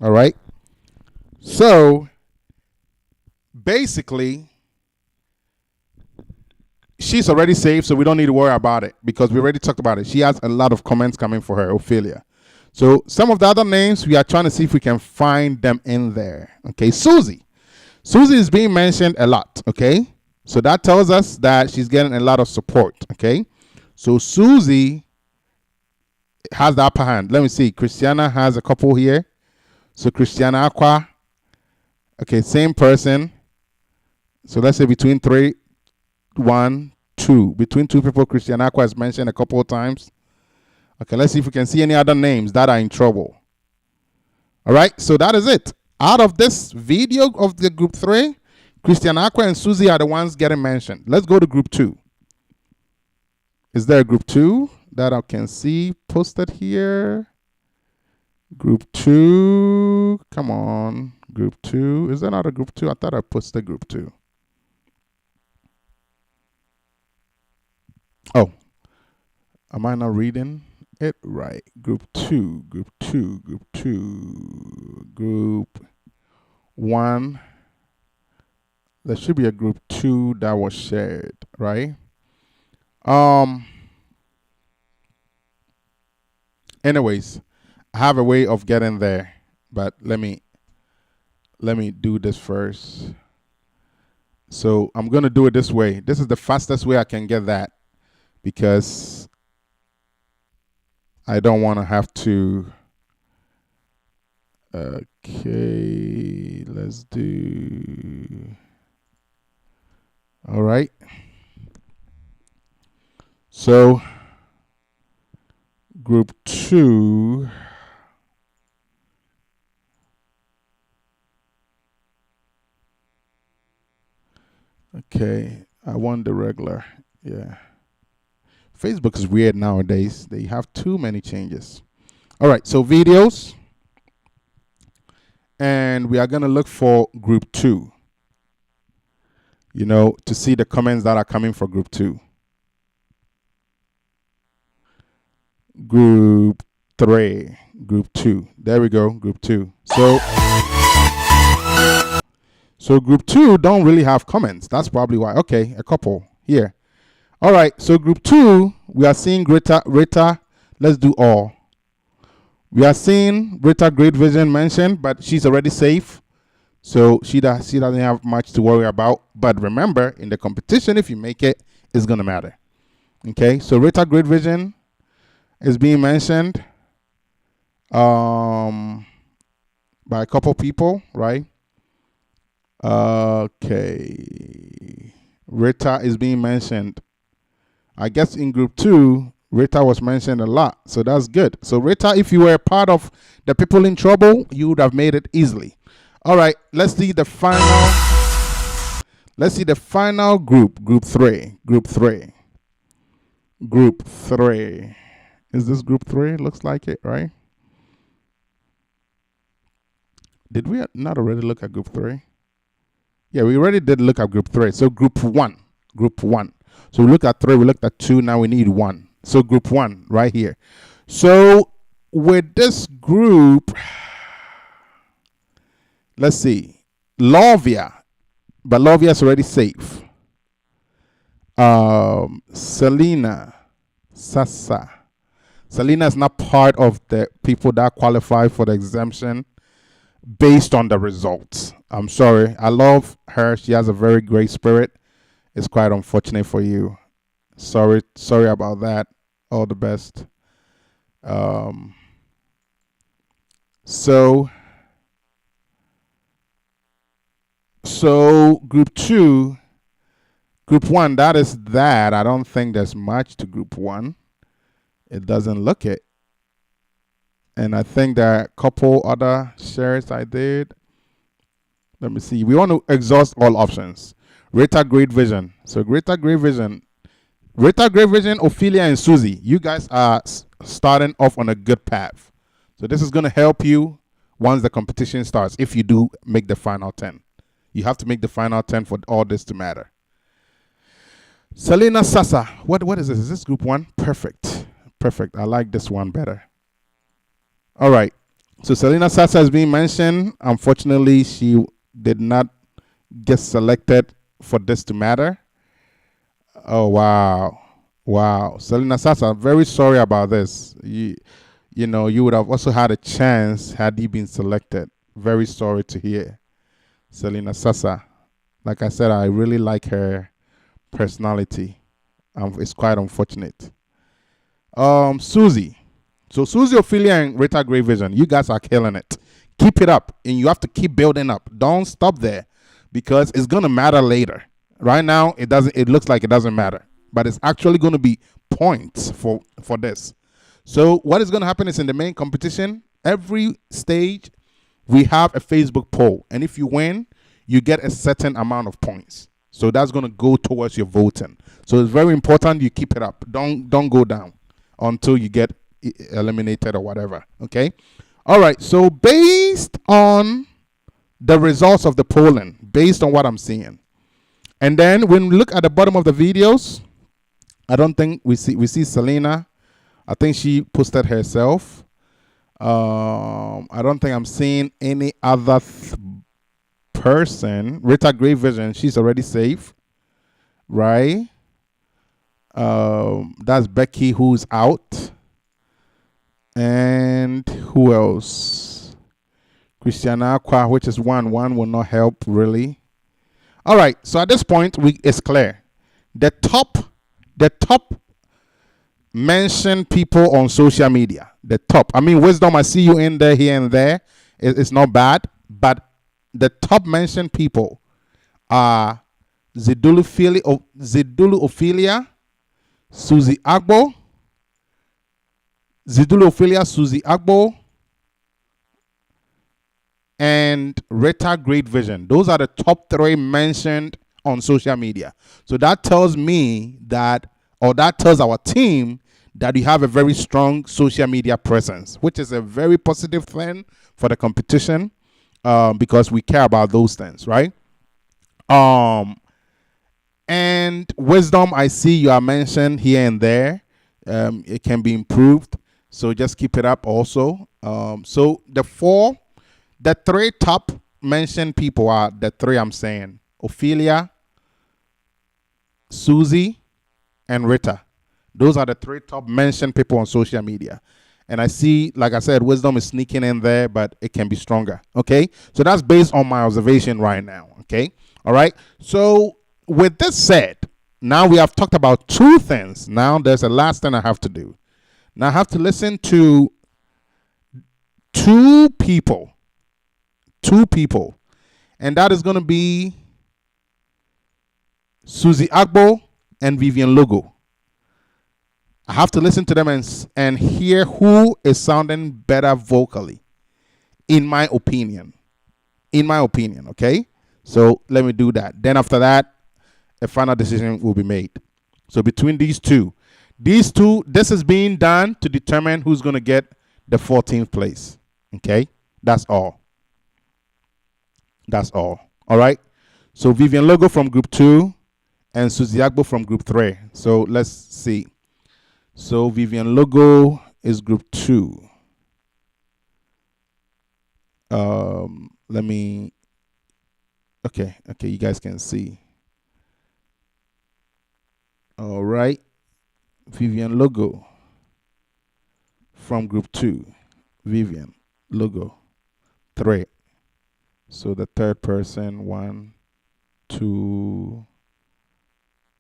All right? So basically, she's already saved, so we don't need to worry about it because we already talked about it. She has a lot of comments coming for her, Ophelia. So some of the other names, we are trying to see if we can find them in there. Okay, Susie. Susie is being mentioned a lot, okay? So that tells us that she's getting a lot of support, okay? So Susie has the upper hand. Let me see. Christiana has a couple here. So Christiana Aqua. Okay, same person. So let's say between 3, 1, 2. Between 2 people, Christiana Aqua is mentioned a couple of times. Okay, let's see if we can see any other names that are in trouble. All right, so that is it. Out of this video of the group 3, Christiana Aqua and Susie are the ones getting mentioned. Let's go to group 2. Is there a group 2 that I can see posted here? Group 2. Come on. Group 2. Is there not a group 2? I thought I posted group 2. Oh. Am I not reading it right? Group 2. Group 2. Group 2. Group 1. There should be a group 2 that was shared, right? Anyways, I have a way of getting there, but let me do this first. So I'm going to do it this way. This is the fastest way I can get that because I don't want to have to Okay, let's do. All right. So, group 2. Okay, I want the regular. Yeah. Facebook is weird nowadays. They have too many changes. All right, so videos. And we are going to look for group 2. To see the comments that are coming for group 2. Group 3, group 2. There we go, group 2. So group 2 don't really have comments. That's probably why. Okay, a couple here. All right, so group 2, we are seeing Rita. Let's do all. We are seeing Rita Great Vision mentioned, but she's already safe. So she doesn't have much to worry about. But remember, in the competition, if you make it, it's going to matter. Okay, so Rita Great Vision is being mentioned by a couple people, right? Okay. Rita is being mentioned. I guess in group 2, Rita was mentioned a lot. So that's good. So Rita, if you were a part of the people in trouble, you would have made it easily. All right, let's see the final. Let's see the final group, group 3. Group 3. Group 3. Is this group 3? Looks like it, right? Did we not already look at group 3? Yeah, we already did look at group 3. So group 1. Group 1. So we looked at 3, we looked at 2, now we need 1. So group 1 right here. So with this group, let's see. Lovia. But Lovia is already safe. Selena. Sasa. Selena is not part of the people that qualify for the exemption based on the results. I'm sorry. I love her. She has a very great spirit. It's quite unfortunate for you. Sorry about that. All the best. So group 2, group 1, that is that. I don't think there's much to group 1. It doesn't look it. And I think there are a couple other shares I did. Let me see. We want to exhaust all options. Rita Great Vision. So Rita Great Vision, Ophelia, and Susie, you guys are starting off on a good path. So this is going to help you once the competition starts. If you do make the final 10, you have to make the final 10 for all this to matter. Selena Sasa. What is this? Is this group 1? Perfect. I like this one better. All right. So Selena Sasa is being mentioned. Unfortunately, she did not get selected for this to matter. Oh, wow. Selena Sasa, I'm very sorry about this. You would have also had a chance had you been selected. Very sorry to hear. Selena Sasa. Like I said, I really like her personality. It's quite unfortunate. Susie. So Susie, Ophelia, and Rita Great Vision, you guys are killing it. Keep it up, and you have to keep building up. Don't stop there, because it's gonna matter later. Right now, it doesn't. It looks like it doesn't matter, but it's actually going to be points for this. So what is going to happen is, in the main competition, every stage we have a Facebook poll, and if you win, you get a certain amount of points. So that's going to go towards your voting. So it's very important you keep it up. Don't go down until you get eliminated or whatever. Okay. All right. So based on the results of the polling, based on what I'm seeing, and then when we look at the bottom of the videos, I don't think we see Selena. I think she posted herself. I don't think I'm seeing any other person. Rita Great Vision, she's already safe, right? That's Becky, who's out. And who else? Christiana Aqua, which is one will not help really. All right, so at this point, it's clear. The top mentioned people on social media. The top. I mean, Wisdom, I see you in there, here and there. It's not bad, but the top mentioned people are Zidulu Ophelia, Susie Agbo, Susie Agbo, and Rita Great Vision. Those are the top 3 mentioned on social media. So that tells me that, or that tells our team that you have a very strong social media presence, which is a very positive thing for the competition, because we care about those things, right? And wisdom, I see you are mentioned here and there. It can be improved, so just keep it up also. So the 3 top mentioned people are the 3 I'm saying: Ophelia, Susie, and Rita. Those are the 3 top mentioned people on social media. And I see, like I said, wisdom is sneaking in there, but it can be stronger. Okay. So that's based on my observation right now. Okay. All right. So with this said, now we have talked about 2 things. Now there's a last thing I have to do. Now I have to listen to 2 people. 2 people. And that is going to be Susie Agbo and Vivian Logo. I have to listen to them and hear who is sounding better vocally, in my opinion. In my opinion, okay? So let me do that. Then after that, a final decision will be made. So between these two, this is being done to determine who's going to get the 14th place. Okay? That's all. That's all. All right? So Vivian Logo from group 2 and Susie Agbo from group 3. So let's see. So Vivian Logo is group 2. Let me. Okay, you guys can see. All right. Vivian Logo from group 2. Vivian Logo 3. So the third person, 1, 2,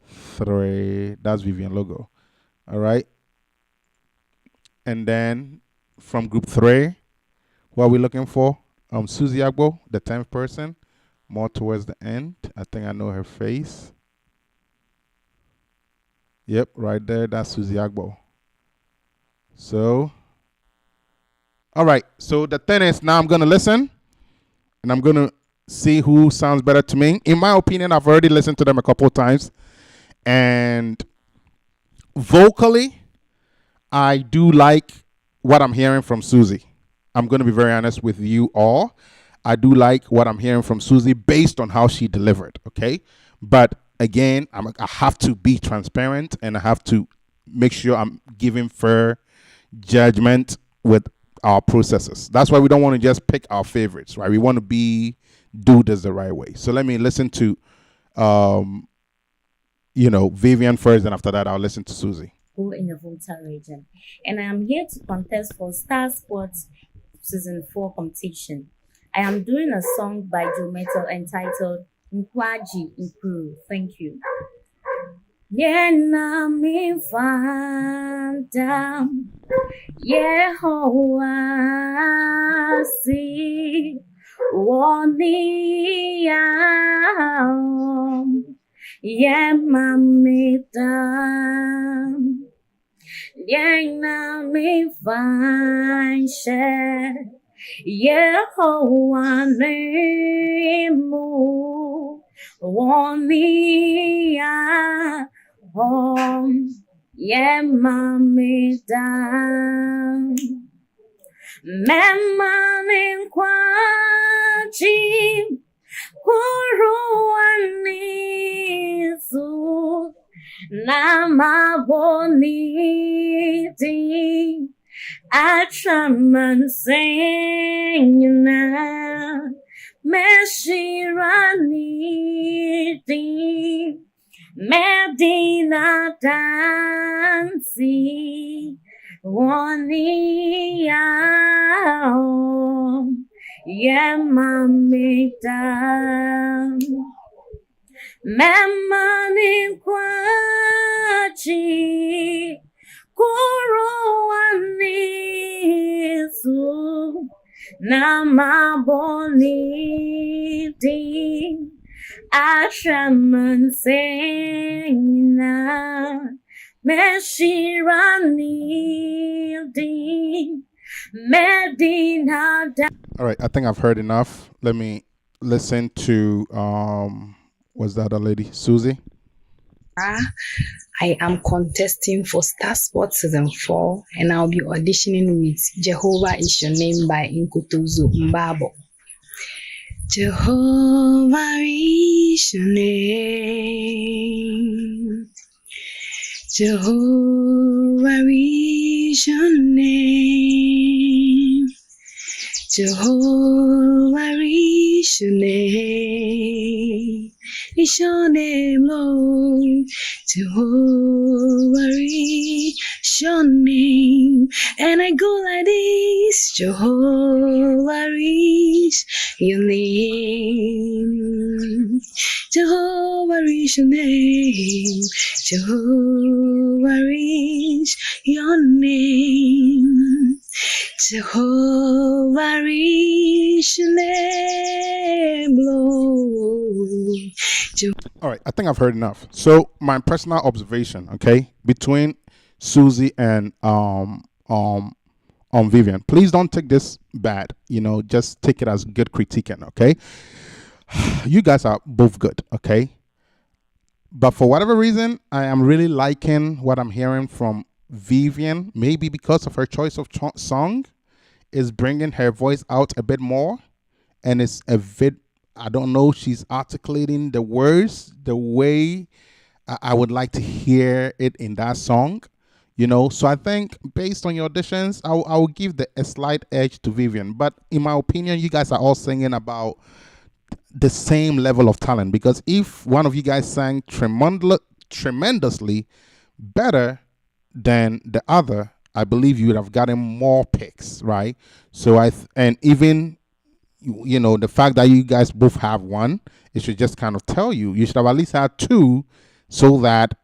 3. That's Vivian Logo. All right. And then from group 3, what are we looking for? Susie Agbo, the 10th person, more towards the end. I think I know her face. Yep, right there. That's Susie Agbo. So, all right. So the thing is, now I'm going to listen and I'm going to see who sounds better to me. In my opinion, I've already listened to them a couple of times. And vocally, I do like what I'm hearing from Susie. I'm going to be very honest with you all. I do like what I'm hearing from Susie based on how she delivered, okay? But again, I have to be transparent and I have to make sure I'm giving fair judgment with our processes. That's why we don't want to just pick our favorites, right? We want to do this the right way. So let me listen to, Vivian first, and after that, I'll listen to Susie. In the Volta region, and I am here to contest for StarSpot Season 4 competition. I am doing a song by Joe Metal entitled Nkwaji Improve. Thank you. Yena mi fandam Yehowa si woni yam Yemamidam Yena mi fanshe Yehowa nemu woni yam Yemamidam Memanin kwaji Kuruanisu Namaboniti Atraman Singna Meshiraniti Medina Dansi Waniya Yemamidam Memani kwachi Kuruanisu Namabonidi Ashaman Sena Meshirani Medina. All right, I think I've heard enough. Let me listen to was that a lady, Susie? I am contesting for StarSpot Season 4 and I'll be auditioning with Jehovah is Your Name by Nkutuzu Mbabo. Jehovah is your name. Jehovah is your name. Jehovah is your name. It's your name, Lord. Jehovah is your name. And I go like this. Jehovah is your name. Jehovah is your name. Jehovah is your name. Jehovah is your name, Lord. All right, I think I've heard enough. So my personal observation, okay, between Susie and Vivian. Please don't take this bad. Just take it as good critiquing, okay? You guys are both good, okay? But for whatever reason, I am really liking what I'm hearing from Vivian. Maybe because of her choice of song is bringing her voice out a bit more, and it's a bit, I don't know, she's articulating the words the way I would like to hear it in that song. So I think based on your auditions, I will give a slight edge to Vivian. But in my opinion, you guys are all singing about the same level of talent, because if one of you guys sang tremendously better than the other, I believe you would have gotten more picks, right? So and even the fact that you guys both have one, it should just kind of tell you should have at least had two, so that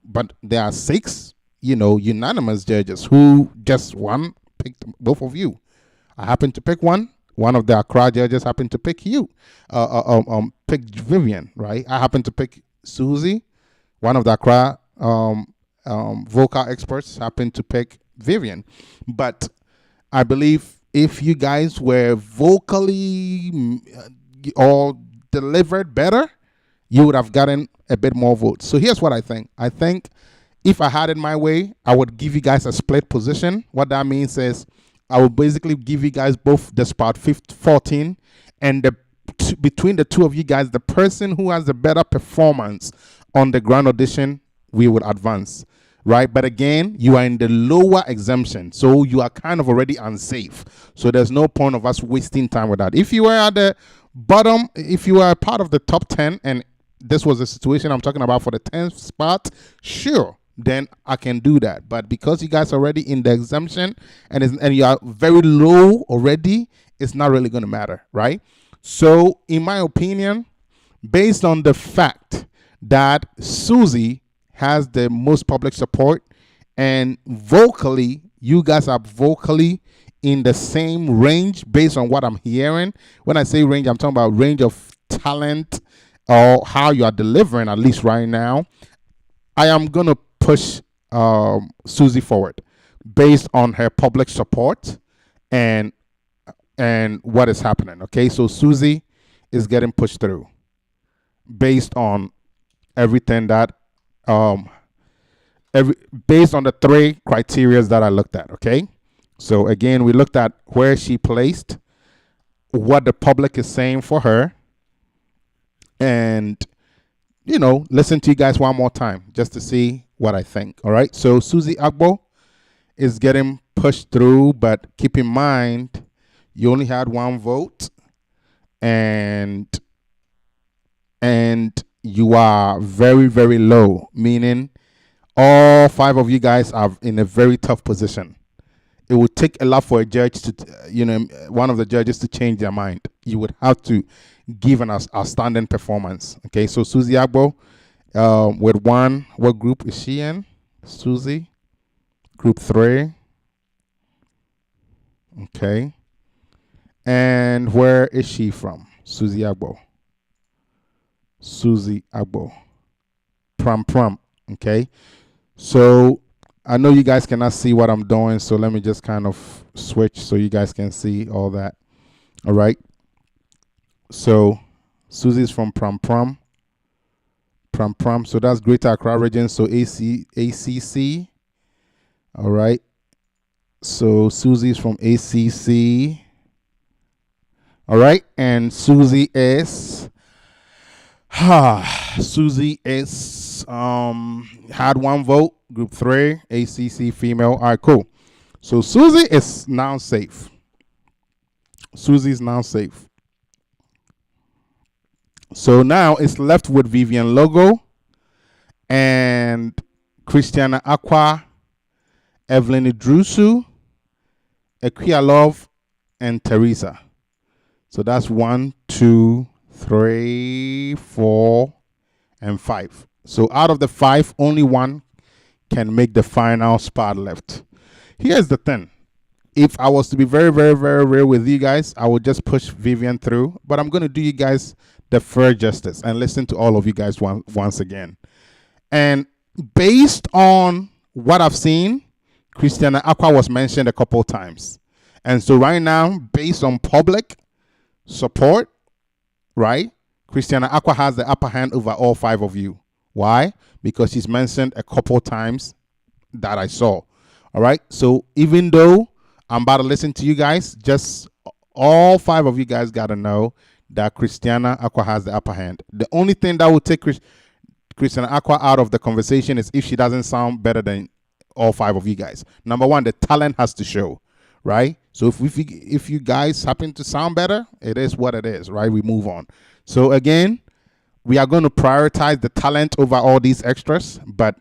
but there are six unanimous judges who just one picked both of you. I happened to pick one. One of the Accra judges happened to pick you. Picked Vivian, right? I happened to pick Susie. One of the Accra vocal experts happened to pick Vivian. But I believe if you guys were vocally or delivered better, you would have gotten a bit more votes. So here's what I think. I think if I had it my way, I would give you guys a split position. What that means is I would basically give you guys both the spot 14, and between the two of you guys, the person who has the better performance on the grand audition, we would advance, right? But again, you are in the lower exemption, so you are kind of already unsafe. So there's no point of us wasting time with that. If you were at the bottom, if you were a part of the top 10, and this was the situation I'm talking about for the 10th spot, sure, then I can do that. But because you guys are already in the exemption and you are very low already, it's not really going to matter, right? So in my opinion, based on the fact that Susie has the most public support, and vocally, you guys are vocally in the same range based on what I'm hearing. When I say range, I'm talking about range of talent or how you are delivering, at least right now. I am going to push Susie forward based on her public support and what is happening. Okay, so Susie is getting pushed through based on everything that based on the three criteria that I looked at. Okay, so again, we looked at where she placed, what the public is saying for her, and listen to you guys one more time just to see what I think. All right, so Susie Agbo is getting pushed through, but keep in mind you only had one vote, and you are very, very low, meaning all five of you guys are in a very tough position. It would take a lot for a judge to, one of the judges to change their mind. You would have to give an outstanding performance. Okay, so Susie Agbo, with one, what group is she in? Susie, group 3. Okay. And where is she from? Susie Agbo. Susie Agbo. Pram Pram. Okay. So I know you guys cannot see what I'm doing, so let me just kind of switch so you guys can see all that. All right. So Susie's from Pram Pram. Pram Pram. So that's Greater Accra region. So ACC. All right. So Susie's from ACC. All right. And Susie is Susie is had 1 vote, group 3, ACC female. All right, cool. So Susie is now safe. Susie's now safe. So now it's left with Vivian Logo and Christiana Aqua, Evelyn Idrusu, Equia Love, and Teresa. So that's 1, 2, 3, 4, and 5. So out of the 5, only 1 can make the final spot left. Here's the thing. If I was to be very, very, very real with you guys, I would just push Vivian through. But I'm going to do you guys the fair justice and listen to all of you guys once again. And based on what I've seen, Christiana Aqua was mentioned a couple times. And so right now, based on public support, right, Christiana Aqua has the upper hand over all 5 of you. Why? Because she's mentioned a couple times that I saw. All right. So even though I'm about to listen to you guys, just all 5 of you guys got to know that Christiana Aqua has the upper hand. The only thing that will take Christiana Aqua out of the conversation is if she doesn't sound better than all 5 of you guys. Number 1, the talent has to show, right? So if you guys happen to sound better, it is what it is, right? We move on. So again, we are going to prioritize the talent over all these extras. But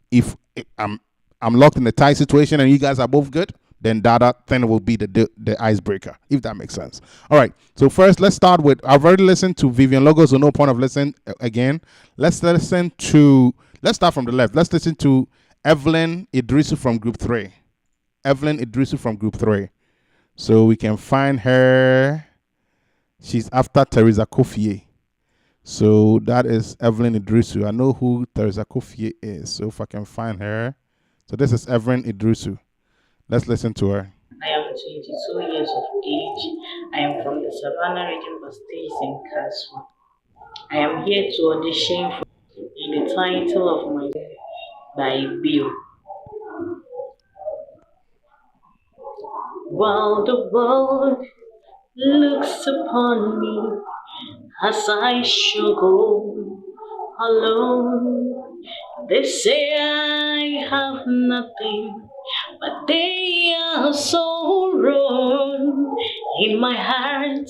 if I'm locked in a tight situation and you guys are both good, then that thing will be the icebreaker, if that makes sense. All right. So first, let's start with, I've already listened to Vivian Logo, so no point of listening again. Let's start from the left. Let's listen to Evelyn Idrisu from Group 3. Evelyn Idrisu from Group 3. So we can find her. She's after Teresa Kofie. So that is Evelyn Idrisu. I know who Teresa Kofie is. So if I can find her. So this is Evelyn Idrisu. Let's listen to her. I am 22 years of age. I am from the Savannah region but stays in Kaswa. I am here to audition for the title of my by Bill. While the world looks upon me as I struggle alone, they say I have nothing, but they are so wrong. In my heart,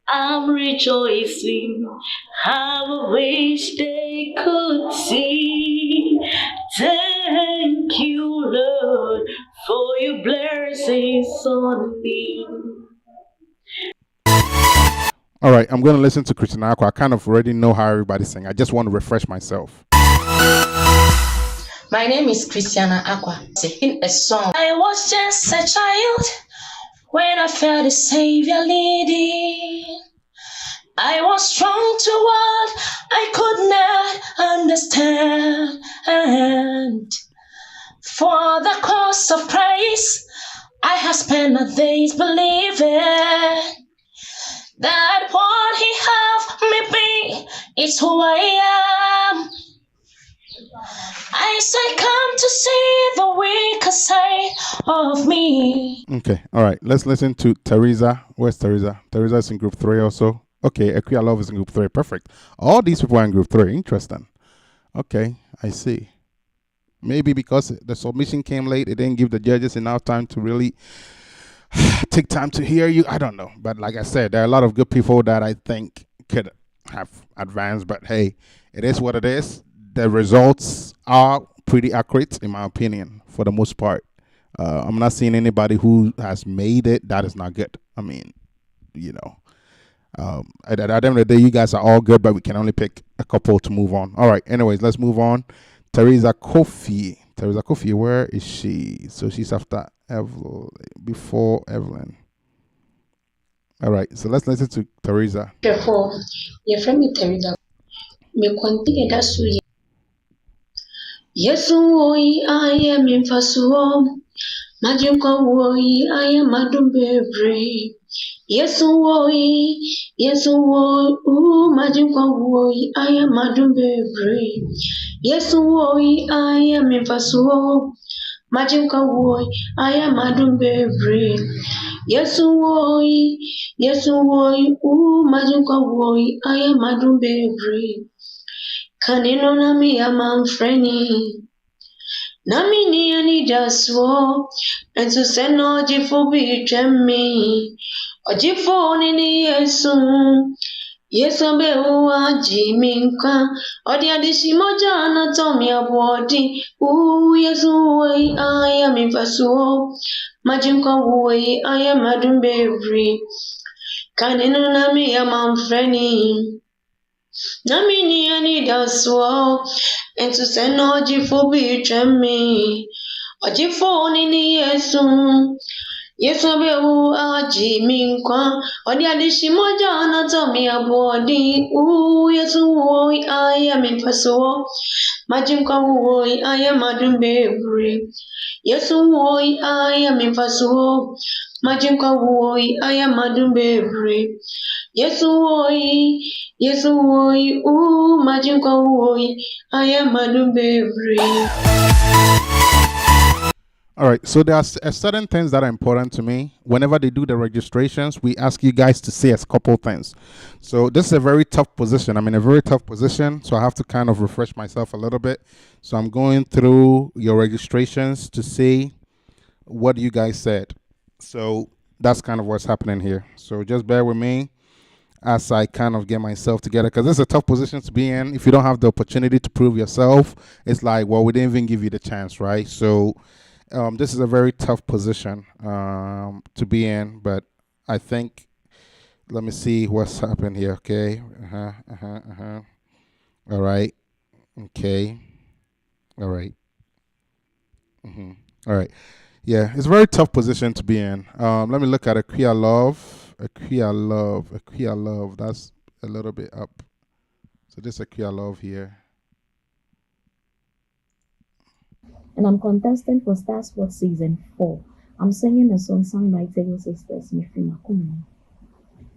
I'm rejoicing. How I wish they could see. Thank you, Lord, for your blessings on me. All right, I'm going to listen to Christiana Aqua. I kind of already know how everybody's singing. I just want to refresh myself. My name is Christiana Aqua. Singing a song. I was just a child when I felt the Savior leading. I was strong to what I could not understand. For the cause of Christ, I have spent my days believing that what He have me be is who I am. I say, come to see the weaker side of me. Okay, all right. Let's listen to Teresa. Where's Teresa? Teresa is in Group 3 also. Okay, Equia Love is in Group 3. Perfect. All these people are in Group 3. Interesting. Okay, I see. Maybe because the submission came late, it didn't give the judges enough time to really take time to hear you. I don't know. But like I said, there are a lot of good people that I think could have advanced. But hey, it is what it is. The results are pretty accurate, in my opinion, for the most part. I'm not seeing anybody who has made it that is not good. I mean, you know, at the end of the day, you guys are all good, but we can only pick a couple to move on. All right. Anyways, let's move on. Teresa Kofie. Teresa Kofie, where is she? So she's after Evelyn, before Evelyn. All right, so let's listen to Teresa. Therefore, your friend Teresa, me continue that so Yesu woi I am in fasuo, majukwa woi I am adumbebre. Yesu woi, majukwa woi I am adumbebre. Yesu woi I am in fasuo, majukwa woi I am adumbebre. Yesu woi, majukwa woi I am adumbebre. Kanino nami amamfreni. Nami ni anijaswo. Ensu seno ojifo bichemi. Ojifo nini Yesu. Yesu be uwa jiminka. Odi adishi moja anatomi abwadi. Yesu wei aya mifasuo. Majinka wei aya madumberi. Kanino nami amamfreni. Nami ni anidaswo. Ensu seno ojifo bichemi. Ojifo nini Yesu. Yesu be uwa jiminka. Odi adishi moja anatomi abwadi. Yesu woi aya mifasuo. Majinka woi aya madumberi. Yesu woi aya mifasuo. Majinka woi aya madumberi. Yesu woi, majinka woi aya madumberi. All right, so there are certain things that are important to me. Whenever they do the registrations, we ask you guys to say a couple things. So this is a very tough position. I'm in a very tough position, so I have to kind of refresh myself a little bit. So I'm going through your registrations to see what you guys said. So that's kind of what's happening here. So just bear with me as I kind of get myself together, because this is a tough position to be in. If you don't have the opportunity to prove yourself, it's like, well, we didn't even give you the chance, right? So this is a very tough position to be in, but I think, let me see what's happened here, okay? All right, okay, all right. All right, yeah, it's a very tough position to be in. Let me look at Aquia Love, that's a little bit up. So this Aquia Love here. And I'm contestant for StarSpot Season 4. I'm singing a song sung by Table Sisters, Mifrimakuma.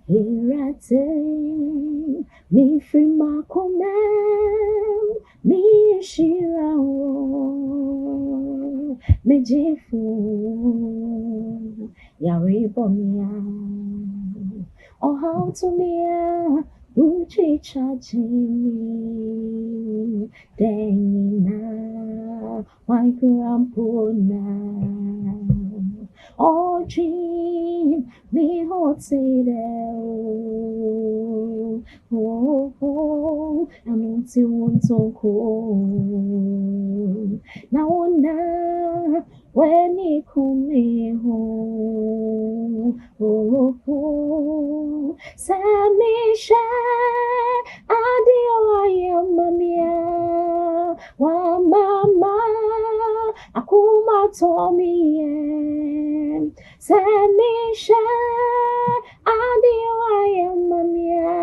Hirate, Mifrimakuma, Mishirawo, Mejifu, Yaribomia, oh how to me. Uchi chachini Dengina Waikurampuna Oji Mi hotsideo Oh Aminti untoko Naona Weni kumiho Samisha Adio ayamamia Wa mama Akuma tomie Samisha Adio ayamamia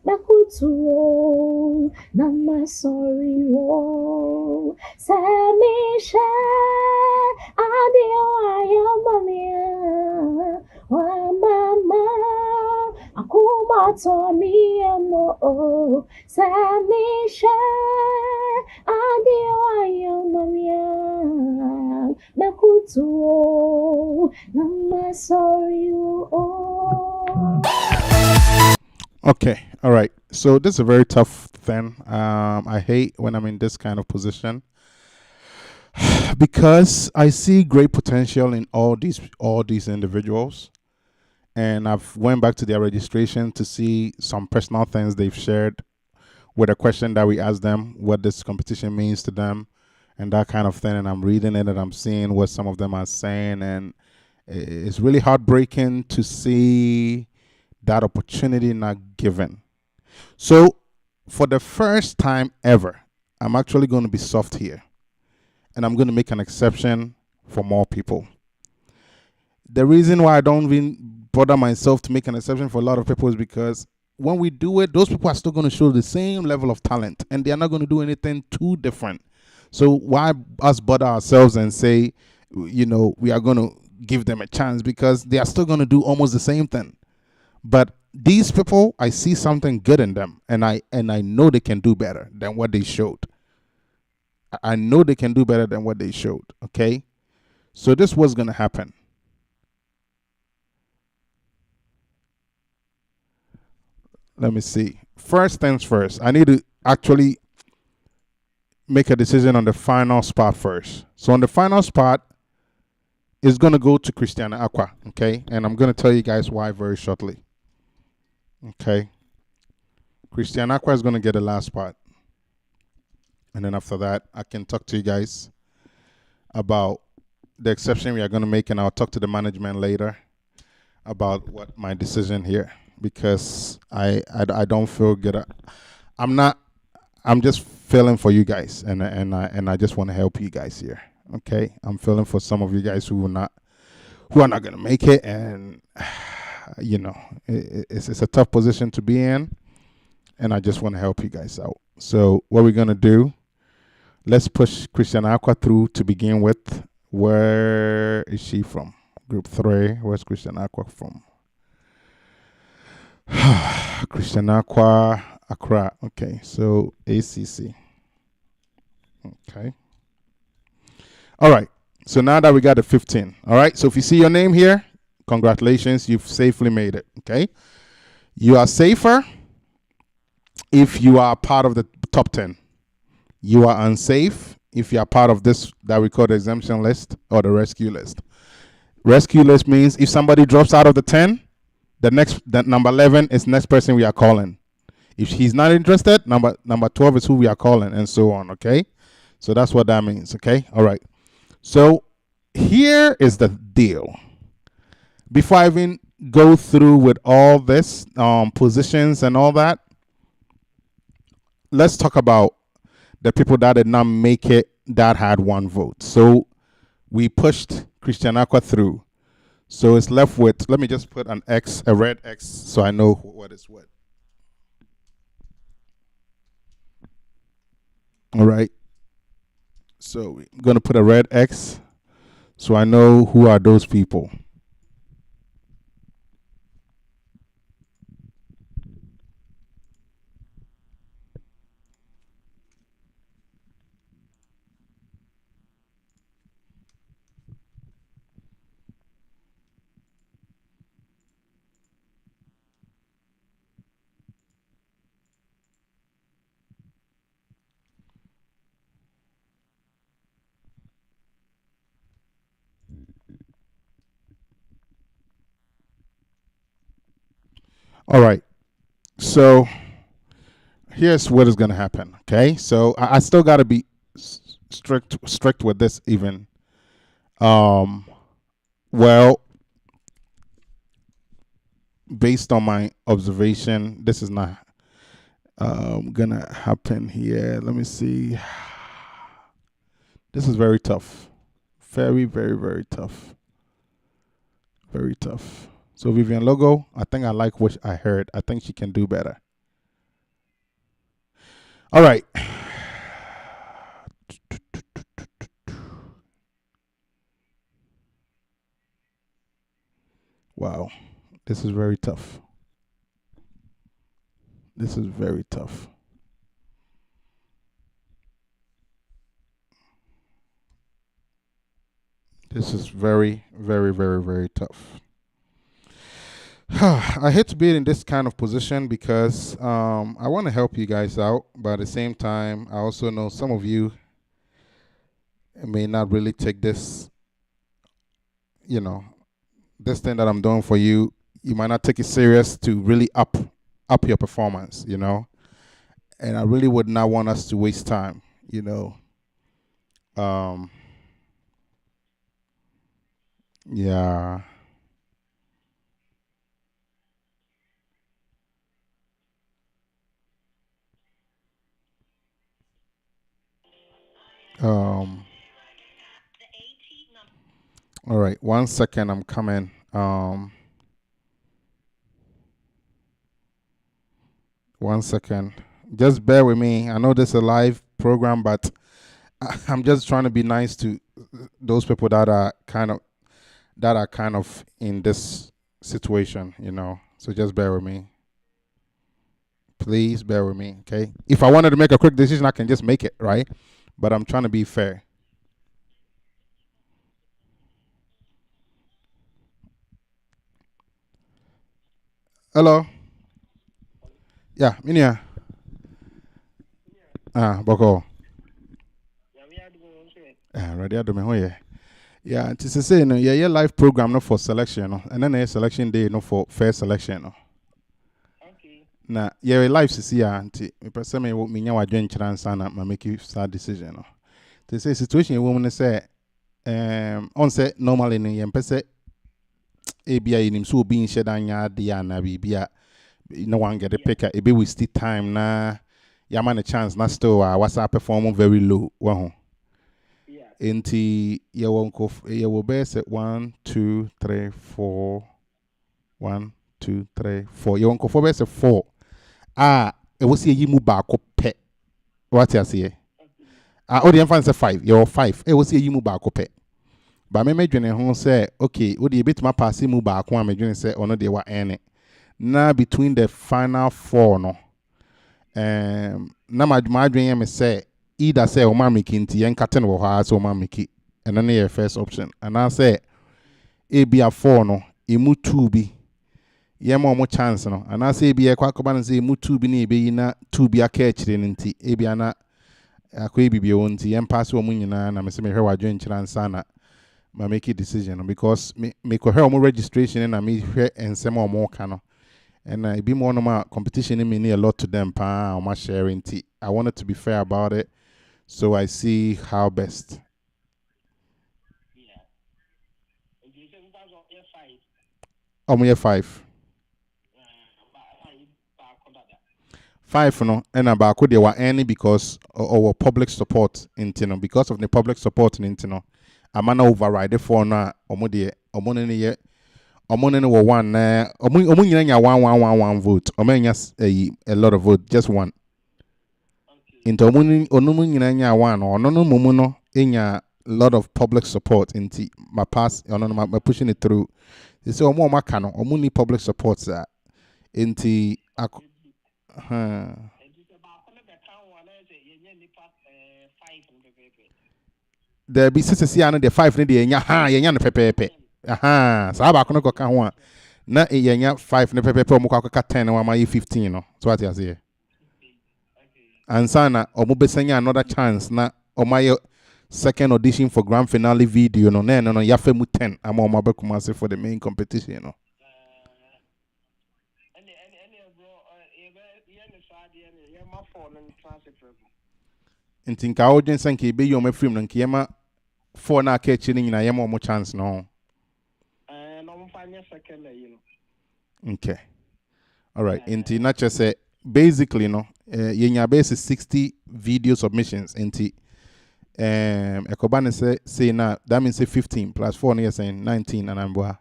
Nakutuo Nama sorry wo Samisha Adio ayamamia Wa mama Akuma tomie mo Samisha Adio ayamamia Nakutuo Nama sorry wo. Okay, all right. So this is a very tough thing. I hate when I'm in this kind of position because I see great potential in all these individuals, and I've went back to their registration to see some personal things they've shared with a question that we asked them, what this competition means to them, and that kind of thing. And I'm reading it and I'm seeing what some of them are saying, and it's really heartbreaking to see that opportunity not given. So for the first time ever, I'm actually going to be soft here, and I'm going to make an exception for more people. The reason why I don't even bother myself to make an exception for a lot of people is because when we do it, those people are still going to show the same level of talent and they are not going to do anything too different. So why us bother ourselves and say, we are going to give them a chance, because they are still going to do almost the same thing. But these people, I see something good in them, and I know they can do better than what they showed. I know they can do better than what they showed. Okay, so this was going to happen. Let me see. First things first, I need to actually make a decision on the final spot first. So on the final spot, it's going to go to Christiana Aqua. Okay, and I'm going to tell you guys why very shortly. Okay, Christiana Aqua is going to get the last spot. And then after that, I can talk to you guys about the exception we are going to make, and I'll talk to the management later about what my decision here, because I don't feel good. I'm just feeling for you guys, and I just want to help you guys here. Okay, I'm feeling for some of you guys who are not going to make it, and it's a tough position to be in, and I just want to help you guys out. So what we're going to do, let's push Christian Aqua through to begin with. Where is she from? Group 3. Where's Christian Aqua from? Christian Aqua, Accra. Okay, so ACC. Okay. All right. So now that we got the 15. All right. So if you see your name here, congratulations. You've safely made it. Okay. You are safer if you are part of the top 10. You are unsafe if you are part of this that we call the exemption list or the rescue list. Rescue list means if somebody drops out of the 10, that number 11 is next person we are calling. If he's not interested, number 12 is who we are calling, and so on. Okay, so that's what that means. Okay, all right. So here is the deal. Before I even go through with all this positions and all that, let's talk about the people that did not make it that had one vote. So we pushed Christian Aqua through. So it's left with, let me just put an X, a red X, so I know what is what. All right. So we're going to put a red X so I know who are those people. All right. So here's what is going to happen. Okay. So I still got to be strict with this even. Well, based on my observation, this is not gonna happen here. Let me see. This is very tough. Very, very, very tough. Very tough. So Vivian Logo, I think I like what I heard. I think she can do better. All right. Wow. This is very tough. This is very tough. This is very, very, very, very tough. I hate to be in this kind of position because I want to help you guys out, but at the same time, I also know some of you may not really take this, this thing that I'm doing for you. You might not take it serious to really up your performance, and I really would not want us to waste time, yeah. All right, 1 second, I'm coming. 1 second. Just bear with me. I know this is a live program, but I'm just trying to be nice to those people that are kind of in this situation, So just bear with me. Please bear with me, okay? If I wanted to make a quick decision, I can just make it, right? But I'm trying to be fair. Hello? Yeah, Minia. Boko. Ready to me, yeah. Yeah, to say, yeah, live program no for selection, no, and then a selection day no for fair selection, no. Na yeah, live to see auntie. Me person me nya wadwen kyerɛ nsa na ma make you start decision no. They say situation a woman say on say normally no yɛn pɛ sɛ ebia yɛnim so obi nhyɛ da nya ade a na bibia no one get the pick a be waste time na yama a chance na still WhatsApp perform very low wa ho. Enti yɛwɔ bɛyɛ sɛ 1 2 3 4 1 2 3 4 yɛwɔ nkɔfoɔ bɛyɛ sɛ 4 ɛwɔ sɛ yɛyi mu baako pɛ wate aseɛ wode yɛmfa no sɛ 5 yɛwɔ 5 ɛwɔ sɛ yɛyi mu baako pɛ ba me medwene ho sɛ okay wode yɛbɛtumi apaase mu baako a medwene sɛ ɔno deɛ wa ɛne na between the final 4 no na madwene yɛ me sɛ either say o ma meki nti yen kate no wɔ hɔ a so o ma meki ɛno ne yɛ first option and I say e bia 4 no emu 2 bi ye ma mo chance no and I say bia kwa koba no say emu 2 bi na ebe yi na 2 bi aka akyire no nti e bia na akwa bibia won nti yen pass o mo nyina na me se me hwɛ wadwen kyira nsa na ma make a decision no because me ko hwɛ o mo registration na me hwɛ ensem o mo ka no and e bi mo no ma competition mean a lot to them pa o ma sharing nti I wanted to be fair about it. So I see how best. Year 5. 5 no, and about they were any because our public support intino because of the public support intino. I'm gonna override the for na omode omonene ye omonene wo one omunyanya 1 vote. Omenya a lot of vote, just one. Into onumu nyina nya one or no mumu no enya lot of public support into my pass my pushing it through. They say omo maka no omu ni public support that into there be sisi ano the 5 ne de enya yenya no pepepe sa ba kono ka ho a na yenya 5 ne pepepe omo kwa 10 na ma 15 no so what you say and sana omubesanya another chance na omaye second audition for grand finale video no no yafe mu 10 ama omabekuma say for the main competition no ntinka audience sanke ebe yo mafrim no nkiyema 4 na aka echi ni nyina yema omo chance no no mfanya second okay all right inti na chese basically no yenya base 60 video submissions into ekobane say now that means say 15 plus 4 near saying 19 and I'm boa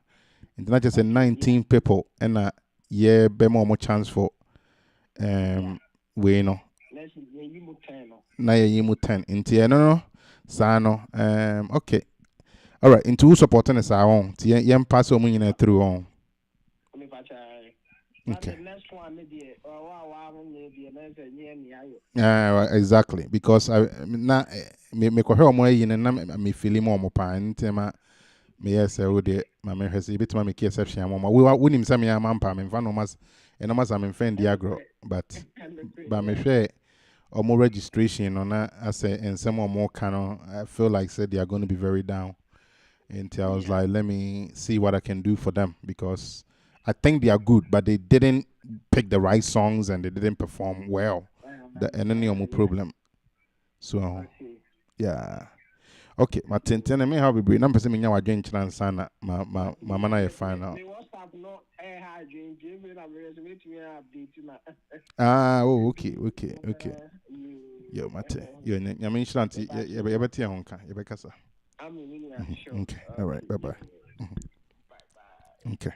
into not just say 19 people and yeah be more chance for we no na yimu 10 into no sano okay all right into who supporting us our own yem pass o munyina through on okay. Exactly because I na me ko hwe omo yin na me feel mo omo pa ntema me yes we de ma me hwese bitima me exception mo we wonim say me am pa me fa no mas eno mas am friend diagro but me hwe omo registration no na as ensem omo ka no I feel like said they are going to be very down and I was like let me see what I can do for them because I think they are good, but they didn't pick the right songs and they didn't perform well. And then no problem. So, yeah. Okay, my ten me have a break. Number seven, you are doing Chansana. My mana is fine now. Okay. Yo, mate. You're mentioning you better honka. You better. Okay, all right. Bye. Okay.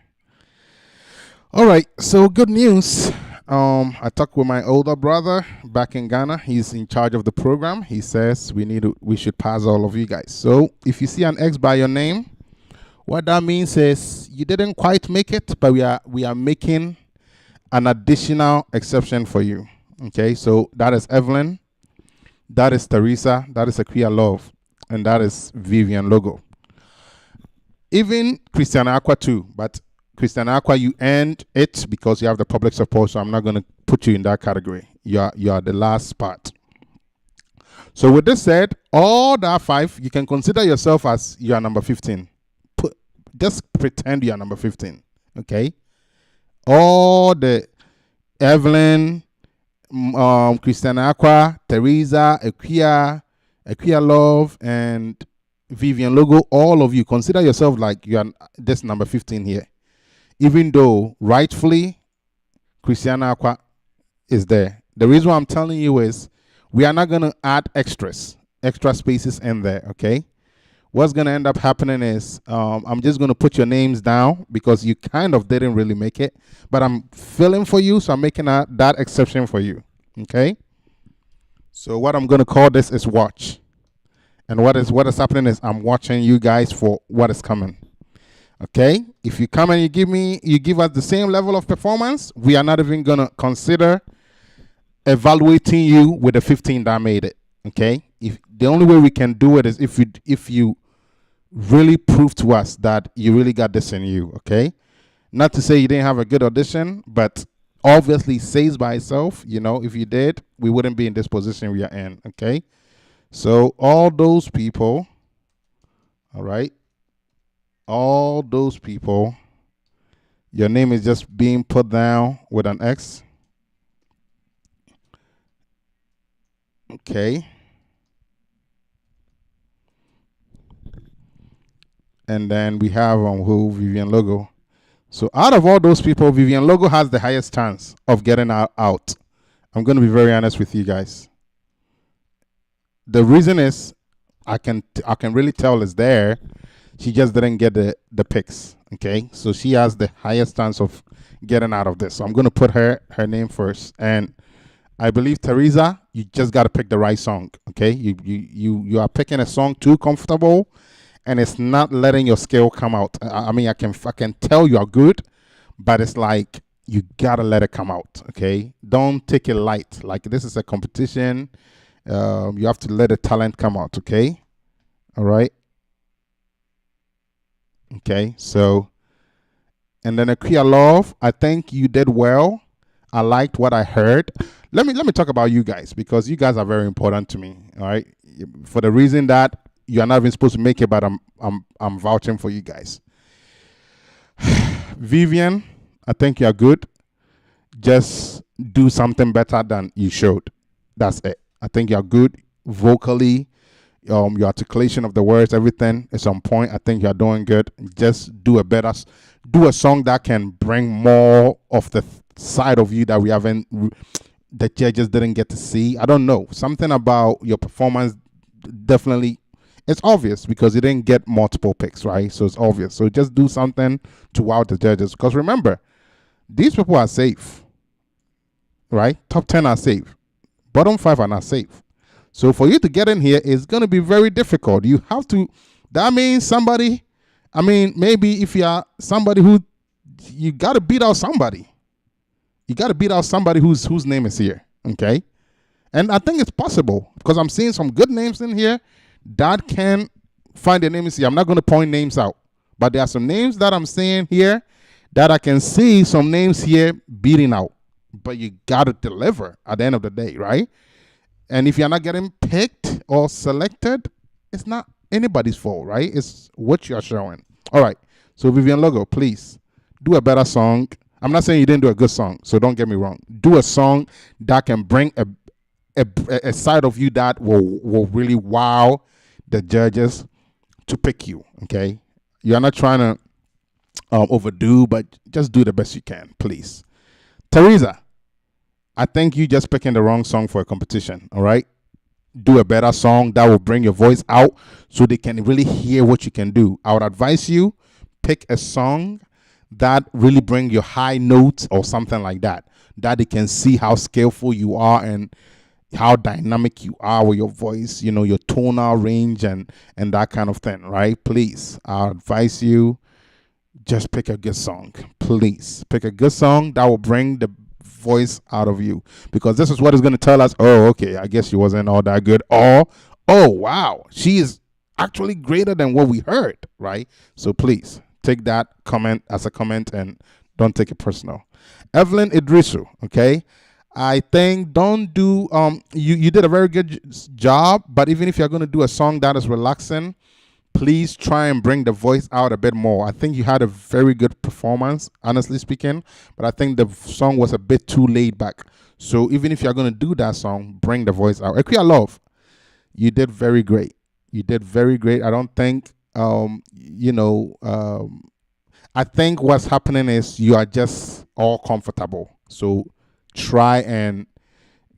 All right, so good news. I talked with my older brother back in Ghana. He's in charge of the program. He says we should pass all of you guys. So if you see an X by your name, what that means is you didn't quite make it, but we are making an additional exception for you. Okay, so that is Evelyn, that is Teresa, that is Akuya Love, and that is Vivian Logo. Even Christiana Aqua too, but Christiana Aqua, you earned it because you have the public support, so I'm not going to put you in that category. You are the last spot. So with this said, all that 5, you can consider yourself as you are number 15. Just pretend you are number 15, okay? All the Evelyn, Christiana Aqua, Teresa, Akuya Love, and Vivian Logo, all of you, consider yourself like you are this number 15 here. Even though rightfully Christiana Aqua is there. The reason why I'm telling you is we are not going to add extra spaces in there, okay? What's going to end up happening is I'm just going to put your names down because you kind of didn't really make it, but I'm filling for you, so I'm making that exception for you, okay? So what I'm going to call this is watch. And what is happening is I'm watching you guys for what is coming. Okay, if you come and you give us the same level of performance, we are not even gonna consider evaluating you with the 15 that made it. Okay, if the only way we can do it is if you really prove to us that you really got this in you. Okay, not to say you didn't have a good audition, but obviously says by itself, if you did, we wouldn't be in this position we are in. Okay, so all those people, all right. All those people, your name is just being put down with an X. Okay. And then we have Vivian Logo. So out of all those people, Vivian Logo has the highest chance of getting out. I'm going to be very honest with you guys. The reason is I can really tell is there. She just didn't get the picks, okay? So she has the highest chance of getting out of this. So I'm going to put her name first. And I believe, Teresa, you just got to pick the right song, okay? You are picking a song too comfortable, and it's not letting your skill come out. I mean, I can tell you are good, but it's like you got to let it come out, okay? Don't take it light. Like, this is a competition. You have to let the talent come out, okay? All right? Okay, so, and then Akuya Love, I think you did well. I liked what I heard. Let me talk about you guys, because you guys are very important to me. All right, for the reason that you are not even supposed to make it, but I'm vouching for you guys. Vivian, I think you are good. Just do something better than you showed. That's it. I think you are good vocally. Your articulation of the words, everything is on point. I think you're doing good. Just do a song that can bring more of the side of you that we haven't, the judges didn't get to see. I don't know. Something about your performance definitely, it's obvious because you didn't get multiple picks, right? So it's obvious. So just do something to wow the judges. Because remember, these people are safe, right? Top 10 are safe. Bottom 5 are not safe. So for you to get in here is going to be very difficult. You have to, that means maybe if you are somebody who, you got to beat out somebody. You got to beat out somebody whose name is here, okay? And I think it's possible because I'm seeing some good names in here that can find their names here. I'm not going to point names out, but there are some names that I'm seeing here that I can see some names here beating out. But you got to deliver at the end of the day, right? And if you're not getting picked or selected, it's not anybody's fault, right? It's what you're showing. All right. So Vivian Logo, please do a better song. I'm not saying you didn't do a good song, so don't get me wrong. Do a song that can bring a side of you that will really wow the judges to pick you, okay? You're not trying to overdo, but just do the best you can, please. Teresa, I think you just picking the wrong song for a competition, all right? Do a better song that will bring your voice out so they can really hear what you can do. I would advise you, pick a song that really bring your high notes or something like that, that they can see how skillful you are and how dynamic you are with your voice, your tonal range and that kind of thing, right? Please, I advise you, just pick a good song. Please pick a good song that will bring the voice out of you, because this is what is going to tell us, oh, okay, I guess she wasn't all that good, or oh wow, she is actually greater than what we heard, right? So please take that comment as a comment and don't take it personal. Evelyn Idrisu, okay, I think don't do you did a very good job, but even if you're going to do a song that is relaxing, please try and bring the voice out a bit more. I think you had a very good performance, honestly speaking, but I think the song was a bit too laid back. So even if you're going to do that song, bring the voice out. Equia Love, you did very great. You did very great. I don't think, I think what's happening is you are just all comfortable. So try and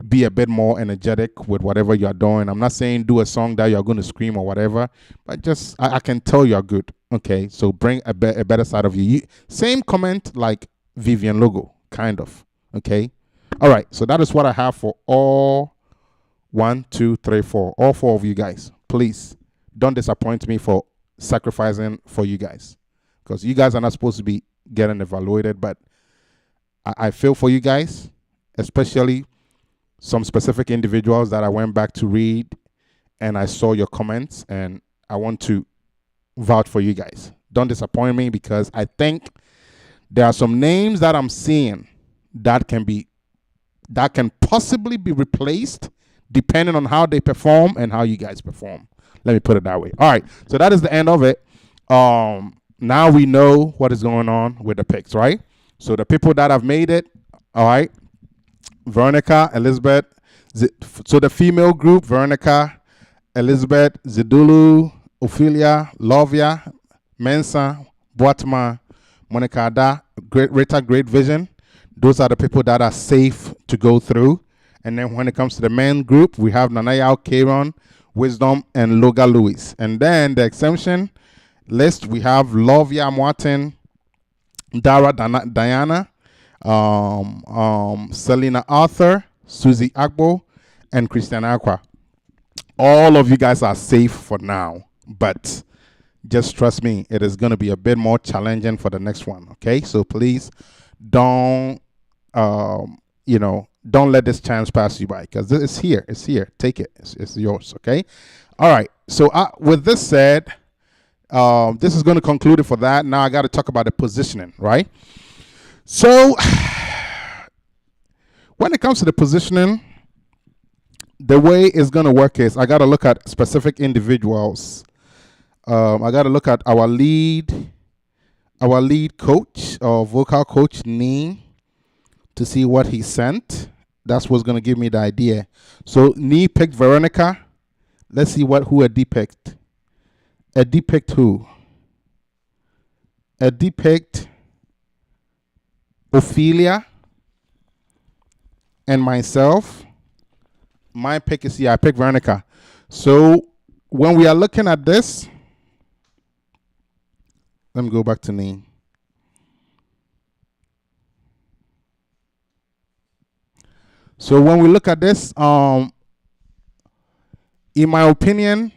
be a bit more energetic with whatever you're doing. I'm not saying do a song that you're going to scream or whatever, but just I can tell you're good. Okay, so bring a better side of you. Same comment like Vivian Logo, kind of. Okay, all right. So that is what I have for all 1, 2, 3, 4, all 4 of you guys. Please don't disappoint me for sacrificing for you guys, because you guys are not supposed to be getting evaluated, but I feel for you guys, especially some specific individuals that I went back to read and I saw your comments, and I want to vouch for you guys. Don't disappoint me, because I think there are some names that I'm seeing that can possibly be replaced depending on how they perform and how you guys perform. Let me put it that way. All right, so that is the end of it. Now we know what is going on with the picks, right? So the people that have made it, all right, Veronica, Elizabeth. So the female group: Veronica, Elizabeth, Zidulu, Ophelia, Lovia, Mensa, Boatma, Monica Ada, Great Vision. Those are the people that are safe to go through. And then when it comes to the men group, we have Nanayao, Kieron, Wisdom, and Loga Lewis. And then the exemption list, we have Lovia Martin, Dara Diana, Selena Arthur, Susie Agbo, and Christian Aqua. All of you guys are safe for now, but just trust me, it is going to be a bit more challenging for the next one. Okay, so please don't don't let this chance pass you by, because it's here. Take it. It's yours. Okay. All right. So with this said, this is going to conclude it for that. Now I got to talk about the positioning, right? So when it comes to the positioning, the way it's going to work is I got to look at specific individuals. I got to look at our lead coach or vocal coach name to see what he sent. That's what's going to give me the idea. So Nee picked Veronica. Let's see who Eddie picked. Eddie picked who? Eddie picked Ophelia and myself. My pick is I picked Veronica. So when we are looking at this, let me go back to name. So when we look at this, in my opinion,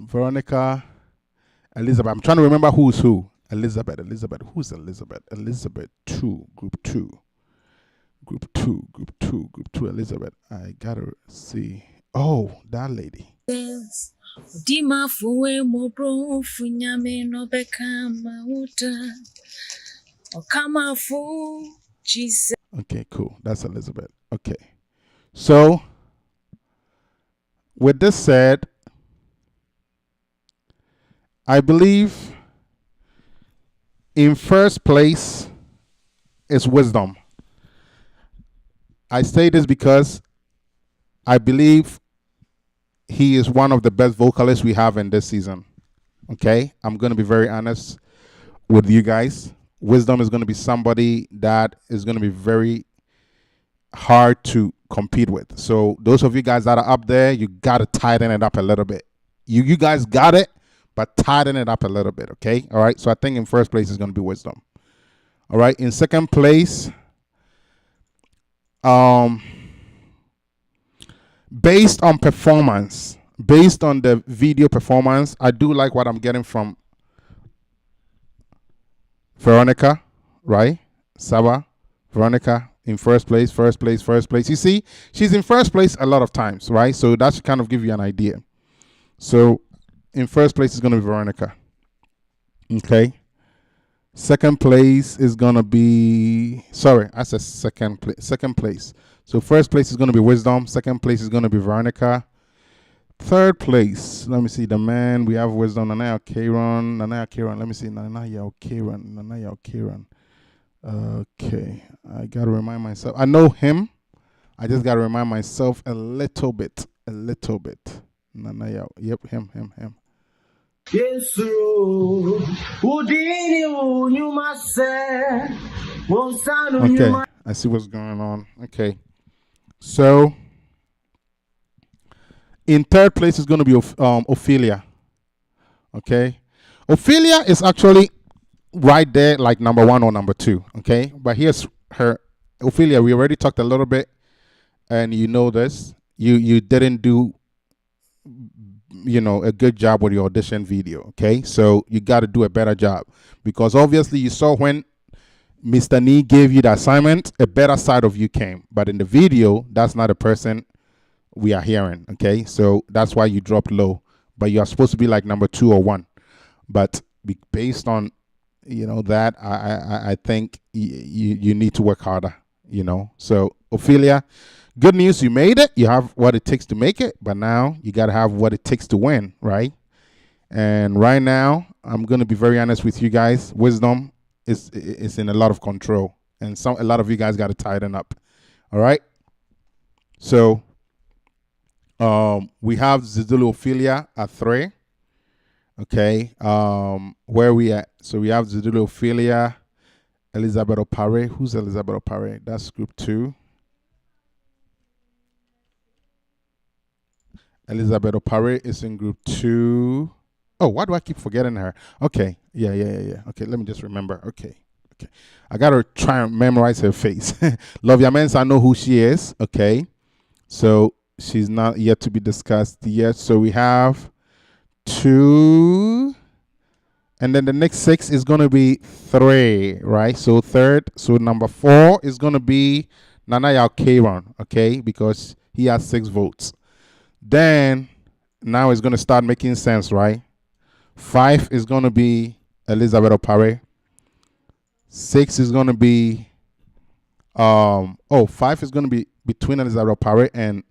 Veronica, Elizabeth. I'm trying to remember who's who. Elizabeth. Who's Elizabeth? Elizabeth 2, group 2. Group 2, Elizabeth. I gotta see. Oh, that lady. Dima fuwe mobro funyame no bekama uta. Okama fu Jesus. Okay, cool. That's Elizabeth. Okay. So with this said, I believe in first place is Wisdom. I say this because I believe he is one of the best vocalists we have in this season. Okay? I'm going to be very honest with you guys. Wisdom is going to be somebody that is going to be very hard to compete with. So those of you guys that are up there, you got to tighten it up a little bit. You guys got it, but tighten it up a little bit, okay? All right, so I think in first place is going to be Wisdom. All right, in second place, based on performance, based on the video performance, I do like what I'm getting from Veronica, right? Saba, Veronica in first place. You see, she's in first place a lot of times, right? So that should kind of give you an idea. So in first place is going to be Veronica. Okay. Second place is going to be, sorry, I said second place. So first place is going to be Wisdom. Second place is going to be Veronica. Third place, let me see, the man, we have Wisdom, Nanaya Kieran, let me see, Nanaya Kieran. Okay, I got to remind myself. I know him. I just got to remind myself a little bit. Nanaya, yep, him. Yes, Okay, I see what's going on. Okay, so in third place is going to be Ophelia. Okay, Ophelia is actually right there, like number 1 or number 2. Okay, but here's her. Ophelia, we already talked a little bit, and you know this. You didn't do, a good job with your audition video. Okay, so you got to do a better job, because obviously you saw when Mr. Nee gave you the assignment, a better side of you came, but in the video, that's not a person we are hearing. Okay, so that's why you dropped low, but you are supposed to be like number 2 or 1, but based on that, I think you need to work harder. So Ophelia, good news, you made it. You have what it takes to make it, but now you got to have what it takes to win, right? And right now, I'm going to be very honest with you guys. Wisdom is in a lot of control, and a lot of you guys got to tighten up. All right. So we have Zidulu Ophelia at 3. Okay. Where we at? So we have Zidulu Ophelia, Elizabeth Opare. Who's Elizabeth Opare? That's group 2. Elizabeth Opare is in group 2. Oh, why do I keep forgetting her? Okay. Yeah. Okay, let me just remember. Okay. I got to try and memorize her face. Lovia Mensa, I know who she is. Okay. So she's not yet to be discussed yet. So we have 2. And then the next 6 is going to be 3, right? So third. So number 4 is going to be Nanaya Kieran, okay? Because he has 6 votes. Then now it's going to start making sense, right? 5 is going to be Elizabeth Opare. 6 is going to be 5 is going to be between Elizabeth Opare and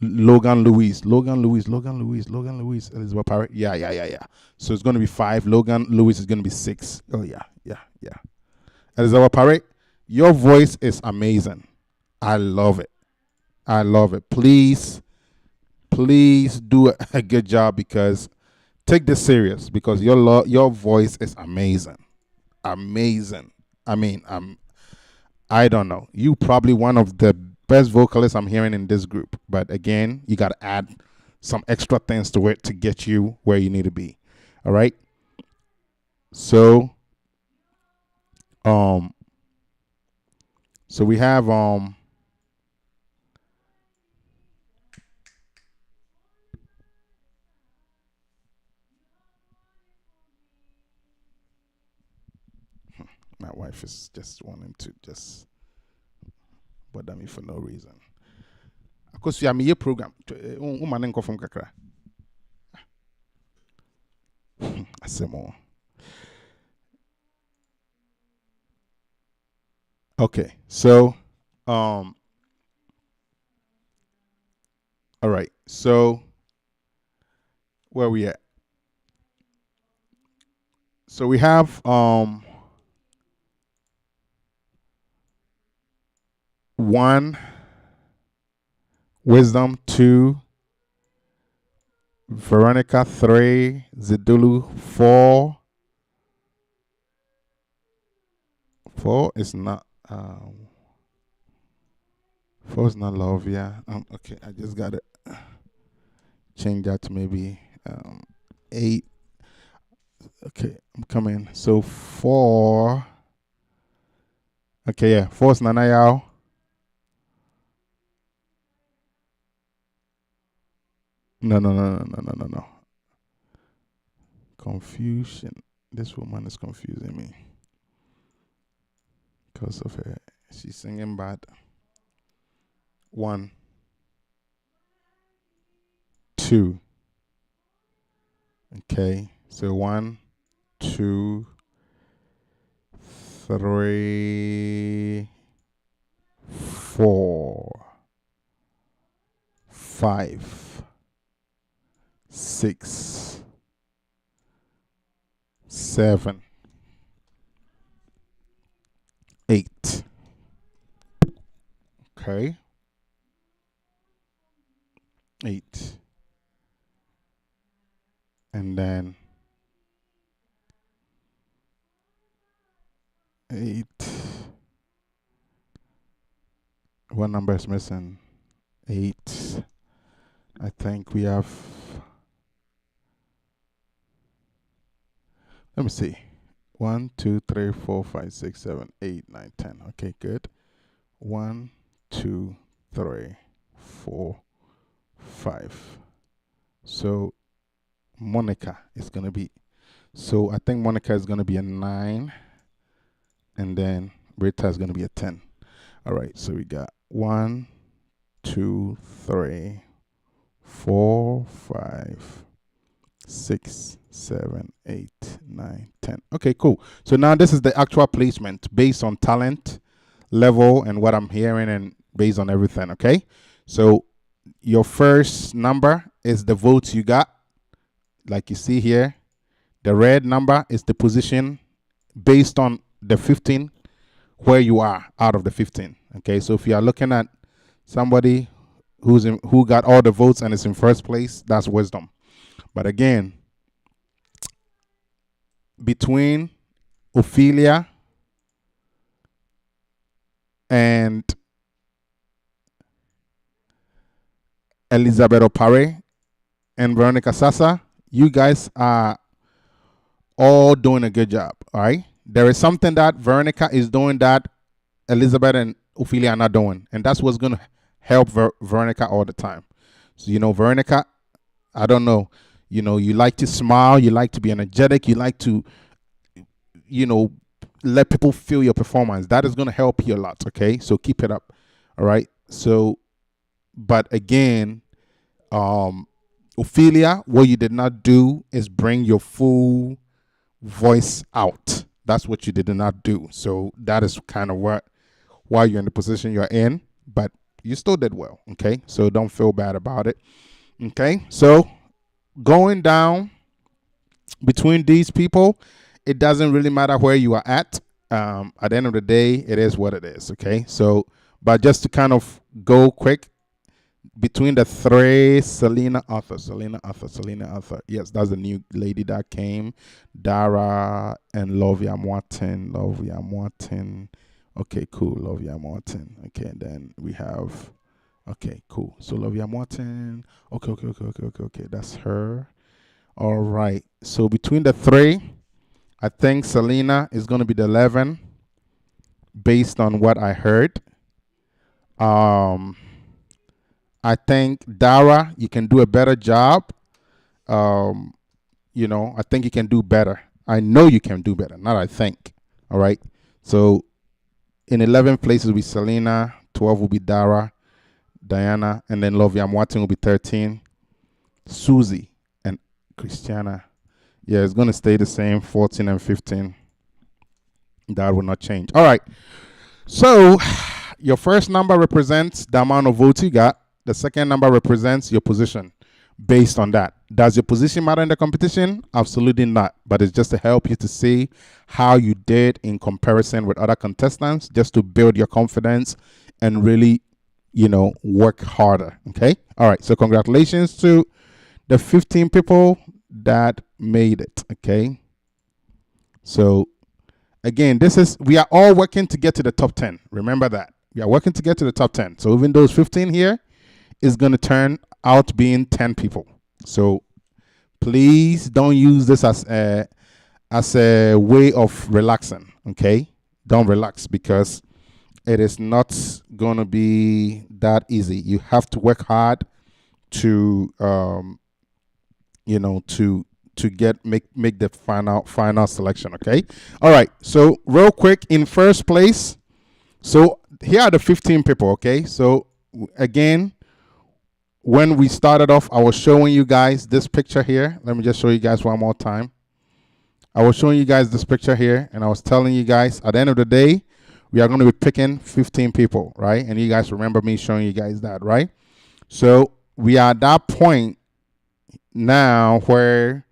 Logan Lewis, Elizabeth Opare. Yeah. So it's going to be 5. Logan Lewis is going to be 6. Oh yeah. Elizabeth Opare, your voice is amazing. I love it. Please do a good job, because take this serious, because your voice is amazing. I mean, I don't know. You probably one of the best vocalists I'm hearing in this group. But again, you got to add some extra things to it to get you where you need to be. All right. So we have my wife is just wanting to just bother me for no reason. Of course, you have a program. From Kakra. I say more. Okay, so all right. So where we at? So we have 1 Wisdom, 2 Veronica, 3 Zidulu, 4 is not First, not love. Yeah. Okay. I just gotta change that to maybe 8. Okay, I'm coming. So 4. Okay, yeah. First, Nana Yao. No. Confusion. This woman is confusing me because of her. She's singing bad. 1, 2. Okay, so 1, 2, 3, 4, 5, 6, 7, 8. Okay. 8. And then 8. What number is missing? 8. I think we have. Let me see. 1, 2, 3, 4, 5, 6, 7, 8, 9, 10. Okay, good. 1, 2, 3, 4, 5. So Monica is going to be. So I think Monica is going to be a 9. And then Rita is going to be a 10. All right. So we got 1, 2, 3, 4, 5, 6, 7, 8, 9, 10. Okay, cool. So now this is the actual placement based on talent level and what I'm hearing and based on everything. Okay. So your first number is the votes you got. Like you see here, the red number is the position based on the 15 where you are out of the 15. Okay. So if you are looking at somebody who got all the votes and is in first place, that's wisdom. But again, between Ophelia and Elizabeth Opare and Veronica Sasa, you guys are all doing a good job. All right. There is something that Veronica is doing that Elizabeth and Ophelia are not doing. And that's what's going to help Veronica all the time. So, Veronica, I don't know, you like to smile, you like to be energetic, you like to, let people feel your performance. That is going to help you a lot. Okay. So keep it up. All right. So, but again, Ophelia, what you did not do is bring your full voice out. That's what you did not do. So that is kind of why you're in the position you're in, but you still did well. Okay. So don't feel bad about it. Okay. So going down between these people, it doesn't really matter where you are at. At the end of the day, it is what it is. Okay. So, but just to kind of go quick, between the 3, Selena Arthur. Yes, that's the new lady that came. Dara and Lovia Martin. Okay, cool. Lovia Martin. Okay, and then we have. Okay, cool. So Lovia Martin. Okay. That's her. All right. So between the 3, I think Selena is going to be the 11, based on what I heard. I think Dara, you can do a better job. I think you can do better. I know you can do better, not I think. All right. So in 11 places will be Selena, 12 will be Dara, Diana, and then Lovia Martin will be 13. Susie and Christiana. Yeah, it's going to stay the same, 14 and 15. That will not change. All right. So your first number represents the amount of votes you got. The second number represents your position based on that. Does your position matter in the competition? Absolutely not. But it's just to help you to see how you did in comparison with other contestants, just to build your confidence and really, work harder. Okay? All right. So congratulations to the 15 people that made it. Okay? So again, we are all working to get to the top 10. Remember that. We are working to get to the top 10. So even those 15 here is going to turn out being 10 people. So please don't use this as a way of relaxing. Okay, don't relax, because it is not going to be that easy. You have to work hard to make the final selection. Okay, all right. So real quick, in first place, so here are the 15 people. Okay, so again, when we started off, I was showing you guys this picture here. Let me just show you guys one more time. I was showing you guys this picture here, and I was telling you guys at the end of the day, we are going to be picking 15 people, right? And you guys remember me showing you guys that, right? So we are at that point now where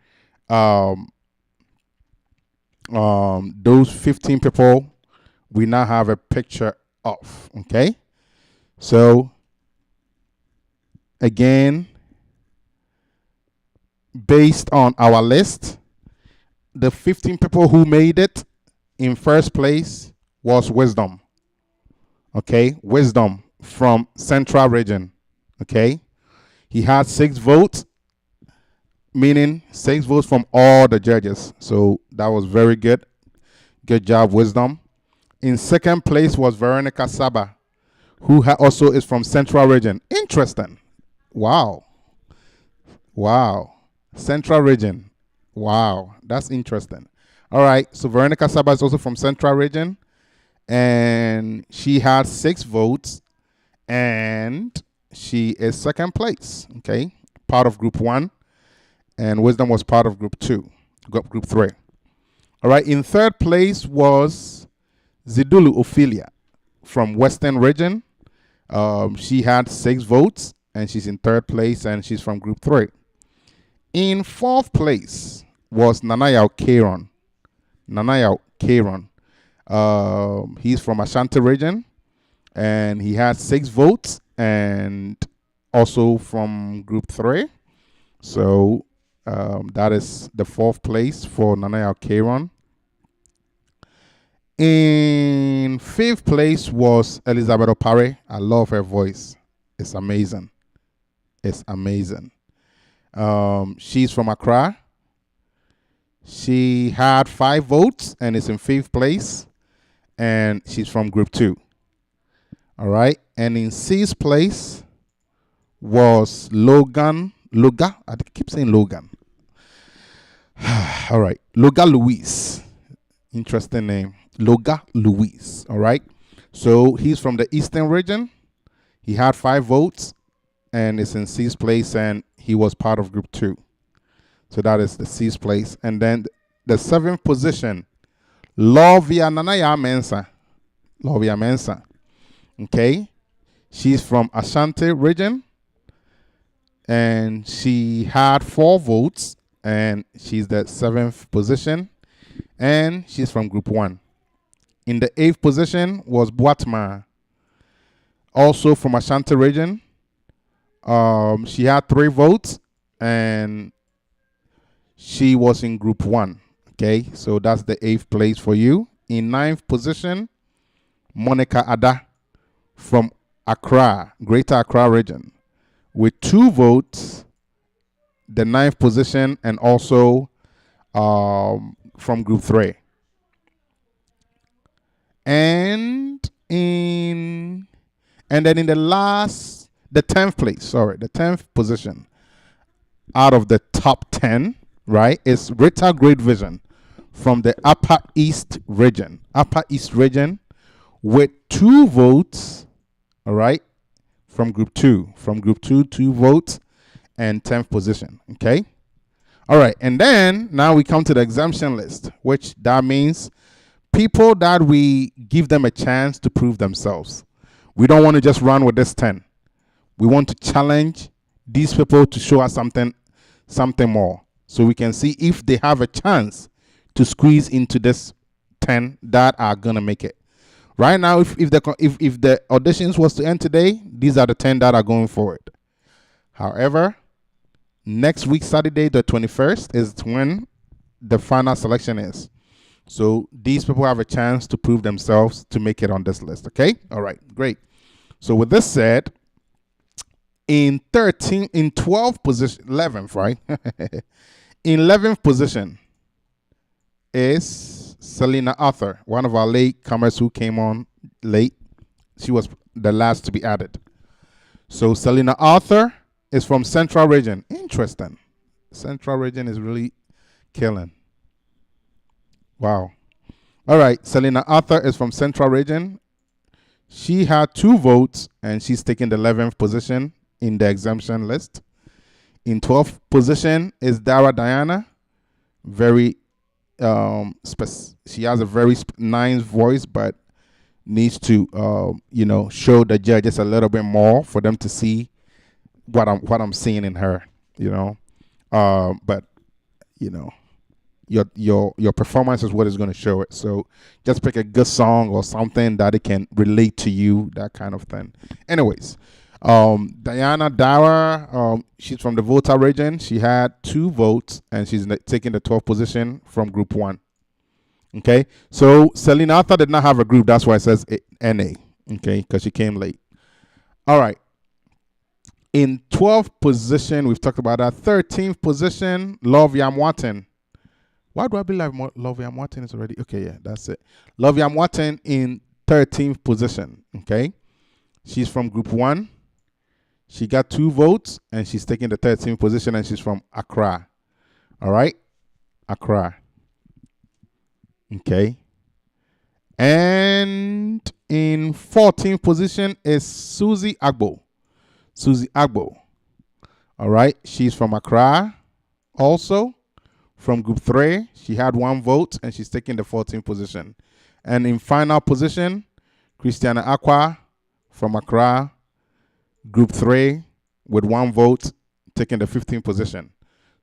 those 15 people we now have a picture of. Okay, so again, based on our list, the 15 people who made it in first place was Wisdom. Okay, Wisdom from Central Region. Okay, he had 6 votes, meaning 6 votes from all the judges. So that was very good. Good job, Wisdom. In second place was Veronica Saba, who also is from Central Region. Interesting. Wow. Central Region. Wow, that's interesting. All right, so Veronica Saba is also from Central Region, and she had 6 votes, and she is second place. Okay, part of Group 1, and Wisdom was part of Group 2, Group 3. All right, in third place was Zidulu Ophelia from Western Region. She had 6 votes, and she's in third place, and she's from Group 3. In fourth place was Nanayao Kieron. He's from Ashanti Region, and he had 6 votes, and also from Group 3. So that is the fourth place for Nanayao Kieron. In fifth place was Elizabeth Opare. I love her voice. It's amazing. She's from Accra. She had 5 votes and is in 5th place, and she's from Group 2. All right. And in 6th place was I keep saying Logan. All right. Loga Luis. Interesting name. Loga Luis. All right. So he's from the Eastern Region. He had 5 votes and is in 6th place, and he was part of Group 2. So that is the 6th place. And then the 7th position, Lovia Nanaya Mensa. Okay. She's from Ashanti Region, and she had 4 votes, and she's the 7th position, and she's from Group 1. In the 8th position was Boatma, also from Ashanti Region. She had 3 votes, and she was in Group 1. Okay, so that's the 8th place for you. In 9th position, Monica Ada from Accra, Greater Accra Region, with 2 votes, the 9th position, and also from Group 3. And then in the 10th place, the 10th position out of the top 10, right, is Rita Great Vision from the Upper East Region, with 2 votes, all right, from Group 2. 2 votes, and 10th position, okay? All right, and then now we come to the exemption list, which that means people that we give them a chance to prove themselves. We don't want to just run with this 10. We want to challenge these people to show us something more, so we can see if they have a chance to squeeze into this 10 that are gonna make it. Right now, if the auditions was to end today, these are the 10 that are going forward. However, next week, Saturday the 21st, is when the final selection is. So these people have a chance to prove themselves to make it on this list. Okay. All right. Great. So with this said, in 12th position, 11th, right? In 11th position is Selena Arthur, one of our late comers who came on late. She was the last to be added. So Selena Arthur is from Central Region. Interesting. Central Region is really killing. Wow. All right. Selena Arthur is from Central Region. She had 2 votes and she's taking the 11th position in the exemption list. In 12th position is Dara Diana. Very, she has a very nice voice, but needs to, show the judges a little bit more for them to see what I'm seeing in her, but your performance is what is going to show it. So just pick a good song or something that it can relate to you, that kind of thing. Anyways, Diana Dara, she's from the Volta region. She had 2 votes and she's taking the 12th position from Group 1. Okay, so Selena Arthur did not have a group. That's why it says NA. Okay, because she came late. All right. In 12th position, we've talked about that. 13th position, Love Yamwatin. Why do I be like Love Yamwatin is already? Okay, yeah, that's it. Love Yamwatin in 13th position. Okay, she's from Group 1. She got 2 votes and she's taking the 13th position and she's from Accra. All right, Accra. Okay. And in 14th position is Susie Agbo. Susie Agbo. All right. She's from Accra. Also from Group 3. She had 1 vote and she's taking the 14th position. And in final position, Christiana Aqua from Accra. Group 3 with 1 vote, taking the 15th position.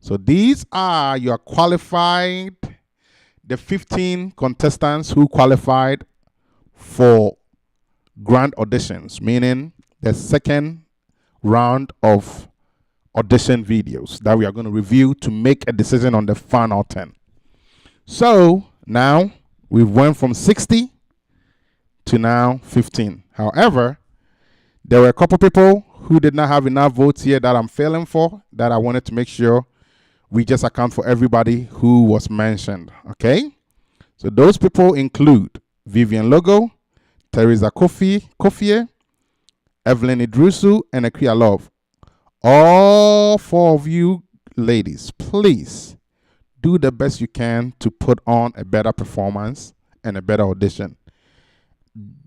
So these are your qualified, the 15 contestants who qualified for grand auditions, meaning the second round of audition videos that we are going to review to make a decision on the final 10. So now we've went from 60 to now 15. However, there were a couple people who did not have enough votes here that I'm failing for, that I wanted to make sure we just account for everybody who was mentioned. Okay? So those people include Vivian Logo, Teresa Kofie, Evelyn Idrusu, and Akria Love. All 4 of you ladies, please do the best you can to put on a better performance and a better audition.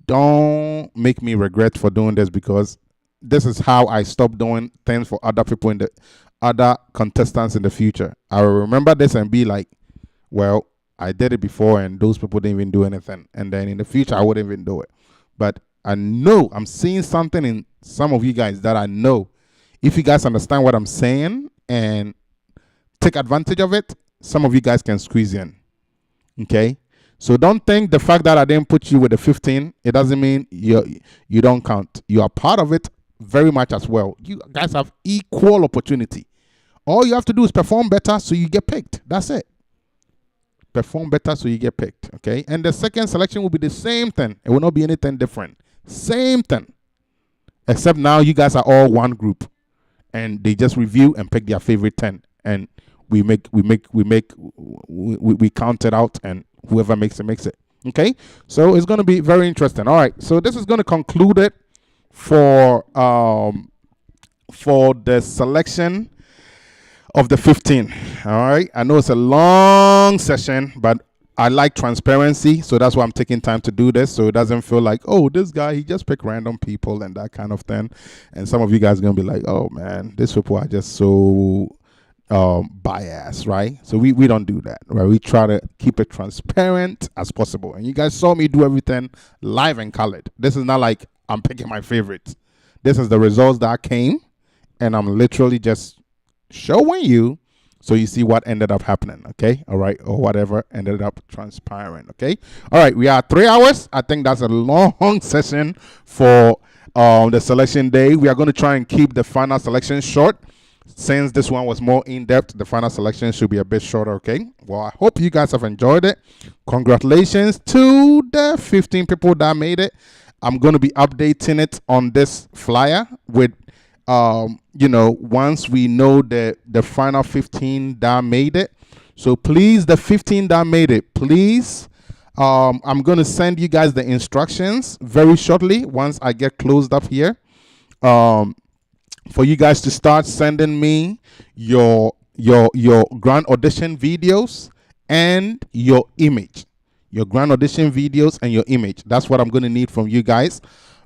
Don't make me regret for doing this, because this is how I stop doing things for other people in the other contestants in the future. I will remember this and be like, well, I did it before and those people didn't even do anything. And then in the future, I wouldn't even do it. But I know I'm seeing something in some of you guys that I know, if you guys understand what I'm saying and take advantage of it, some of you guys can squeeze in. Okay? So don't think the fact that I didn't put you with the 15, it doesn't mean you don't count. You are part of it very much as well. You guys have equal opportunity. All you have to do is perform better so you get picked. That's it. Perform better so you get picked. Okay? And the second selection will be the same thing. It will not be anything different. Same thing. Except now you guys are all one group. And they just review and pick their favorite 10. And we count it out, and whoever makes it. Okay? So it's going to be very interesting. All right. So this is going to conclude it for the selection of the 15. All right. I know it's a long session, but I like transparency, so that's why I'm taking time to do this, so it doesn't feel like, oh, this guy, he just picked random people and that kind of thing. And some of you guys are going to be like, oh, man, these people are just so biased, right? So we don't do that, right? We try to keep it transparent as possible. And you guys saw me do everything live and colored. This is not like I'm picking my favorites. This is the results that came, and I'm literally just showing you so you see what ended up happening, okay? All right, or whatever ended up transpiring, okay? All right, we are 3 hours. I think that's a long session for the selection day. We are going to try and keep the final selection short. Since this one was more in-depth, the final selection should be a bit shorter, okay? Well, I hope you guys have enjoyed it. Congratulations to the 15 people that made it. I'm going to be updating it on this flyer with, once we know the final 15 that made it. So please, the 15 that made it, please, I'm going to send you guys the instructions very shortly once I get closed up here. For you guys to start sending me your grand audition videos and your image. Your grand audition videos and your image. That's what I'm going to need from you guys,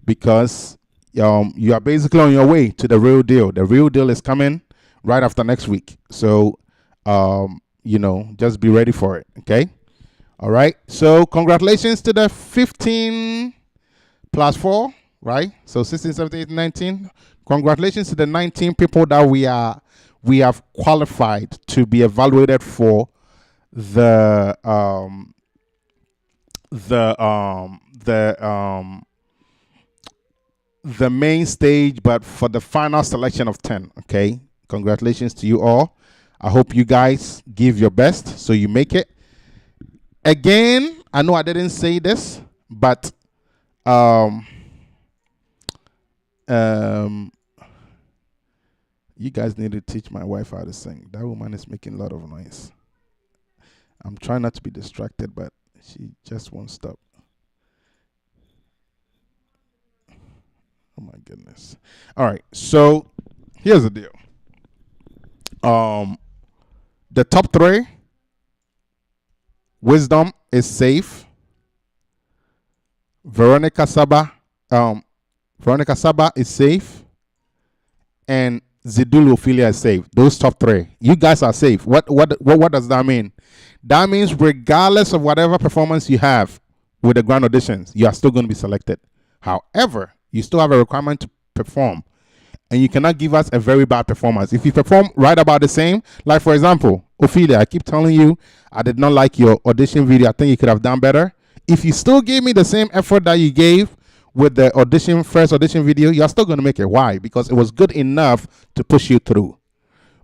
because you are basically on your way to the real deal. The real deal is coming right after next week. So, just be ready for it, okay? All right. So, congratulations to the 15 plus 4, right? So, 16, 17, 18, 19. Congratulations to the 19 people that we have qualified to be evaluated for the main stage, but for the final selection of 10. Okay, congratulations to you all. I hope you guys give your best so you make it. Again, I know I didn't say this, but you guys need to teach my wife how to sing. That woman is making a lot of noise. I'm trying not to be distracted, but she just won't stop. Oh my goodness. All right, so here's the deal. The top 3, Wisdom is safe. Veronica Saba is safe, and Zidulu Ophelia is safe. Those top 3, you guys are safe. What does that mean? That means regardless of whatever performance you have with the grand auditions, you are still going to be selected. However, you still have a requirement to perform, and you cannot give us a very bad performance. If you perform right about the same, like for example, Ophelia, I keep telling you, I did not like your audition video. I think you could have done better. If you still gave me the same effort that you gave with the first audition video, you're still going to make it. Why? Because it was good enough to push you through.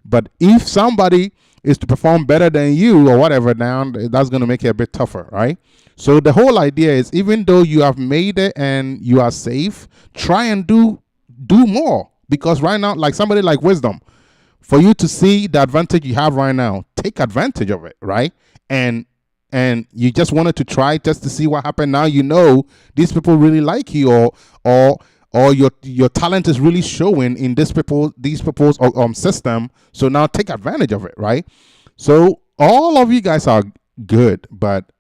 But if somebody is to perform better than you or whatever, now that's going to make it a bit tougher, right? So the whole idea is, even though you have made it and you are safe, try and do more. Because right now, like somebody like Wisdom, for you to see the advantage you have right now, take advantage of it, right? And you just wanted to try just to see what happened. Now you know these people really like you, or your talent is really showing in these people's system. So now take advantage of it, right? So all of you guys are good, but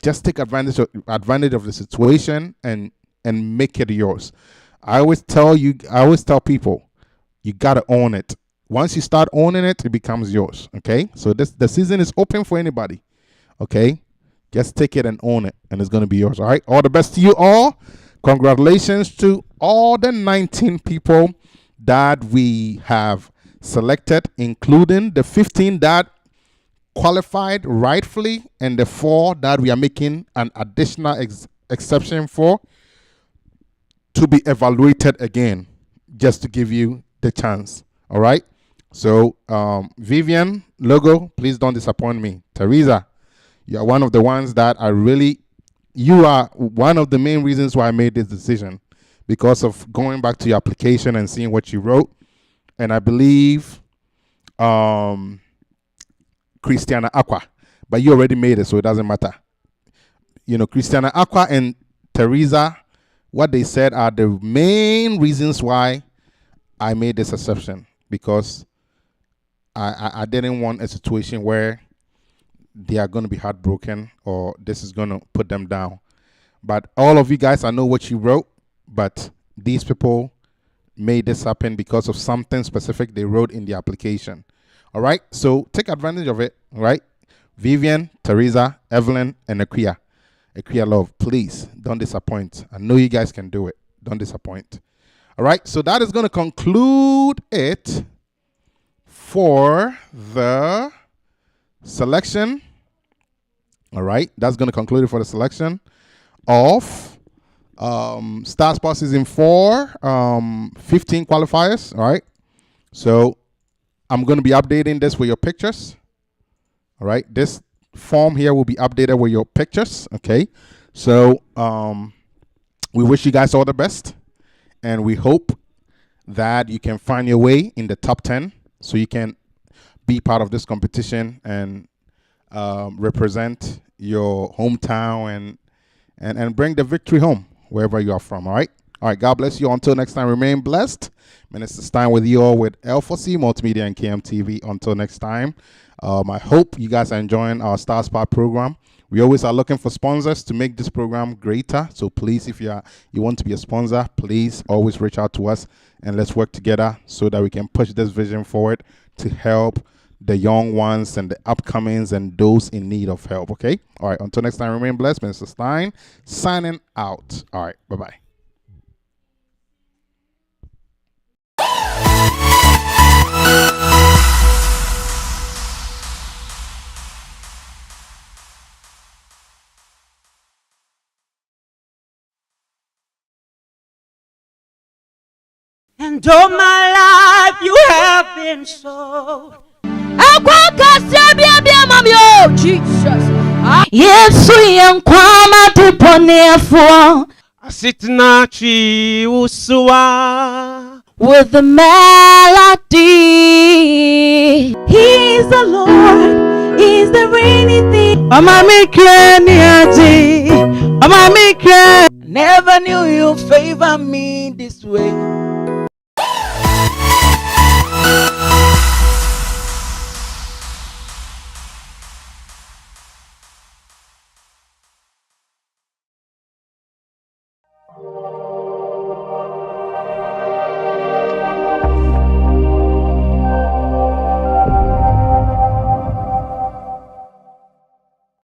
just take advantage of the situation and make it yours. I always tell people, you gotta own it. Once you start owning it, it becomes yours. Okay, so the season is open for anybody. Okay, just take it and own it, and it's gonna be yours. All right, all the best to you all. Congratulations to all the 19 people that we have selected, including the 15 that qualified rightfully and the 4 that we are making an additional exception for to be evaluated again, just to give you the chance. All right, so Vivian, Logo, please don't disappoint me. Teresa, you are one of the ones that you are one of the main reasons why I made this decision, because of going back to your application and seeing what you wrote. And I believe Christiana Aqua, but you already made it, so it doesn't matter. Christiana Aqua and Teresa, what they said are the main reasons why I made this exception, because I didn't want a situation where they are going to be heartbroken or this is going to put them down. But all of you guys, I know what you wrote, but these people made this happen because of something specific they wrote in the application. All right, so take advantage of it. All right, Vivian, Teresa, Evelyn, and Akia Love, please don't disappoint. I know you guys can do it. Don't disappoint. All right, so that is going to conclude it for the selection. All right, that's going to conclude it for the selection of StarSpot Season 4, 15 qualifiers. All right, so I'm going to be updating this with your pictures. All right. This form here will be updated with your pictures. Okay. So we wish you guys all the best. And we hope that you can find your way in the top 10 so you can be part of this competition and represent your hometown and bring the victory home wherever you are from. All right. All right. God bless you. Until next time, remain blessed. Minister Stein with you all with L4C Multimedia and KMTV. Until next time, I hope you guys are enjoying our StarSpot program. We always are looking for sponsors to make this program greater. So please, if you want to be a sponsor, please always reach out to us and let's work together so that we can push this vision forward to help the young ones and the upcomings and those in need of help. Okay. All right. Until next time, remain blessed. Minister Stein signing out. All right. Bye-bye. And all my life you have been so. Jesus. Yes, we am kwama tiponefo. Asitna chi usua with the melody. He's the Lord. He's the rainy thing. Ama mikre niati. Ama mikre. Never knew you favor me this way.